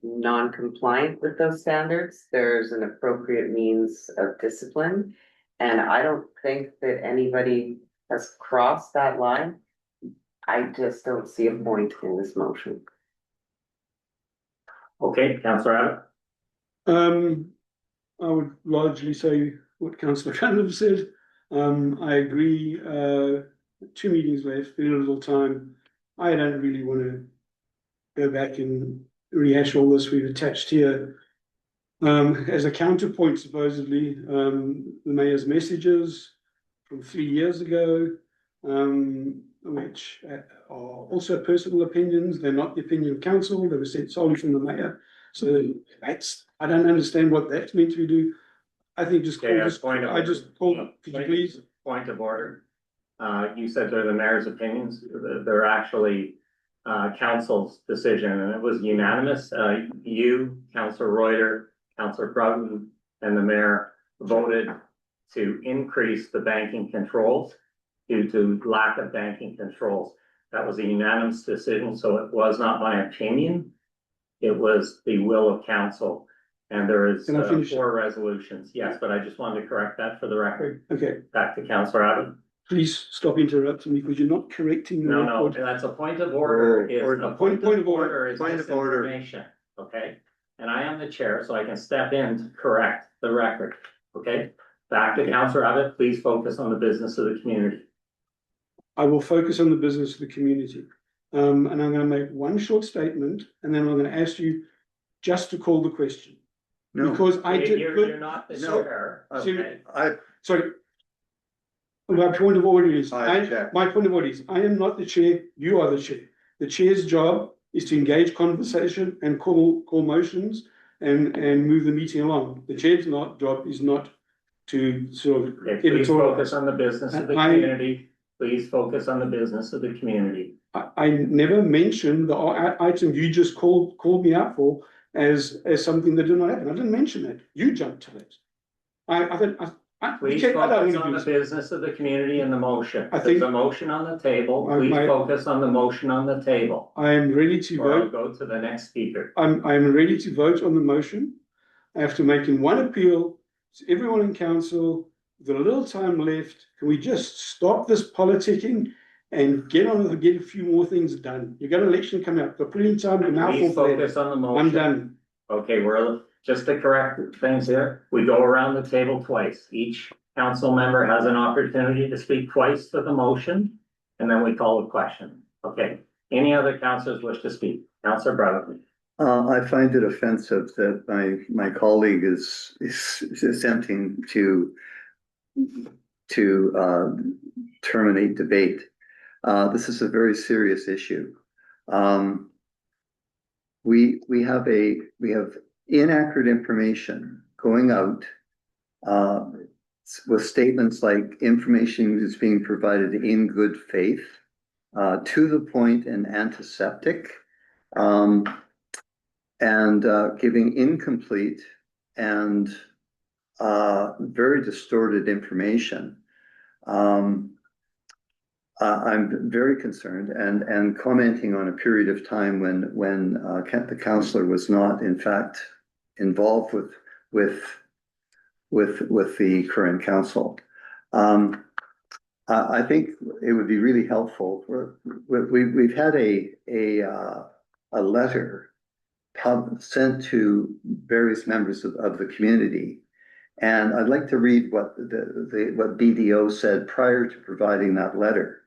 non-compliant with those standards, there's an appropriate means of discipline. And I don't think that anybody has crossed that line. I just don't see a point in this motion.
Okay, Councilor Abbott.
I would largely say what Councillor Cunliffe said. I agree, 2 meetings left, very little time. I don't really want to go back and rehash all this we've attached here. As a counterpoint, supposedly, the mayor's messages from 3 years ago, which are also personal opinions. They're not the opinion of council. They were sent solely from the mayor. So I don't understand what that's meant to do. I think could you please?
Point of order. You said they're the mayor's opinions. They're actually council's decision, and it was unanimous. You, Councillor Reuter, Councillor Broughton, and the mayor voted to increase the banking controls due to lack of banking controls. That was a unanimous decision, so it was not my opinion. It was the will of council. And there is
Can I finish?
4 resolutions. Yes, but I just wanted to correct that for the record.
Okay,
Back to Councillor Abbott.
please stop interrupting me because you're not correcting the
No,
record.
that's a point of order. Is
Or-
a
point of order.
is
Point of order.
misinformation, okay? And I am the chair, so I can step in to correct the record, okay? Back to Councillor Abbott, please focus on the business of the community.
I will focus on the business of the community. And I'm gonna make one short statement, and then I'm gonna ask you just to call the question.
No,
Because I did,
You're not the
No.
chair,
uh,
okay?
I,
sorry. My point of order is,
I object.
my point of order is, I am not the chair, you are the chair. The chair's job is to engage conversation and call motions and move the meeting along. The chair's job is not to sort of
Okay, please focus
editorialize.
on the business of the
I-
community. Please focus on the business of the community.
I never mentioned the item you just called me out for as something that did not happen. I didn't mention that. You jumped to it.
Please
Okay, I don't
focus
wanna
on
do
the
this.
business of the community and the motion.
I
There's
think-
a motion on the table.
I
Please
might-
focus on the motion on the table.
I am ready to
Or I'll
vote.
go to the next speaker.
I'm ready to vote on the motion. After making one appeal to everyone in council, with a little time left, can we just stop this politicking and get a few more things done? You got an election coming up, got plenty of time to mouth
Please
off there.
focus on the motion.
I'm done.
Okay, just to correct things here, we go around the table twice. Each council member has an opportunity to speak twice for the motion, and then we call a question. Okay, any other councillors wish to speak? Councillor Broughton.
I find it offensive that my colleague is attempting to terminate debate. This is a very serious issue. We have inaccurate information going out with statements like information is being provided in good faith, to the point and antiseptic, and giving incomplete and very distorted information. I'm very concerned and commenting on a period of time when the councillor was not, in fact, involved with the current council. I think it would be really helpful. We've had a letter sent to various members of the community. And I'd like to read what what BDO said prior to providing that letter.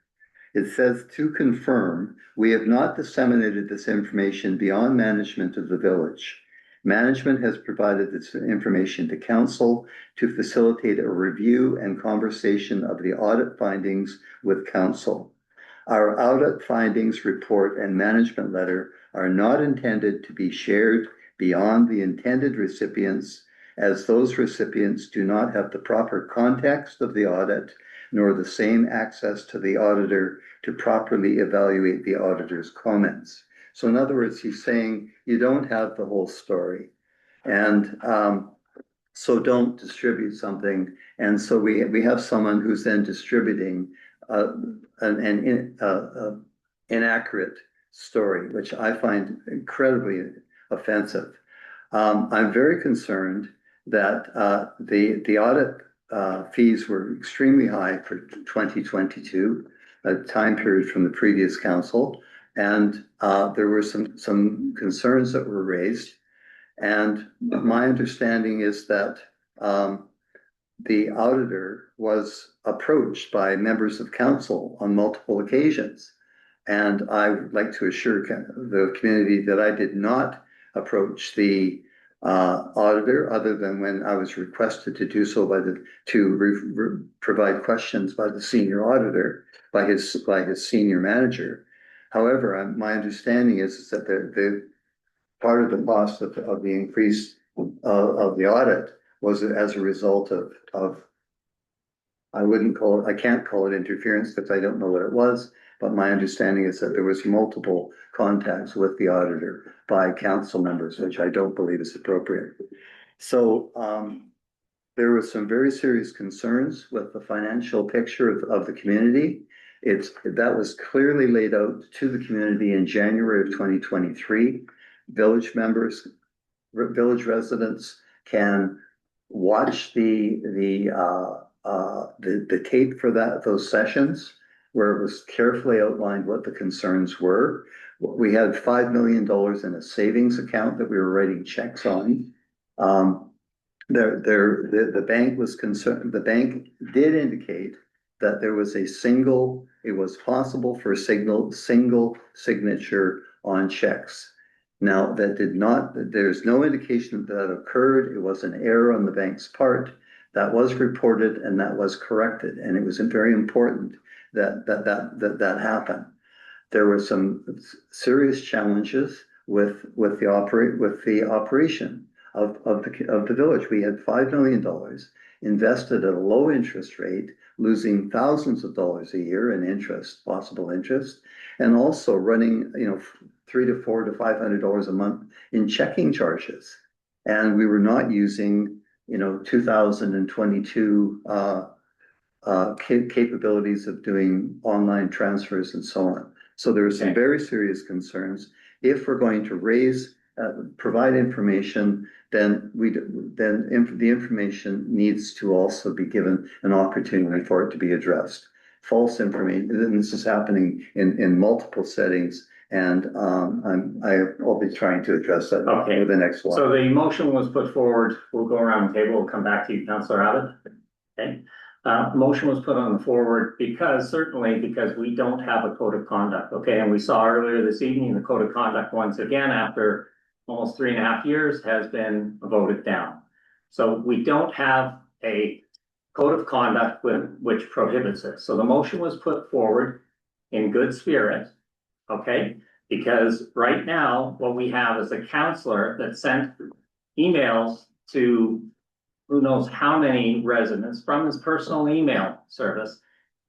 It says, to confirm, we have not disseminated this information beyond management of the village. Management has provided this information to council to facilitate a review and conversation of the audit findings with council. Our audit findings report and management letter are not intended to be shared beyond the intended recipients, as those recipients do not have the proper context of the audit, nor the same access to the auditor to properly evaluate the auditor's comments. So in other words, he's saying you don't have the whole story. And so don't distribute something. And so we have someone who's then distributing an inaccurate story, which I find incredibly offensive. I'm very concerned that the audit fees were extremely high for 2022, a time period from the previous council, and there were some concerns that were raised. And my understanding is that the auditor was approached by members of council on multiple occasions. And I would like to assure the community that I did not approach the auditor, other than when I was requested to do so to provide questions by the senior auditor, by his senior manager. However, my understanding is that the part of the cost of the increase of the audit was as a result of I can't call it interference because I don't know what it was, but my understanding is that there was multiple contacts with the auditor by council members, which I don't believe is appropriate. So, there were some very serious concerns with the financial picture of the community. That was clearly laid out to the community in January of 2023. Village members, village residents can watch the tape for those sessions where it was carefully outlined what the concerns were. We had $5 million in a savings account that we were writing checks on. The bank was concerned, the bank did indicate that there was it was possible for a single signature on checks. Now, there's no indication that occurred. It was an error on the bank's part. That was reported and that was corrected. And it was very important that happened. There were some serious challenges with the operation of the village. We had $5 million invested at a low interest rate, losing thousands of dollars a year in interest, possible interest, and also running, $300 to $400 to $500 a month in checking charges. And we were not using, 2022 capabilities of doing online transfers and so on. So there are some very serious concerns. If we're going to provide information, then the information needs to also be given an opportunity for it to be addressed. False information, and this is happening in multiple settings, and I'll be trying to address that with the next one.
So the motion was put forward. We'll go around the table. We'll come back to you, Councillor Abbott. Okay. Motion was put on the forward because we don't have a code of conduct. Okay, and we saw earlier this evening the code of conduct once again after almost 3.5 years has been voted down. So we don't have a code of conduct which prohibits it. So the motion was put forward in good spirit, okay? Because right now what we have is a councillor that sent emails to who knows how many residents from his personal email service,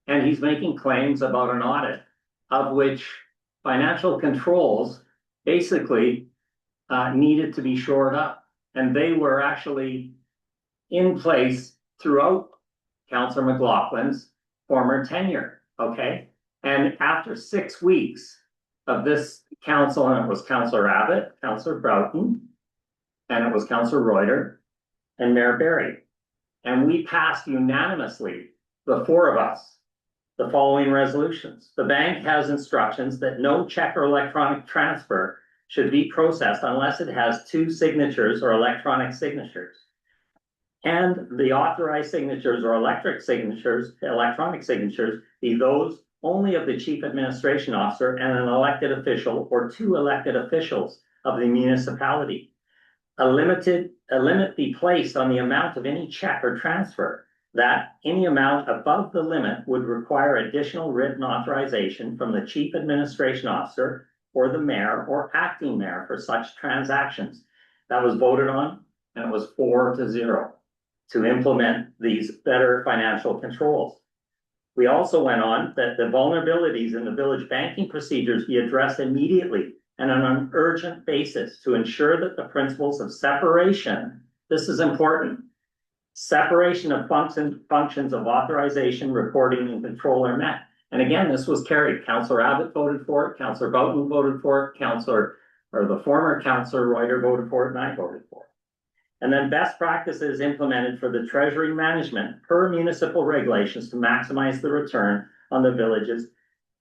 and he's making claims about an audit of which financial controls basically needed to be shored up. And they were actually in place throughout Councillor McLaughlin's former tenure, okay? And after 6 weeks of this council, and it was Councillor Abbott, Councillor Broughton, and it was Councillor Reuter, and Mayor Barry. And we passed unanimously, the four of us, the following resolutions. The bank has instructions that no check or electronic transfer should be processed unless it has 2 signatures or electronic signatures. And the authorized signatures or electronic signatures be those only of the chief administration officer and an elected official or 2 elected officials of the municipality. A limit be placed on the amount of any check or transfer. That any amount above the limit would require additional written authorization from the chief administration officer or the mayor or acting mayor for such transactions. That was voted on, and it was 4-0 to implement these better financial controls. We also went on that the vulnerabilities in the village banking procedures be addressed immediately and on an urgent basis to ensure that the principles of separation, this is important, separation of functions of authorization, reporting, and control are met. And again, this was carried. Councillor Abbott voted for it, Councillor Boughton voted for it, the former Councillor Reuter voted for it, and I voted for it. And then best practices implemented for the treasury management per municipal regulations to maximize the return on the village's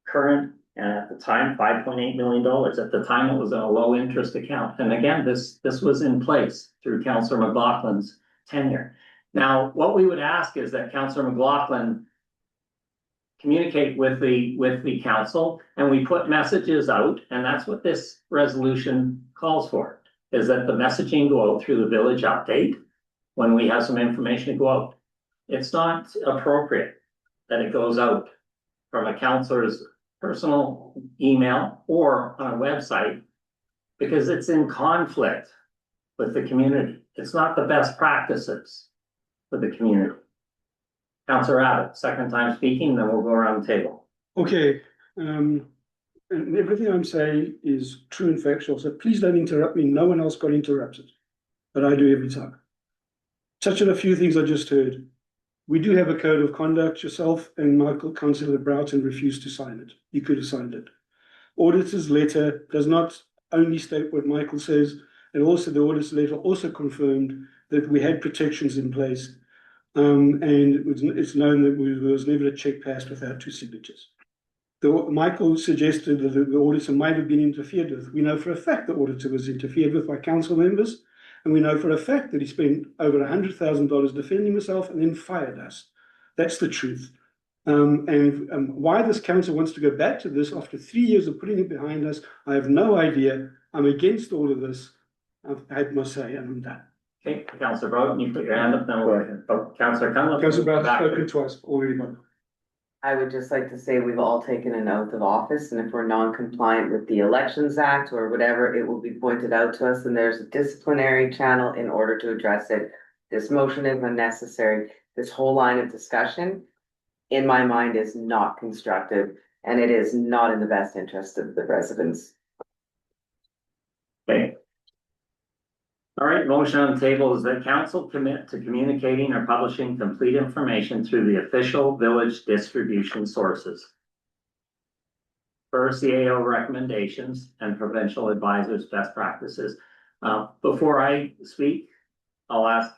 current, and at the time, $5.8 million. At the time, it was a low interest account. And again, this was in place through Councillor McLaughlin's tenure. Now, what we would ask is that Councillor McLaughlin communicate with the council, and we put messages out, and that's what this resolution calls for, is that the messaging go out through the village update when we have some information to go out. It's not appropriate that it goes out from a councillor's personal email or on a website because it's in conflict with the community. It's not the best practices for the community. Councillor Abbott, second time speaking, then we'll go around the table.
Okay, and everything I'm saying is true and factual, so please don't interrupt me. No one else got interrupted, but I do every time. Touch on a few things I just heard. We do have a code of conduct. Yourself and Michael, Councillor Broughton, refused to sign it. You could have signed it. Auditor's letter does not only state what Michael says, and also the auditor's letter also confirmed that we had protections in place. And it's known that there was never a check passed without two signatures. Michael suggested that the auditor might have been interfered with. We know for a fact the auditor was interfered with by council members, and we know for a fact that he spent over $100,000 defending himself and then fired us. That's the truth. Why this council wants to go back to this after 3 years of putting it behind us, I have no idea. I'm against all of this. I've had my say, and I'm done.
Okay, Councillor Broughton, you put your hand up, then we'll go ahead. Oh, Councillor Cunliffe.
Councillor Broughton
back to-
spoken twice already.
I would just like to say we've all taken an oath of office, and if we're non-compliant with the Elections Act or whatever, it will be pointed out to us, and there's a disciplinary channel in order to address it. This motion is unnecessary. This whole line of discussion, in my mind, is not constructive, and it is not in the best interest of the residents.
Okay. All right, motion on the table is that council commit to communicating or publishing complete information through the official village distribution sources, per CAO recommendations and provincial advisors' best practices. Before I speak, I'll ask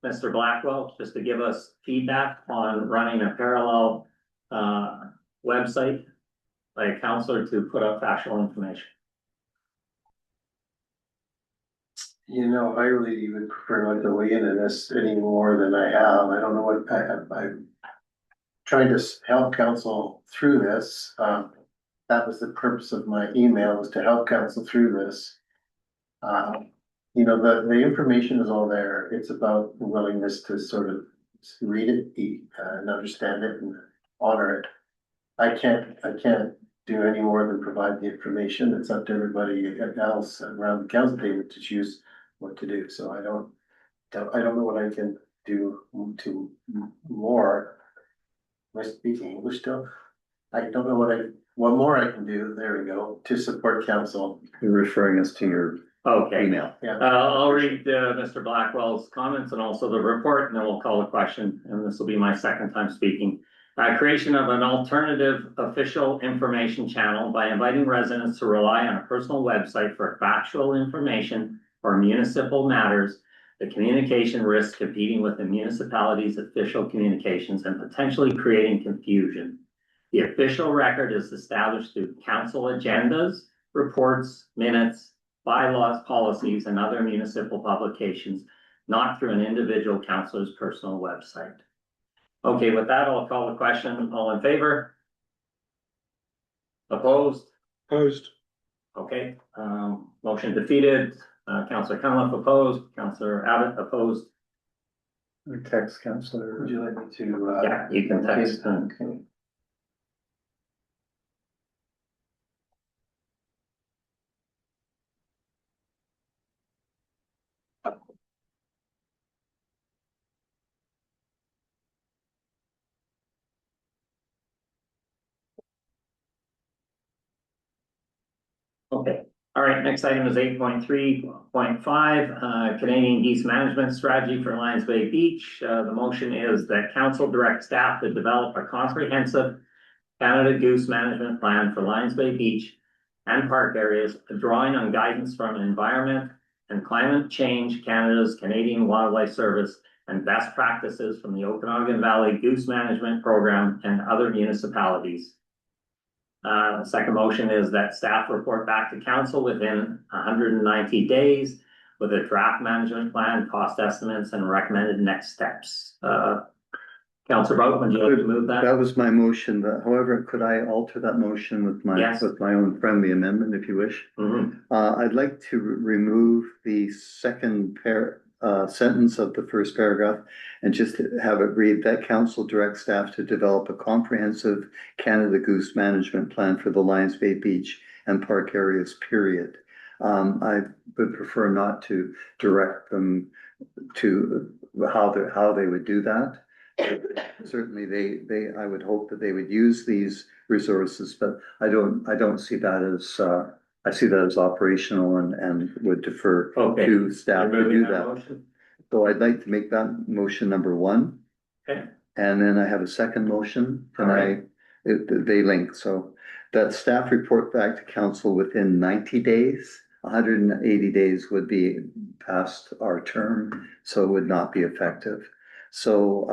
Mr. Blackwell just to give us feedback on running a parallel website by a councillor to put up factual information.
You know, I really would prefer not to weigh in on this any more than I have. I don't know what I'm trying to help council through this. That was the purpose of my email, was to help council through this. You know, the information is all there. It's about the willingness to sort of read it, and understand it and honor it. I can't do any more than provide the information. It's up to everybody else around the council table to choose what to do. So I don't know what I can do to more. Am I speaking English still? I don't know what more I can do. There we go, to support council.
You're referring us to your
Okay.
email.
Yeah.
I'll read Mr. Blackwell's comments and also the report, and then we'll call a question, and this will be my second time speaking. Creation of an alternative official information channel by inviting residents to rely on a personal website for factual information or municipal matters. The communication risks competing with the municipality's official communications and potentially creating confusion. The official record is established through council agendas, reports, minutes, bylaws, policies, and other municipal publications, not through an individual councilor's personal website. Okay, with that, I'll call the question. All in favor? Opposed?
Opposed.
Okay, motion defeated. Councillor Cunliffe opposed, Councillor Abbott opposed.
Text councillor.
Would you like me to?
Yeah, you can text.
Okay.
Okay, all right, next item is 8.3.5, Canadian Geese Management Strategy for Lions Bay Beach. The motion is that council direct staff to develop a comprehensive Canada Goose Management Plan for Lions Bay Beach and park areas, drawing on guidance from Environment and Climate Change Canada's Canadian Wildlife Service and best practices from the Okanagan Valley Goose Management Program and other municipalities. The second motion is that staff report back to council within 190 days with a draft management plan, cost estimates, and recommended next steps. Councillor Broughton, would you like to move that?
That was my motion, but however, could I alter that motion with my
Yes.
with my own friendly amendment, if you wish?
Mhm.
I'd like to remove the second sentence of the first paragraph and just have it read that council directs staff to develop a comprehensive Canada Goose management plan for the Lions Bay Beach and park areas, period. I would prefer not to direct them to how they would do that. certainly I would hope that they would use these resources, but I don't see that as, I see that as operational and would defer
Okay.
to staff
You're
to
moving
do that.
motion?
So I'd like to make that motion number one.
Okay.
And then I have a second motion, and
All right.
they link, so that staff report back to council within 90 days. 180 days would be past our term, so it would not be effective. So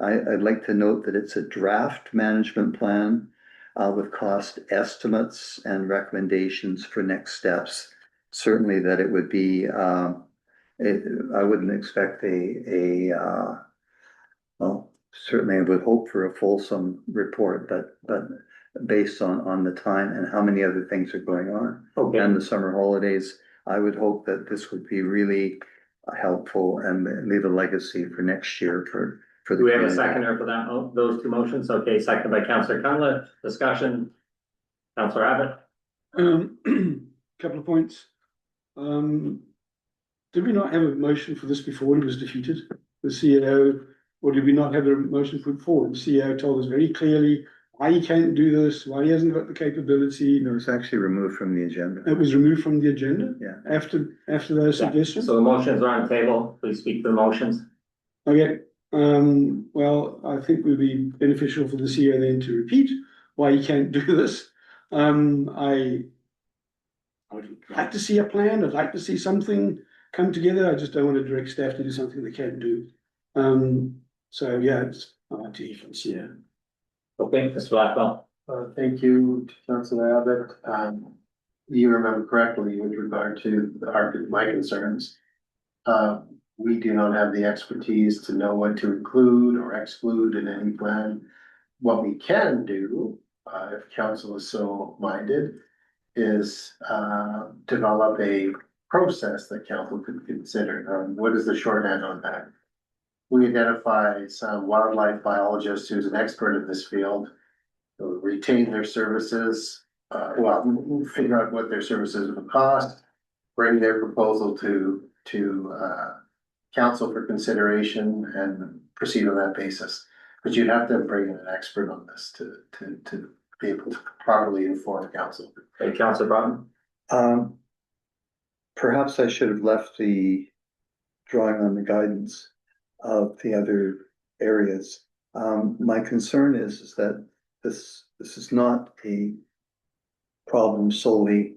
I'd like to note that it's a draft management plan with cost estimates and recommendations for next steps. Certainly that it would be, I wouldn't expect well, certainly I would hope for a fulsome report, but based on the time and how many other things are going on.
Okay.
And the summer holidays, I would hope that this would be really helpful and leave a legacy for next year for the
Do we have a
community.
seconder for that, those two motions? Okay, second by Councillor Cunliffe, discussion. Councillor Abbott?
Couple of points. Did we not have a motion for this before it was defeated? The CEO, or did we not have a motion put forward? The CEO told us very clearly why he can't do this, why he hasn't got the capability.
No, it's actually removed from the agenda.
It was removed from the agenda
Yeah.
after those
Yeah.
suggestions.
So the motions are on the table. Please speak to the motions.
Okay, well, I think it would be beneficial for the CEO then to repeat why he can't do this. I would like to see a plan. I'd like to see something come together. I just don't want to direct staff to do something they can't do. So yeah, it's to you from CEO.
Okay, Mr. Blackwell.
Thank you to Councillor Abbott. You remember correctly with regard to my concerns. We do not have the expertise to know what to include or exclude in any plan. What we can do, if council is so minded, is develop a process that council could consider. What is the shorthand on that? We identify some wildlife biologist who's an expert in this field, retain their services, figure out what their services would cost, bring their proposal to council for consideration and proceed on that basis. But you'd have to bring in an expert on this to be able to properly inform council.
Hey, Councillor Broughton.
Perhaps I should have left the drawing on the guidance of the other areas. My concern is that this is not a problem solely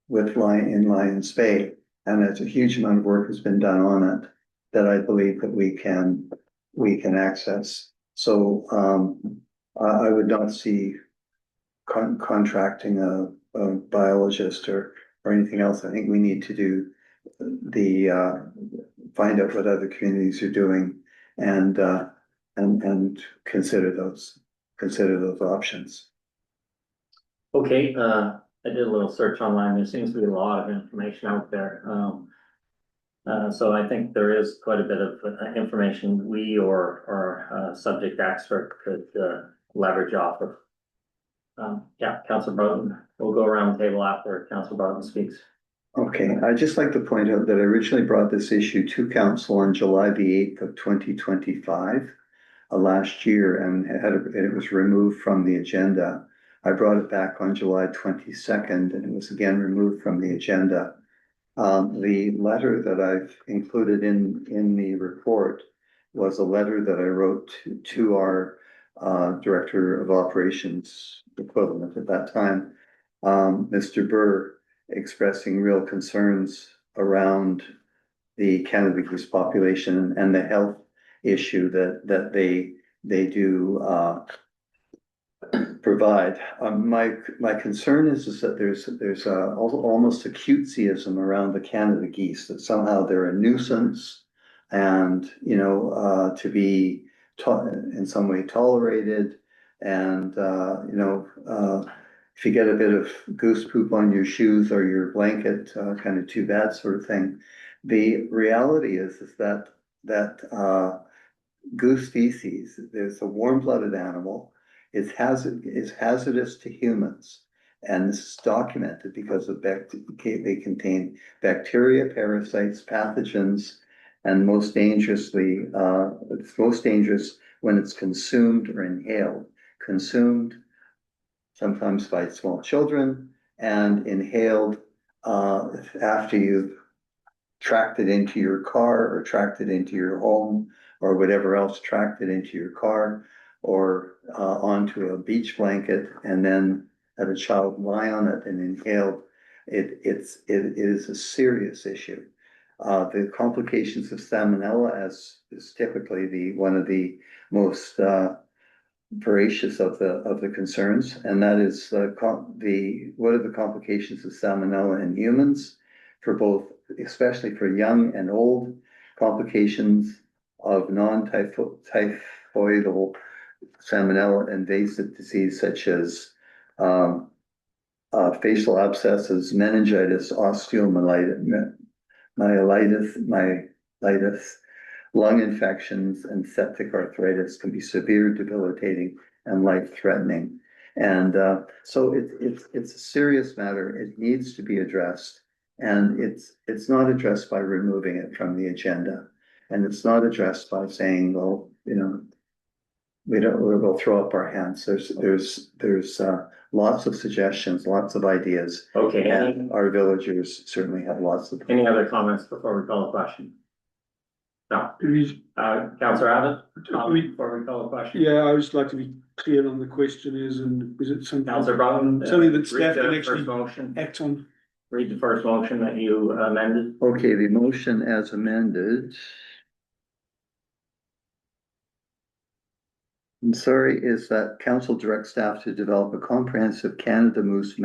with Lions Bay, and there's a huge amount of work has been done on it that I believe that we can access. So I would not see contracting a biologist or anything else. I think we need to do find out what other communities are doing and consider those options.
Okay, I did a little search online. There seems to be a lot of information out there. So I think there is quite a bit of information we or subject expert could leverage off of. Yeah, Councillor Broughton. We'll go around the table after Councillor Broughton speaks.
Okay, I'd just like to point out that I originally brought this issue to council on July the 8th of 2025 last year, and it was removed from the agenda. I brought it back on July 22nd, and it was again removed from the agenda. The letter that I've included in the report was a letter that I wrote to our Director of Operations equivalent at that time, Mr. Burr, expressing real concerns around the Canada goose population and the health issue that they do provide. My concern is that there's almost a cutesyism around the Canada geese, that somehow they're a nuisance and to be in some way tolerated, and if you get a bit of goose poop on your shoes or your blanket, kind of too bad sort of thing. The reality is that goose species, there's a warm-blooded animal, is hazardous to humans, and this is documented because of they contain bacteria, parasites, pathogens, And most dangerously, it's most dangerous when it's consumed or inhaled. Consumed sometimes by small children and inhaled after you've tracked it into your car or tracked it into your home or whatever else, tracked it into your car or onto a beach blanket and then had a child lie on it and inhaled. It is a serious issue. The complications of salmonella, as is typically one of the most voracious of the concerns, and that is what are the complications of salmonella in humans for both, especially for young and old, complications of non-typhoidal salmonella invasive disease such as facial abscesses, meningitis, osteomyelitis, myelitis, lung infections, and septic arthritis can be severe, debilitating, and life-threatening. And so it's a serious matter. It needs to be addressed, and it's not addressed by removing it from the agenda, and it's not addressed by saying, well, we'll throw up our hands. There's lots of suggestions, lots of ideas.
Okay,
And our villagers certainly have lots of.
any other comments before we call a question? No, Councillor Abbott, before we call a question?
Yeah, I would just like to be clear on the question is it something?
Councillor Brown.
Something that staff
read
can
the
actually
first motion.
act on.
Read the first motion that you amended.
Okay, the motion as amended. I'm sorry, is that council directs staff to develop a comprehensive Canada Goose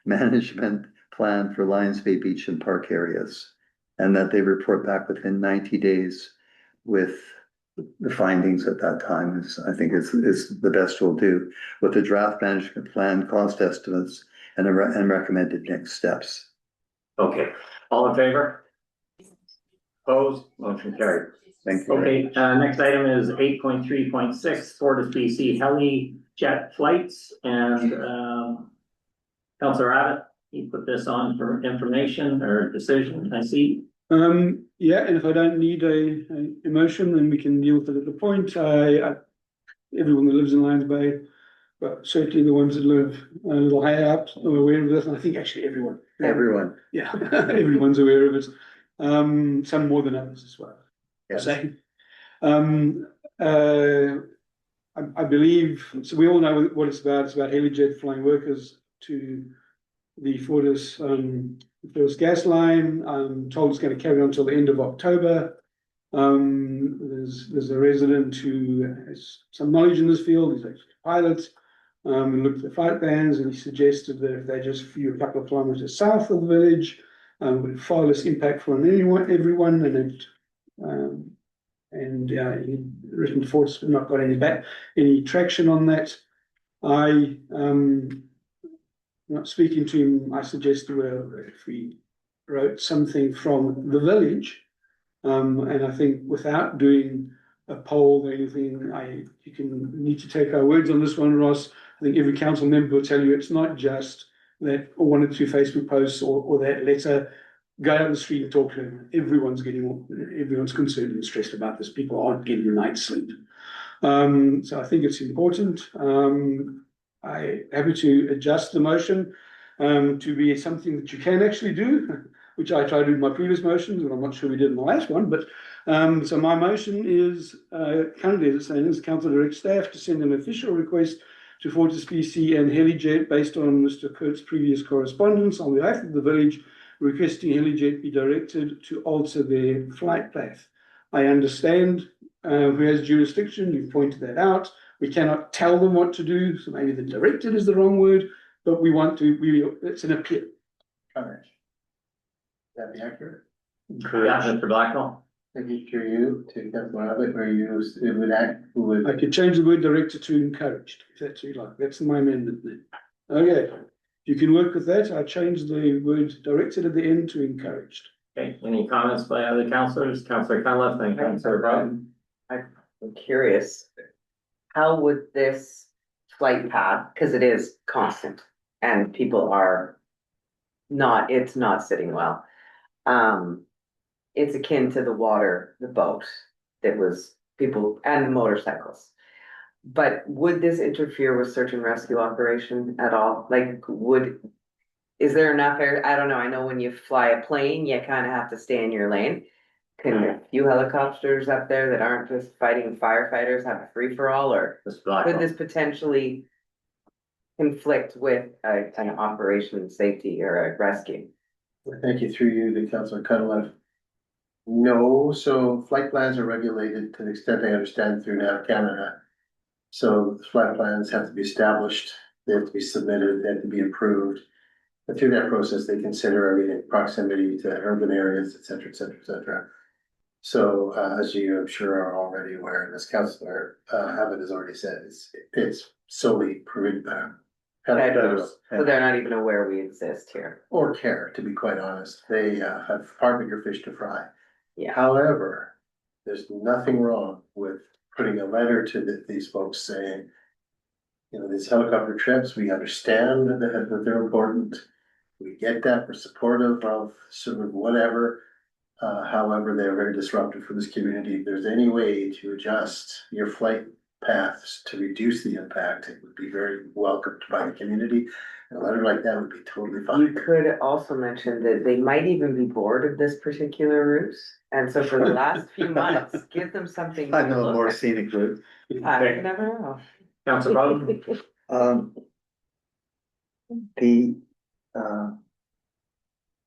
management plan for Lions Bay Beach and Park areas. And that they report back within 90 days with the findings at that time I think is the best we'll do, with the draft management plan, cost estimates, and recommended next steps.
Okay, all in favor? Opposed, motion carried.
Thank you.
Okay, next item is 8.3.6, Fortis BC heli jet flights, and Councillor Abbott, you put this on for information or decision, I see.
Yeah, and if I don't need a motion, then we can deal with it at the point. Everyone that lives in Lions Bay, but certainly the ones that live a little higher up are aware of this, and I think actually everyone.
Everyone.
Yeah, everyone's aware of it. Some more than others as well.
Yes.
I believe, so we all know what it's about. It's about helijet flying workers to the Fortis gas line. I'm told it's going to carry on until the end of October. There's a resident who has some knowledge in this field. He's actually a pilot. He looked at the flight plans and he suggested that if they just flew a couple of kilometers south of the village, with far less impactful on everyone, and he'd written Fortis, but not got any traction on that. Not speaking to him, I suggested, well, if we wrote something from the village, and I think without doing a poll or anything, you need to take our words on this one, Ross. I think every council member will tell you it's not just that or one or two Facebook posts or that letter. Go out the street and talk to them. Everyone's concerned and stressed about this. People aren't getting a night's sleep. So I think it's important. I'm happy to adjust the motion to be something that you can actually do, which I tried to do in my previous motions, but I'm not sure we did in the last one. But so my motion is currently, as it's saying, is council direct staff to send an official request to Fortis BC and Helijet based on Mr. Kurt's previous correspondence on behalf of the village, requesting Helijet be directed to alter their flight path. I understand who has jurisdiction. You've pointed that out. We cannot tell them what to do, so maybe the directed is the wrong word, but it's an appeal.
Coverage. That be accurate?
Yeah, Mr. Blackwell.
Thank you to you, to Councilor Abbott, where you would
I could change the word directed to encouraged, if that's what you like. That's my amendment then. Okay, you can work with that. I changed the word directed at the end to encouraged.
Okay, any comments by other councillors? Councillor Cunliffe and Councillor Brown.
I'm curious, how would this flight path, because it is constant and people are it's not sitting well. it's akin to the water, the boat that was people and the motorcycles. But would this interfere with search and rescue operation at all? Like, is there enough air? I don't know. I know when you fly a plane, you kind of have to stay in your lane. Can a few helicopters up there that aren't just fighting firefighters have a free for all, or could this potentially conflict with an operation safety or a rescue?
Thank you, through you, the Councilor Cunliffe. No, so flight plans are regulated to the extent I understand through NAV Canada. So the flight plans have to be established, they have to be submitted, they have to be approved. But through that process, they consider everything, proximity to urban areas, et cetera, et cetera, et cetera. So as you, I'm sure, are already aware, and as Councilor Abbott has already said, it's solely
So they're not even aware we exist here.
or care, to be quite honest. They have far bigger fish to fry.
Yeah.
However, there's nothing wrong with putting a letter to these folks saying, you know, these helicopter trips, we understand that they're important. We get that, we're supportive of sort of whatever. However, they're very disruptive for this community. If there's any way to adjust your flight paths to reduce the impact, it would be very welcomed by the community. And a letter like that would be totally
You
fine.
could also mention that they might even be bored of this particular route. And so for the last few months, give them something.
I
to
know a
look
more
at.
scenic route.
You never know.
Councilor Bowden?
Um. The, uh.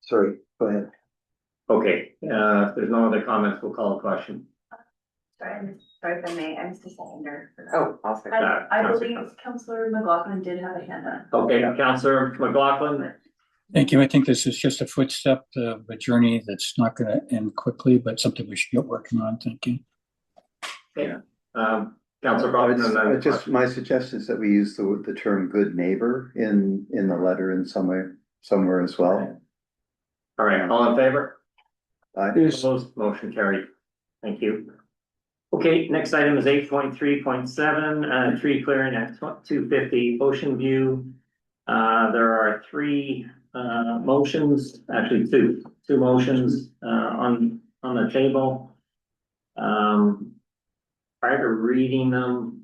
Sorry, go ahead.
Okay, if there's no other comments, we'll call a question.
Sorry, if I may, I missed a seconder for that.
Oh, I'll say.
I
Councilor
believe Councilor McLaughlin did have a hand up.
Okay, Councilor McLaughlin?
Thank you. I think this is just a footstep of a journey that's not going to end quickly, but something we should get working on. Thank you.
Yeah. Councilor Bowden, and then.
Just my suggestion is that we use the term good neighbor in the letter in somewhere as well.
All right, all in favor?
Yes.
Opposed, motion carried. Thank you. Okay, next item is 8.3.7, tree clearing at 250 Ocean View. There are three motions, actually two motions on the table. Prior to reading them,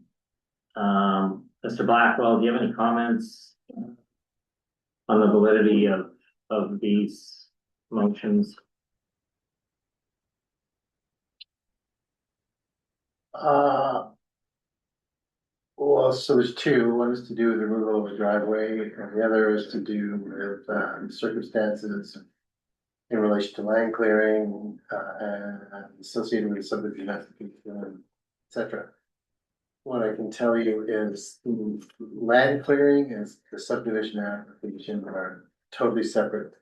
Mr. Blackwell, do you have any comments on the validity of these motions?
Well, so there's two. One is to do with the removal of a driveway, and the other is to do with circumstances in relation to land clearing and associated with the subdivision application, et cetera. What I can tell you is land clearing and the subdivision application are totally separate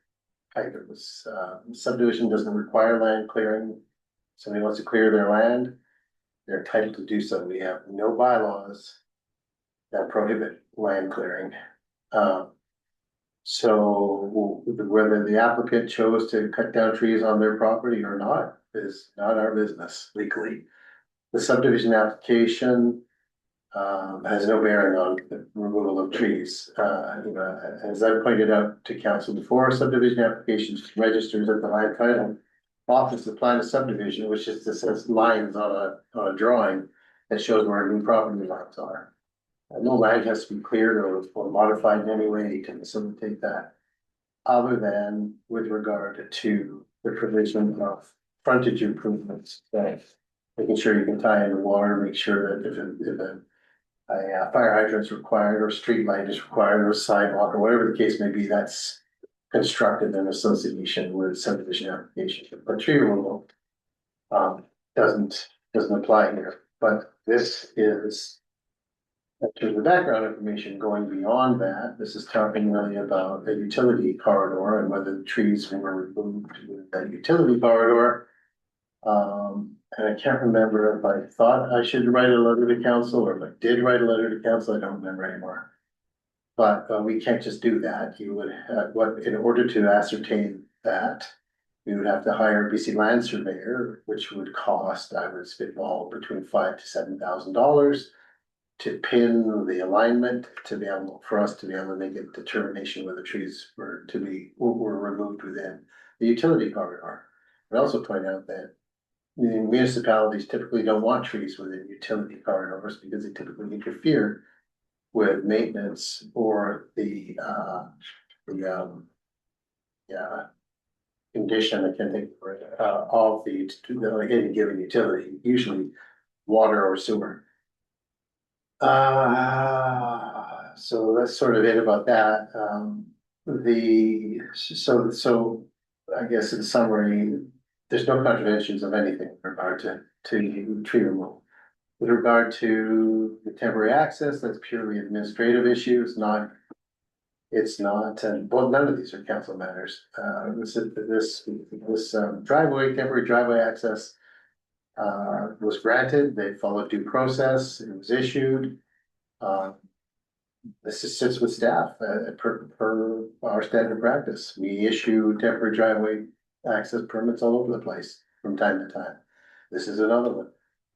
items. Subdivision doesn't require land clearing. Somebody wants to clear their land, they're entitled to do so. We have no bylaws that prohibit land clearing. So whether the applicant chose to cut down trees on their property or not is not our business legally. The subdivision application has no bearing on the removal of trees. As I pointed out to council before, subdivision applications registers at the land title office, the plan of subdivision, which just says lines on a drawing that shows where new property lines are. No land has to be cleared or modified in any way to facilitate that, other than with regard to the provision of frontage improvements, that making sure you can tie in the water, make sure that if a fire hydrant is required, or street light is required, or sidewalk, or whatever the case may be, that's constructed in association with subdivision application. But tree removal doesn't apply here. But this is, in terms of background information, going beyond that. This is talking really about a utility corridor and whether the trees were removed with that utility corridor. And I can't remember if I thought I should write a letter to council, or if I did write a letter to council, I don't remember anymore. But we can't just do that. You would have, in order to ascertain that, we would have to hire a BC land surveyor, which would cost, I would spitball, between $5,000 to $7,000 to pin the alignment, to be able, for us to be able to make a determination whether trees were removed within the utility corridor. I'd also point out that the municipalities typically don't want trees within utility corridors because they typically interfere with maintenance or yeah, condition, I can't think of it, of any given utility, usually water or sewer. So that's sort of it about that. So I guess in summary, there's no contraventions of anything with regard to tree removal. With regard to the temporary access, that's purely administrative issue. It's not, well, none of these are council matters. This temporary driveway access was granted, they followed due process, it was issued. This sits with staff, per our standard practice. We issue temporary driveway access permits all over the place from time to time. This is another one.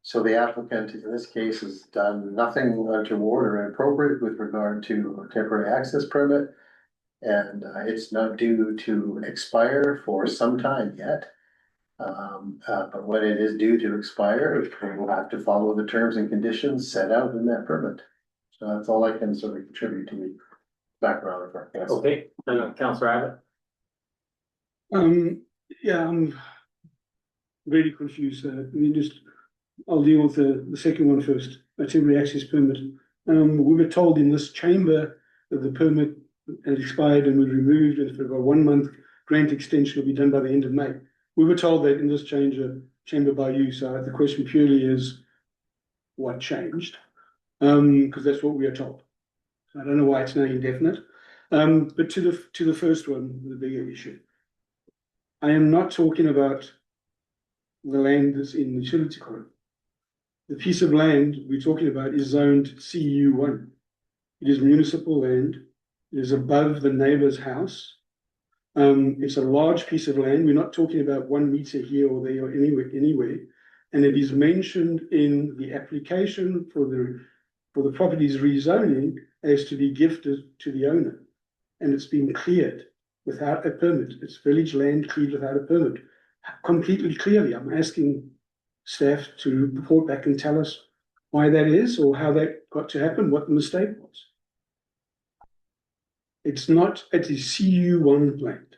So the applicant in this case has done nothing untoward or inappropriate with regard to a temporary access permit. And it's not due to expire for some time yet. But when it is due to expire, we will have to follow the terms and conditions set out in that permit. So that's all I can sort of contribute to the background of our case.
Okay, Councillor Abbott.
Yeah, I'm really confused. I'll deal with the second one first, a temporary access permit. We were told in this chamber that the permit had expired and was removed, and for about 1 month grant extension will be done by the end of May. We were told that in this chamber by you, so the question purely is what changed? Because that's what we are told. I don't know why it's now indefinite. But to the first one, the bigger issue. I am not talking about the land that's in the utility corridor. The piece of land we're talking about is zoned CU1. It is municipal land. It is above the neighbor's house. It's a large piece of land. We're not talking about 1 meter here or there or anywhere. And it is mentioned in the application for the property's rezoning as to be gifted to the owner. And it's been cleared without a permit. It's village land cleared without a permit. Completely clearly, I'm asking staff to report back and tell us why that is or how that got to happen, what the mistake was. It's not at the CU1 land.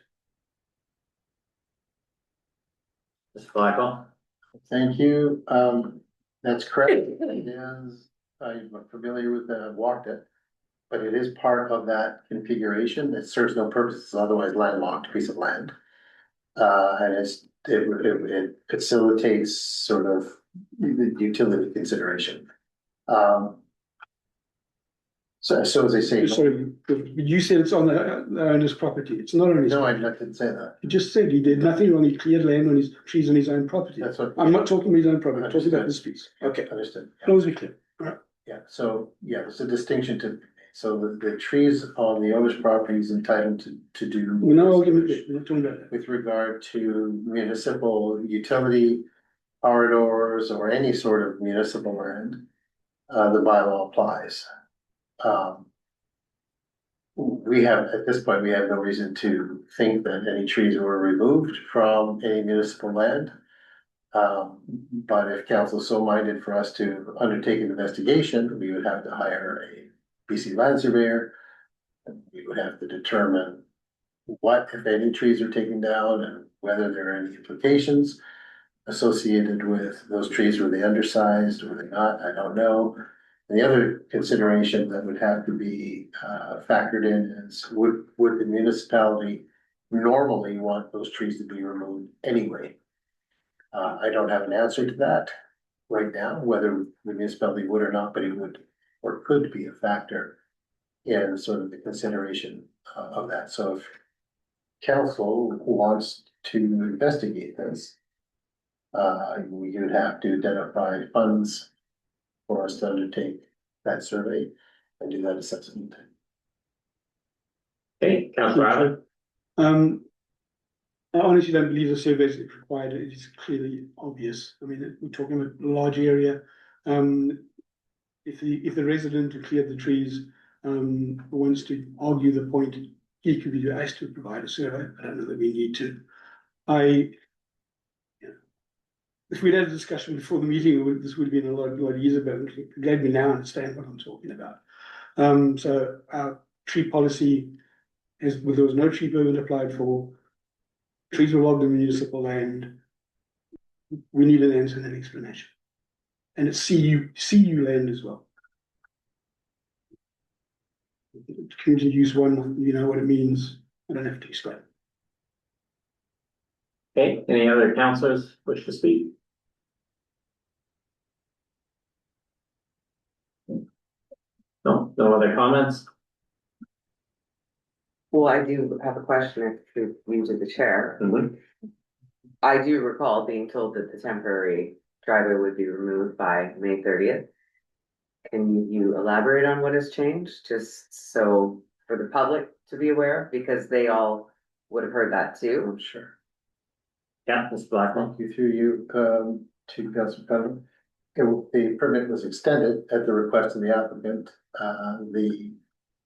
Mr. Blackwell.
Thank you. That's correct. It is, I'm familiar with that, I've walked it. But it is part of that configuration. It serves no purpose, it's otherwise landlocked piece of land. And it facilitates sort of the utility consideration. So as I say.
Sorry, you said it's on the owner's property. It's not on his.
No, I
property.
didn't say that.
He just said he did nothing on his cleared land on his trees on his own property.
That's what.
I'm not talking about his own property, I'm talking about this piece. Okay.
Understood.
That was clear. All right.
Yeah, so, yeah, there's a distinction so the trees on the owner's property is entitled to do.
No argument there. We're not talking about that.
With regard to municipal utility corridors or any sort of municipal land, the bylaw applies. We have, at this point, we have no reason to think that any trees were removed from any municipal land. But if council is so minded for us to undertake an investigation, we would have to hire a BC land surveyor. And we would have to determine what, if any, trees are taken down and whether there are any implications associated with those trees. Were they undersized? Were they not? I don't know. And the other consideration that would have to be factored in is would the municipality normally want those trees to be removed anyway? I don't have an answer to that right now, whether the municipality would or not, but it would or could be a factor in sort of the consideration of that. So if council wants to investigate this, we would have to identify funds for us to undertake that survey and do that assessment.
Okay, Councillor Abbott.
I honestly don't believe the survey is required. It is clearly obvious. I mean, we're talking about a large area. If the resident who cleared the trees wants to argue the point, he could be asked to provide a survey. I don't know that we need to. if we'd had a discussion before the meeting, this would have been a lot easier, but I'm glad we now understand what I'm talking about. So our tree policy is, there was no tree permit applied for. Trees were logged in municipal land. We need an answer and an explanation. And it's CU land as well. Community use one, you know what it means. I don't have to explain.
Okay, any other councillors wish to speak? No other comments?
Well, I do have a question if you to the chair. I do recall being told that the temporary driveway would be removed by May 30th. Can you elaborate on what has changed, just so for the public to be aware, because they all would have heard that too?
I'm sure.
Yeah, Mr. Blackmore.
Thank you through you, to Councilor Penman. The permit was extended at the request of the applicant. The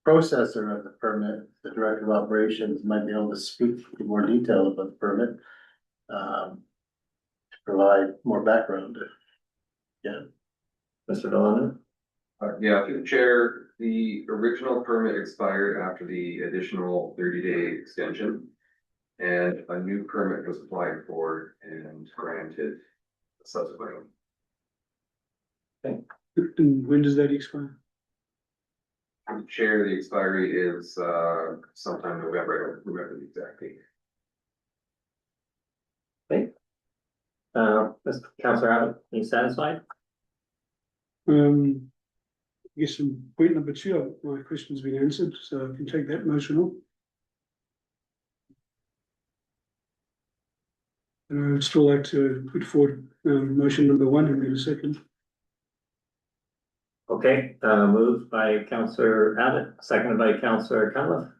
processor of the permit, the director of operations, might be able to speak in more detail about the permit. To provide more background. Yeah.
Mr. Delaney?
Yeah, through the chair, the original permit expired after the additional 30-day extension. And a new permit was applied for and granted subsequently.
And when does that expire?
Through the chair, the expiry is sometime November, I don't remember the exact date.
Okay. Mr. Councillor Abbott, are you satisfied?
I guess in point number 2, my question's been answered, so I can take that motion on. And I would still like to put forward motion number 1 and get a second.
Okay, moved by Councillor Abbott, seconded by Councillor Cunliffe.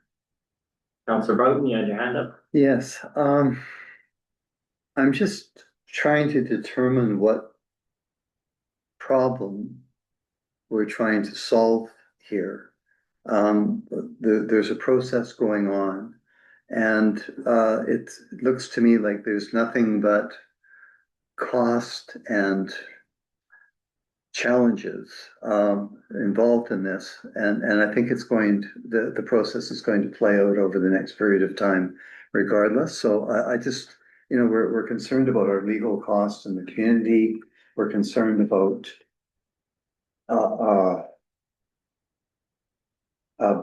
Councillor Broughton, you had your hand up.
Yes, I'm just trying to determine what problem we're trying to solve here. There's a process going on, and it looks to me like there's nothing but cost and challenges involved in this, and I think it's going to, the process is going to play out over the next period of time regardless. So I just, you know, we're concerned about our legal costs in the community. We're concerned about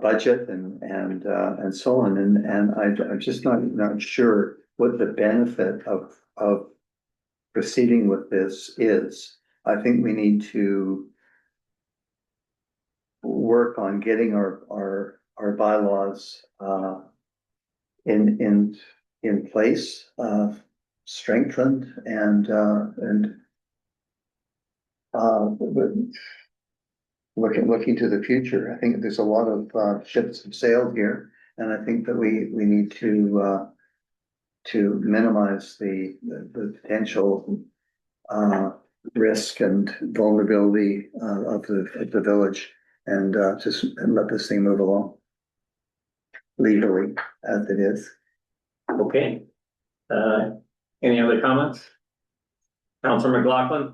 budget and so on, and I'm just not sure what the benefit of proceeding with this is. I think we need to work on getting our bylaws in place, strengthened, and looking to the future. I think there's a lot of ships have sailed here, and I think that we need to minimize the potential risk and vulnerability of the village, and just let this thing move along legally as it is.
Okay. Any other comments? Councillor McLaughlin?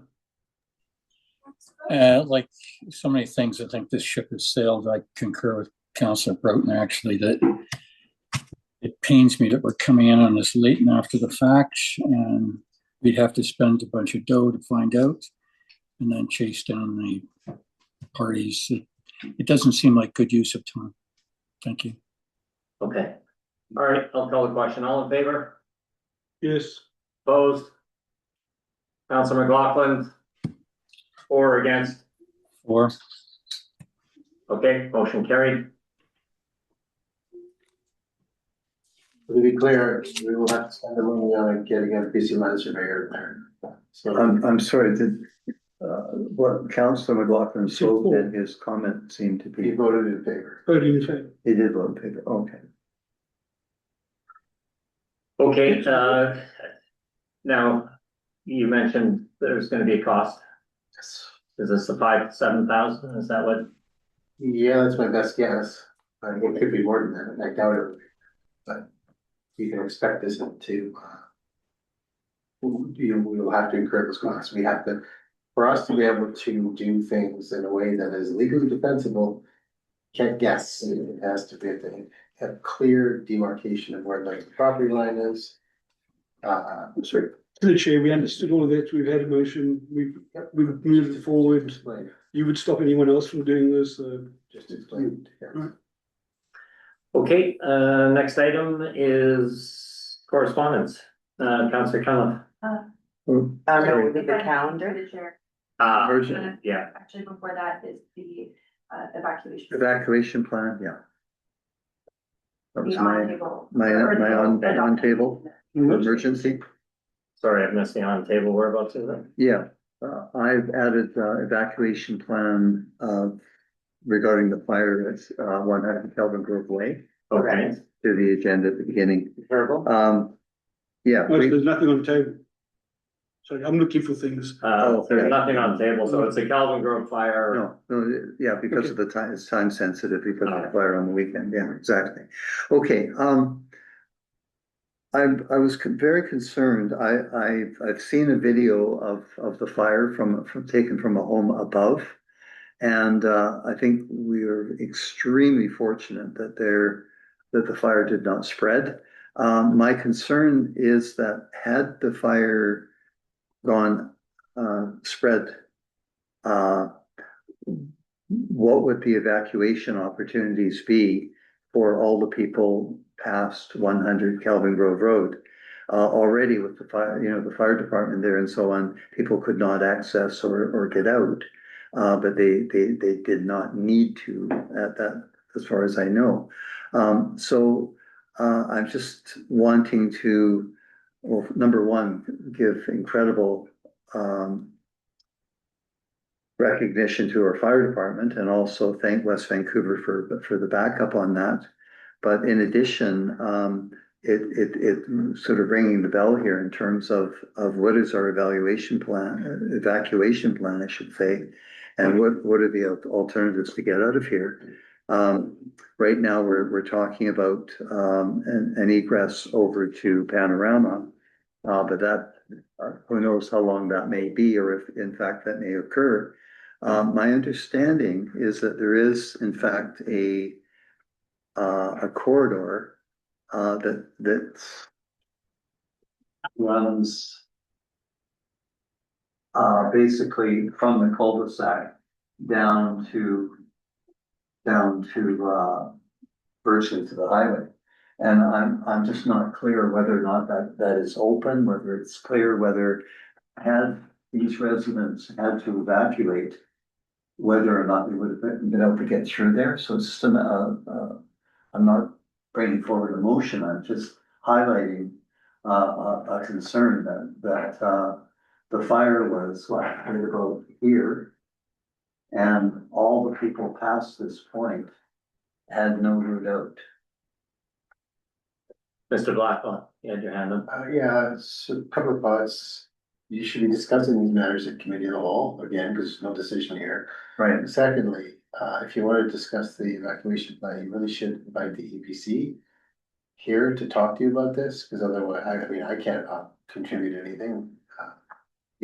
Like so many things, I think this ship has sailed. I concur with Councillor Broughton, actually, that it pains me that we're coming in on this late and after the fact, and we'd have to spend a bunch of dough to find out and then chase down the parties. It doesn't seem like good use of time. Thank you.
Okay. All right, I'll call the question. All in favor?
Yes.
Opposed? Councillor McLaughlin? For or against?
Or
Okay, motion carried.
To be clear, we will have to spend the money on getting a busy land surveyor there. So
I'm sorry, did what Councillor McLaughlin spoke in his comment seemed to
he
be,
voted in favor.
Voting in favor.
he did vote in favor, okay.
Okay, now, you mentioned there's gonna be a cost.
Yes.
Is this the 5,000-7,000? Is that what?
Yeah, that's my best guess. It could be more than that. I doubt it. But you can expect this to we'll have to incur those costs. We have to, for us to be able to do things in a way that is legally defensible, can't guess. It has to be a clear demarcation of where the property line is.
Sorry, to the chair, we understood all of that. We've had a motion. We've moved it forward.
Explain,
You would stop anyone else from doing this.
just explain.
Right.
Okay, next item is correspondence. Councillor Cunliffe.
No, we did the calendar.
The chair.
Version, yeah.
Actually, before that is the evacuation.
Evacuation plan, yeah. That was
The
my,
on-table-
my,
or
my
the
on table emergency.
Sorry, I've missed the on table. Whereabouts is it?
Yeah, I've added evacuation plan regarding the fire at 100 Kelvin Grove Way
Okay.
to the agenda at the beginning.
Verbal.
Yeah,
No, there's nothing on the table. Sorry, I'm looking for things.
There's nothing on the table, so it's a Calvin Grove fire.
no, yeah, because of the time, it's time sensitive because of the fire on the weekend. Yeah, exactly. Okay, I was very concerned. I've seen a video of the fire from taken from a home above. And I think we are extremely fortunate that the fire did not spread. My concern is that had the fire gone spread, what would the evacuation opportunities be for all the people past 100 Kelvin Grove Road? Already with the fire, the fire department there and so on, people could not access or get out. But they did not need to at that, as far as I know. So I'm just wanting to, well, number one, give incredible recognition to our fire department and also thank West Vancouver for the backup on that. But in addition, it sort of ringing the bell here in terms of what is our evacuation plan, I should say, and what are the alternatives to get out of here. Right now, we're talking about an egress over to Panorama, but that who knows how long that may be, or if in fact that may occur. My understanding is that there is in fact a corridor that runs basically from the cul-de-sac down to virtually to the highway. And I'm just not clear whether or not that is open, whether it's clear whether had these residents had to evacuate, whether or not they would have been able to get through there. So it's just I'm not bringing forward a motion, I'm just highlighting a concern that the fire was right about here, and all the people past this point had no route out. Mr. Blackwell, you had your hand up.
Yeah, so a couple of thoughts. You should be discussing these matters at committee of the whole, again, because there's no decision here.
Right.
Secondly, if you want to discuss the evacuation plan, you really should invite the EPC here to talk to you about this, because otherwise, I mean, I can't contribute anything.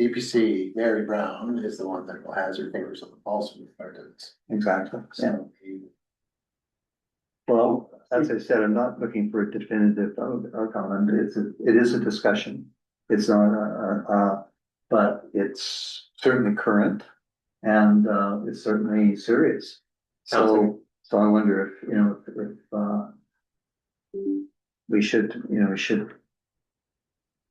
EPC, Mary Brown, is the one that has her fingers on the pulse with regard to this.
Exactly. Yeah.
So
Well, as I said, I'm not looking for a definitive outcome. It is a discussion. It's not but it's certainly current and it's certainly serious. So I wonder if we should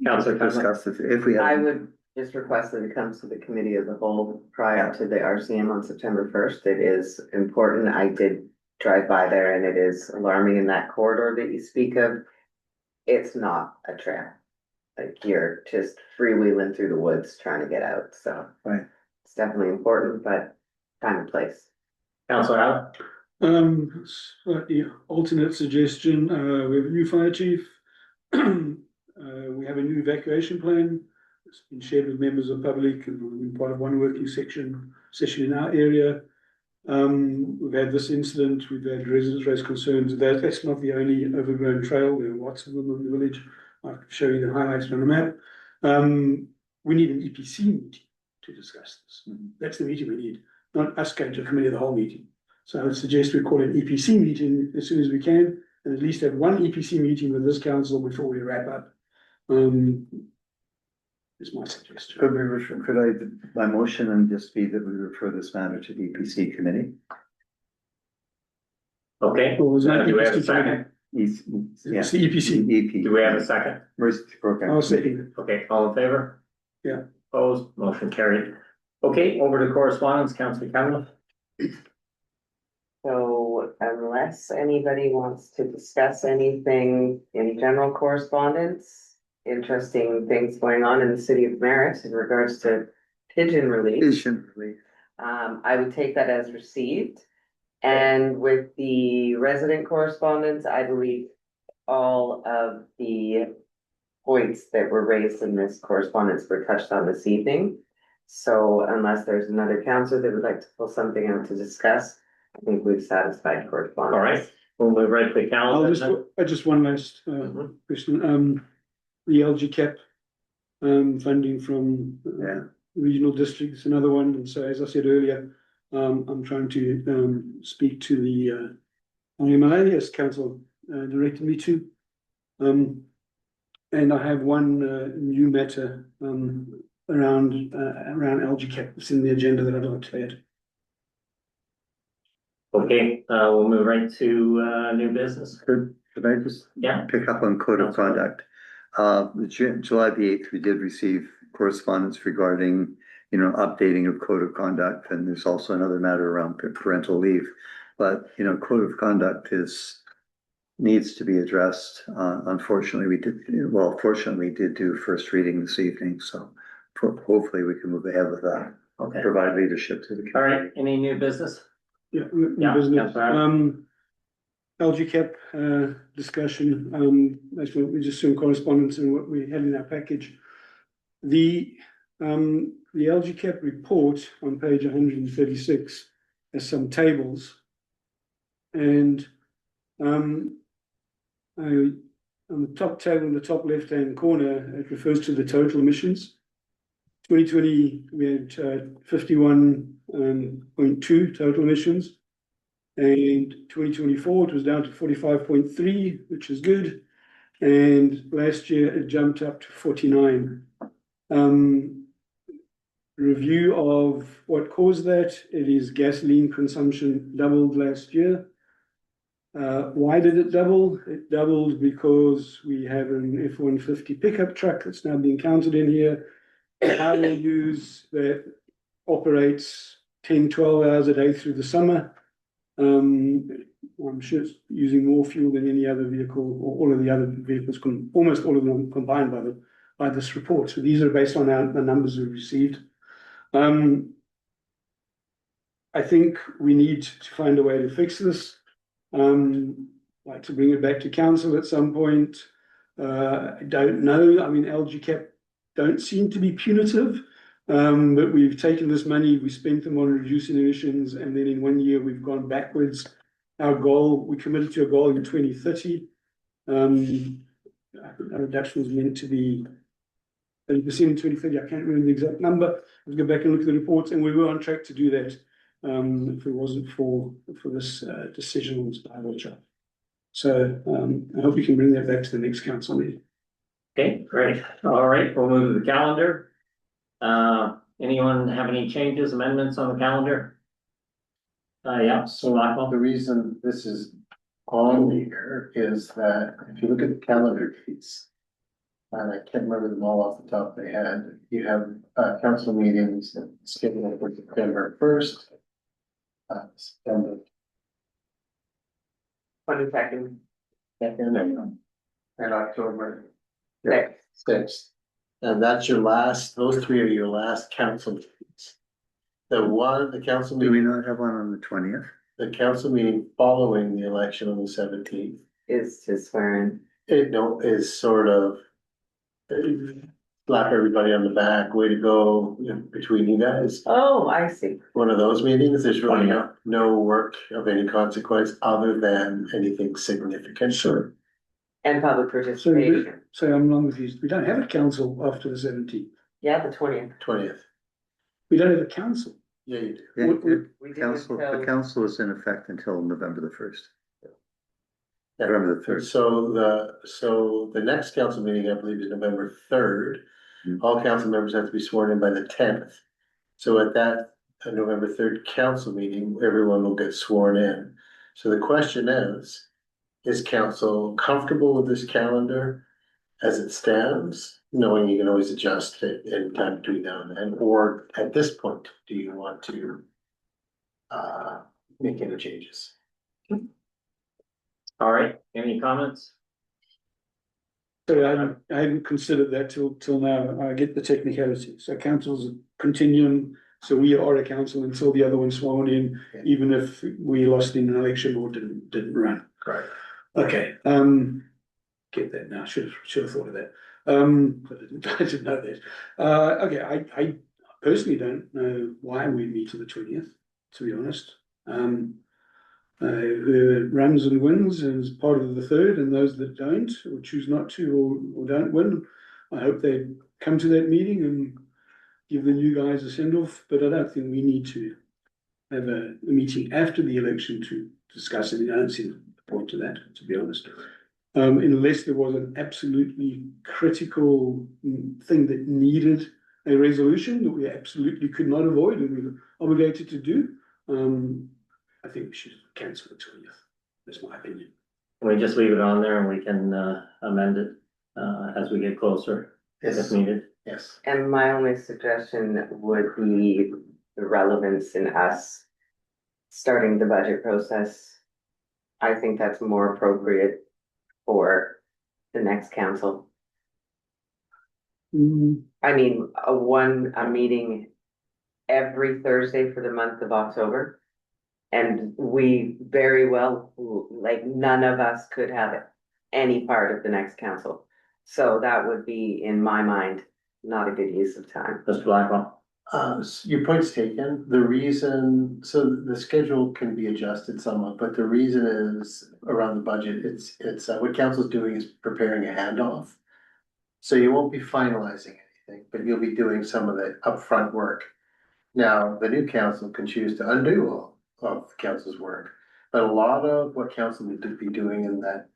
discuss this if we have.
I would just request that it comes to the committee of the whole prior to the RCM on September 1st. It is important. I did drive by there and it is alarming in that corridor that you speak of. It's not a trail. Like you're just freewheeling through the woods trying to get out. So
Right.
It's definitely important, but time and place.
Councillor Allen?
Slightly alternate suggestion. We have a new fire chief. We have a new evacuation plan. It's been shared with members of the public and we've been part of one working session in our area. We've had this incident, we've had residents raise concerns. That's not the only overgrown trail. There are lots of them in the village. I'll show you the highlights on the map. We need an EPC meeting to discuss this. That's the meeting we need, not us going to a committee of the whole meeting. So I would suggest we call an EPC meeting as soon as we can, and at least have one EPC meeting with this council before we wrap up. Is my suggestion.
Could my motion and just be that we refer this matter to the EPC committee?
Okay,
Or was that
do we have a
EPC
second?
Yeah.
It's the EPC.
EP.
Do we have a second?
I'll second it.
Okay, all in favor?
Yeah.
Opposed, motion carried. Okay, over to correspondence, Councilor Cameron.
So unless anybody wants to discuss anything in general correspondence, interesting things going on in the city of Merritt in regards to pigeon release. I would take that as received. And with the resident correspondence, I believe all of the points that were raised in this correspondence were touched on this evening. So unless there's another councillor that would like to pull something out to discuss, I think we've satisfied correspondence.
All right, we'll move right to the calendar.
Just one last question. The LGCAP funding from regional districts, another one. And so, as I said earlier, I'm trying to speak to the MLA as council directed me to. And I have one new matter around LGCAP that's in the agenda that I'd like to add.
Okay, we'll move right to new business.
Could I just pick up on code of conduct? July the 8th, we did receive correspondence regarding, updating of code of conduct, and there's also another matter around parental leave. But, code of conduct needs to be addressed. Unfortunately, fortunately, we did do first reading this evening, so hopefully we can move ahead with that.
Okay.
Provide leadership to the community.
All right, any new business?
Yeah, new business. LGCAP discussion. That's what we just saw in correspondence and what we had in our package. The LGCAP report on page 136 has some tables, and on the top table in the top left-hand corner, it refers to the total emissions. 2020, we had 51.2 total emissions. And 2024, it was down to 45.3, which is good. And last year, it jumped up to 49. Review of what caused that. It is gasoline consumption doubled last year. Why did it double? It doubled because we have an F-150 pickup truck that's now being counted in here. Power use that operates 10, 12 hours a day through the summer. I'm sure it's using more fuel than any other vehicle, or all of the other vehicles, almost all of them combined by this report. So these are based on the numbers we've received. I think we need to find a way to fix this. Like to bring it back to council at some point. I don't know. I mean, LGCAP don't seem to be punitive. But we've taken this money, we spent them on reducing emissions, and then in 1 year we've gone backwards. Our goal, we committed to a goal in 2030. I think our reduction was meant to be 30% in 2030. I can't remember the exact number. Let's go back and look at the reports, and we were on track to do that if it wasn't for this decision on this bylaw. So I hope we can bring that back to the next council meeting.
Okay, great. All right, we'll move to the calendar. Anyone have any changes, amendments on the calendar? Yeah,
So the reason this is on here is that if you look at the calendar dates, and I can't remember them all off the top of my head, you have council meetings scheduled for September 1st, September
22nd.
2nd, and October
6th.
6th. And that's those three are your last council meetings. The council
Do we
meeting,
not have one on the 20th?
the council meeting following the election on the 17th,
Is to swear in.
is sort of slap everybody on the back, way to go, between you guys.
Oh, I see.
One of those meetings, there's really no work of any consequence other than anything significant. Sure.
and public participation.
So I'm not confused. We don't have a council after the 17th.
Yeah, the 20th.
20th.
We don't have a council.
Yeah, you do.
Yeah,
What-
yeah.
We do
Council,
until-
the council is in effect until November the 1st. November the 3rd.
So the next council meeting, I believe, is November 3rd.
Mm.
All council members have to be sworn in by the 10th. So at that November 3rd council meeting, everyone will get sworn in. So the question is council comfortable with this calendar as it stands? Knowing you can always adjust it in time between now and then, or at this point, do you want to make any changes?
All right, any comments?
So I hadn't considered that till now. I get the technicality. So council's a continuum. So we are a council until the other one's sworn in,
Yeah.
even if we lost in an election or didn't run.
Correct.
Okay, get that now. Should have thought of that. I didn't know that. Okay, I personally don't know why we meet on the 20th, to be honest. Whoever runs and wins is part of the 3rd, and those that don't, or choose not to, or don't win, I hope they come to that meeting and give the new guys a send-off, but I don't think we need to have a meeting after the election to discuss it. I don't see the point to that, to be honest. Unless there was an absolutely critical thing that needed a resolution that we absolutely could not avoid and we were obligated to do. I think we should cancel the 20th. That's my opinion.
Can we just leave it on there and we can amend it as we get closer if
Yes,
needed?
yes.
And my only suggestion would be the relevance in us starting the budget process. I think that's more appropriate for the next council. I mean, a meeting every Thursday for the month of October. And we very well, like, none of us could have any part of the next council. So that would be, in my mind, not a good use of time.
Mr. Blackwell?
Your point's taken. The reason, so the schedule can be adjusted somewhat, but the reason is around the budget. It's what council's doing is preparing a handoff. So you won't be finalizing anything, but you'll be doing some of the upfront work. Now, the new council can choose to undo all of the council's work, but a lot of what council need to be doing in that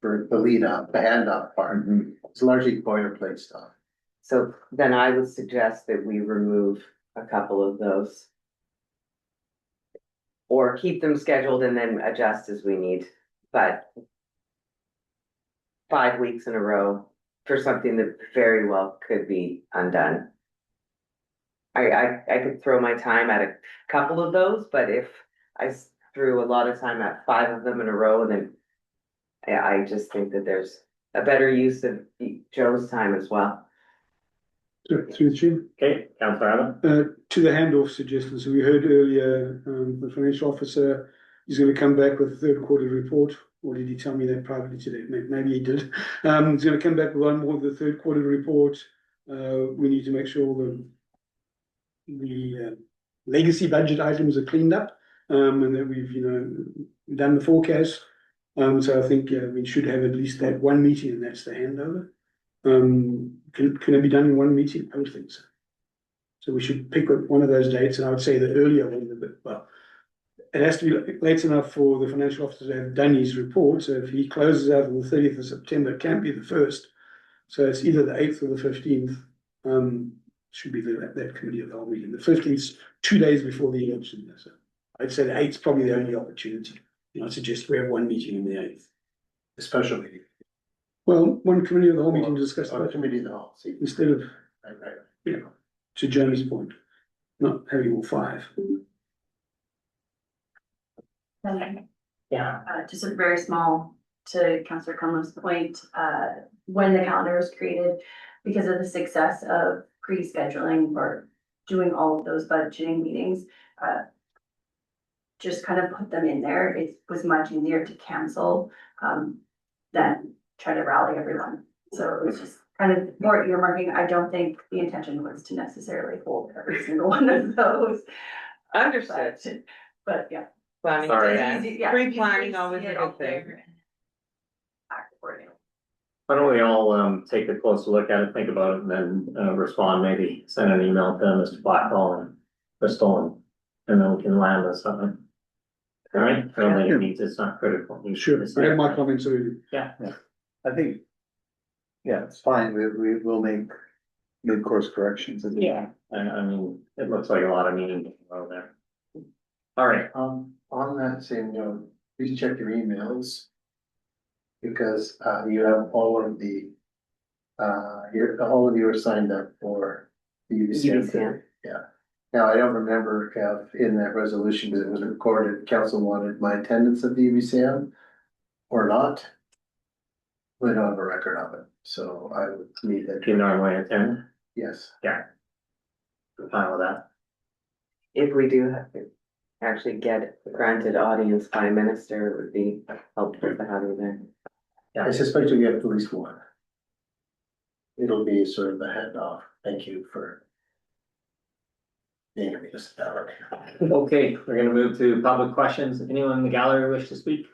for the lead up, the handoff part, is largely boilerplate stuff.
So then I would suggest that we remove a couple of those. Or keep them scheduled and then adjust as we need, but 5 weeks in a row for something that very well could be undone. I could throw my time at a couple of those, but if I threw a lot of time at 5 of them in a row, then I just think that there's a better use of Joe's time as well.
Through the chair.
Okay, Councillor Allen?
To the handoff suggestions, we heard earlier, the financial officer is going to come back with the 3rd quarter report. Or did he tell me that privately today? Maybe he did. He's going to come back with one more of the 3rd quarter report. We need to make sure the legacy budget items are cleaned up, and that we've, done the forecast. So I think we should have at least that one meeting, and that's the handover. Can it be done in one meeting? I don't think so. So we should pick one of those dates, and I would say the earlier one, it has to be late enough for the financial officer to have done his report. So if he closes out on the 30th of September, it can't be the 1st. So it's either the 8th or the 15th. Should be that committee of the whole meeting. The 15th is 2 days before the election. So I'd say the 8th is probably the only opportunity. I suggest we have one meeting on the 8th.
A special meeting.
Well, one committee of the whole meeting to discuss
Or
that
committee of the whole, see.
instead of,
Right.
to Jeremy's point, not having all 5.
Yeah.
Just a very small, to Councillor Cunliffe's point, when the calendar was created, because of the success of pre-scheduling or doing all of those budgeting meetings, just kind of put them in there. It was much easier to cancel than try to rally everyone. So it was just kind of more earmarking. I don't think the intention was to necessarily hold every single one of those.
Understood.
But yeah.
Planning,
Sorry.
yeah. Pre-planning always a good thing.
for you.
Why don't we all take a closer look at it, think about it, and then respond, maybe send an email to Mr. Blackwell and Crystal, and then we can land on something. All right, I don't think it needs, it's not critical.
Sure, I have my comments already.
Yeah,
I think, yeah, it's fine, we will make mid-course corrections.
yeah, I mean, it looks like a lot of meaning there. All right,
On that same note, please check your emails. Because, you have all of the, all of you are signed up for the UBCM.
UBCM.
Yeah. Now, I don't remember if in that resolution, because it was recorded, council wanted my attendance at the UBCM or not. We don't have a record of it, so I would need that.
do you normally attend?
Yes.
I'm fine with that.
If we do have to actually get granted audience by a minister, it would be helpful to have you there.
I suspect you'll get at least one. It'll be sort of the handoff. Thank you for being a municipality.
Okay, we're gonna move to public questions. Anyone in the gallery wish to speak?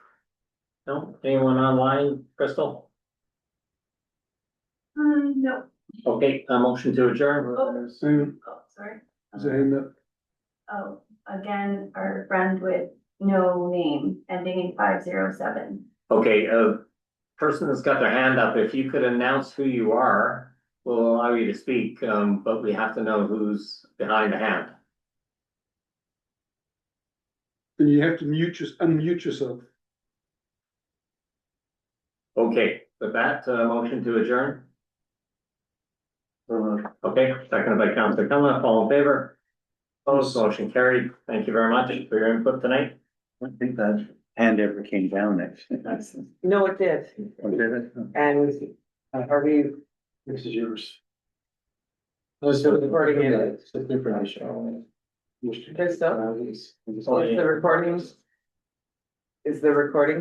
No? Anyone online, Crystal?
No.
Okay, a motion to adjourn.
Oh, sorry.
Is there hand up?
Oh, again, our friend with no name ending in 507.
Okay, person that's got their hand up, if you could announce who you are, we'll allow you to speak, but we have to know who's behind the hand.
And you have to unmute yourself.
Okay, with that, motion to adjourn. Okay, seconded by Councilor Cunliffe, all in favor? Opposed, motion carried. Thank you very much for your input tonight.
I don't think that hand ever came down, actually.
No, it did.
Oh, did it?
And are we,
This is yours.
So recording it.
It's a different issue.
Crystal? Is the recording? Is the recording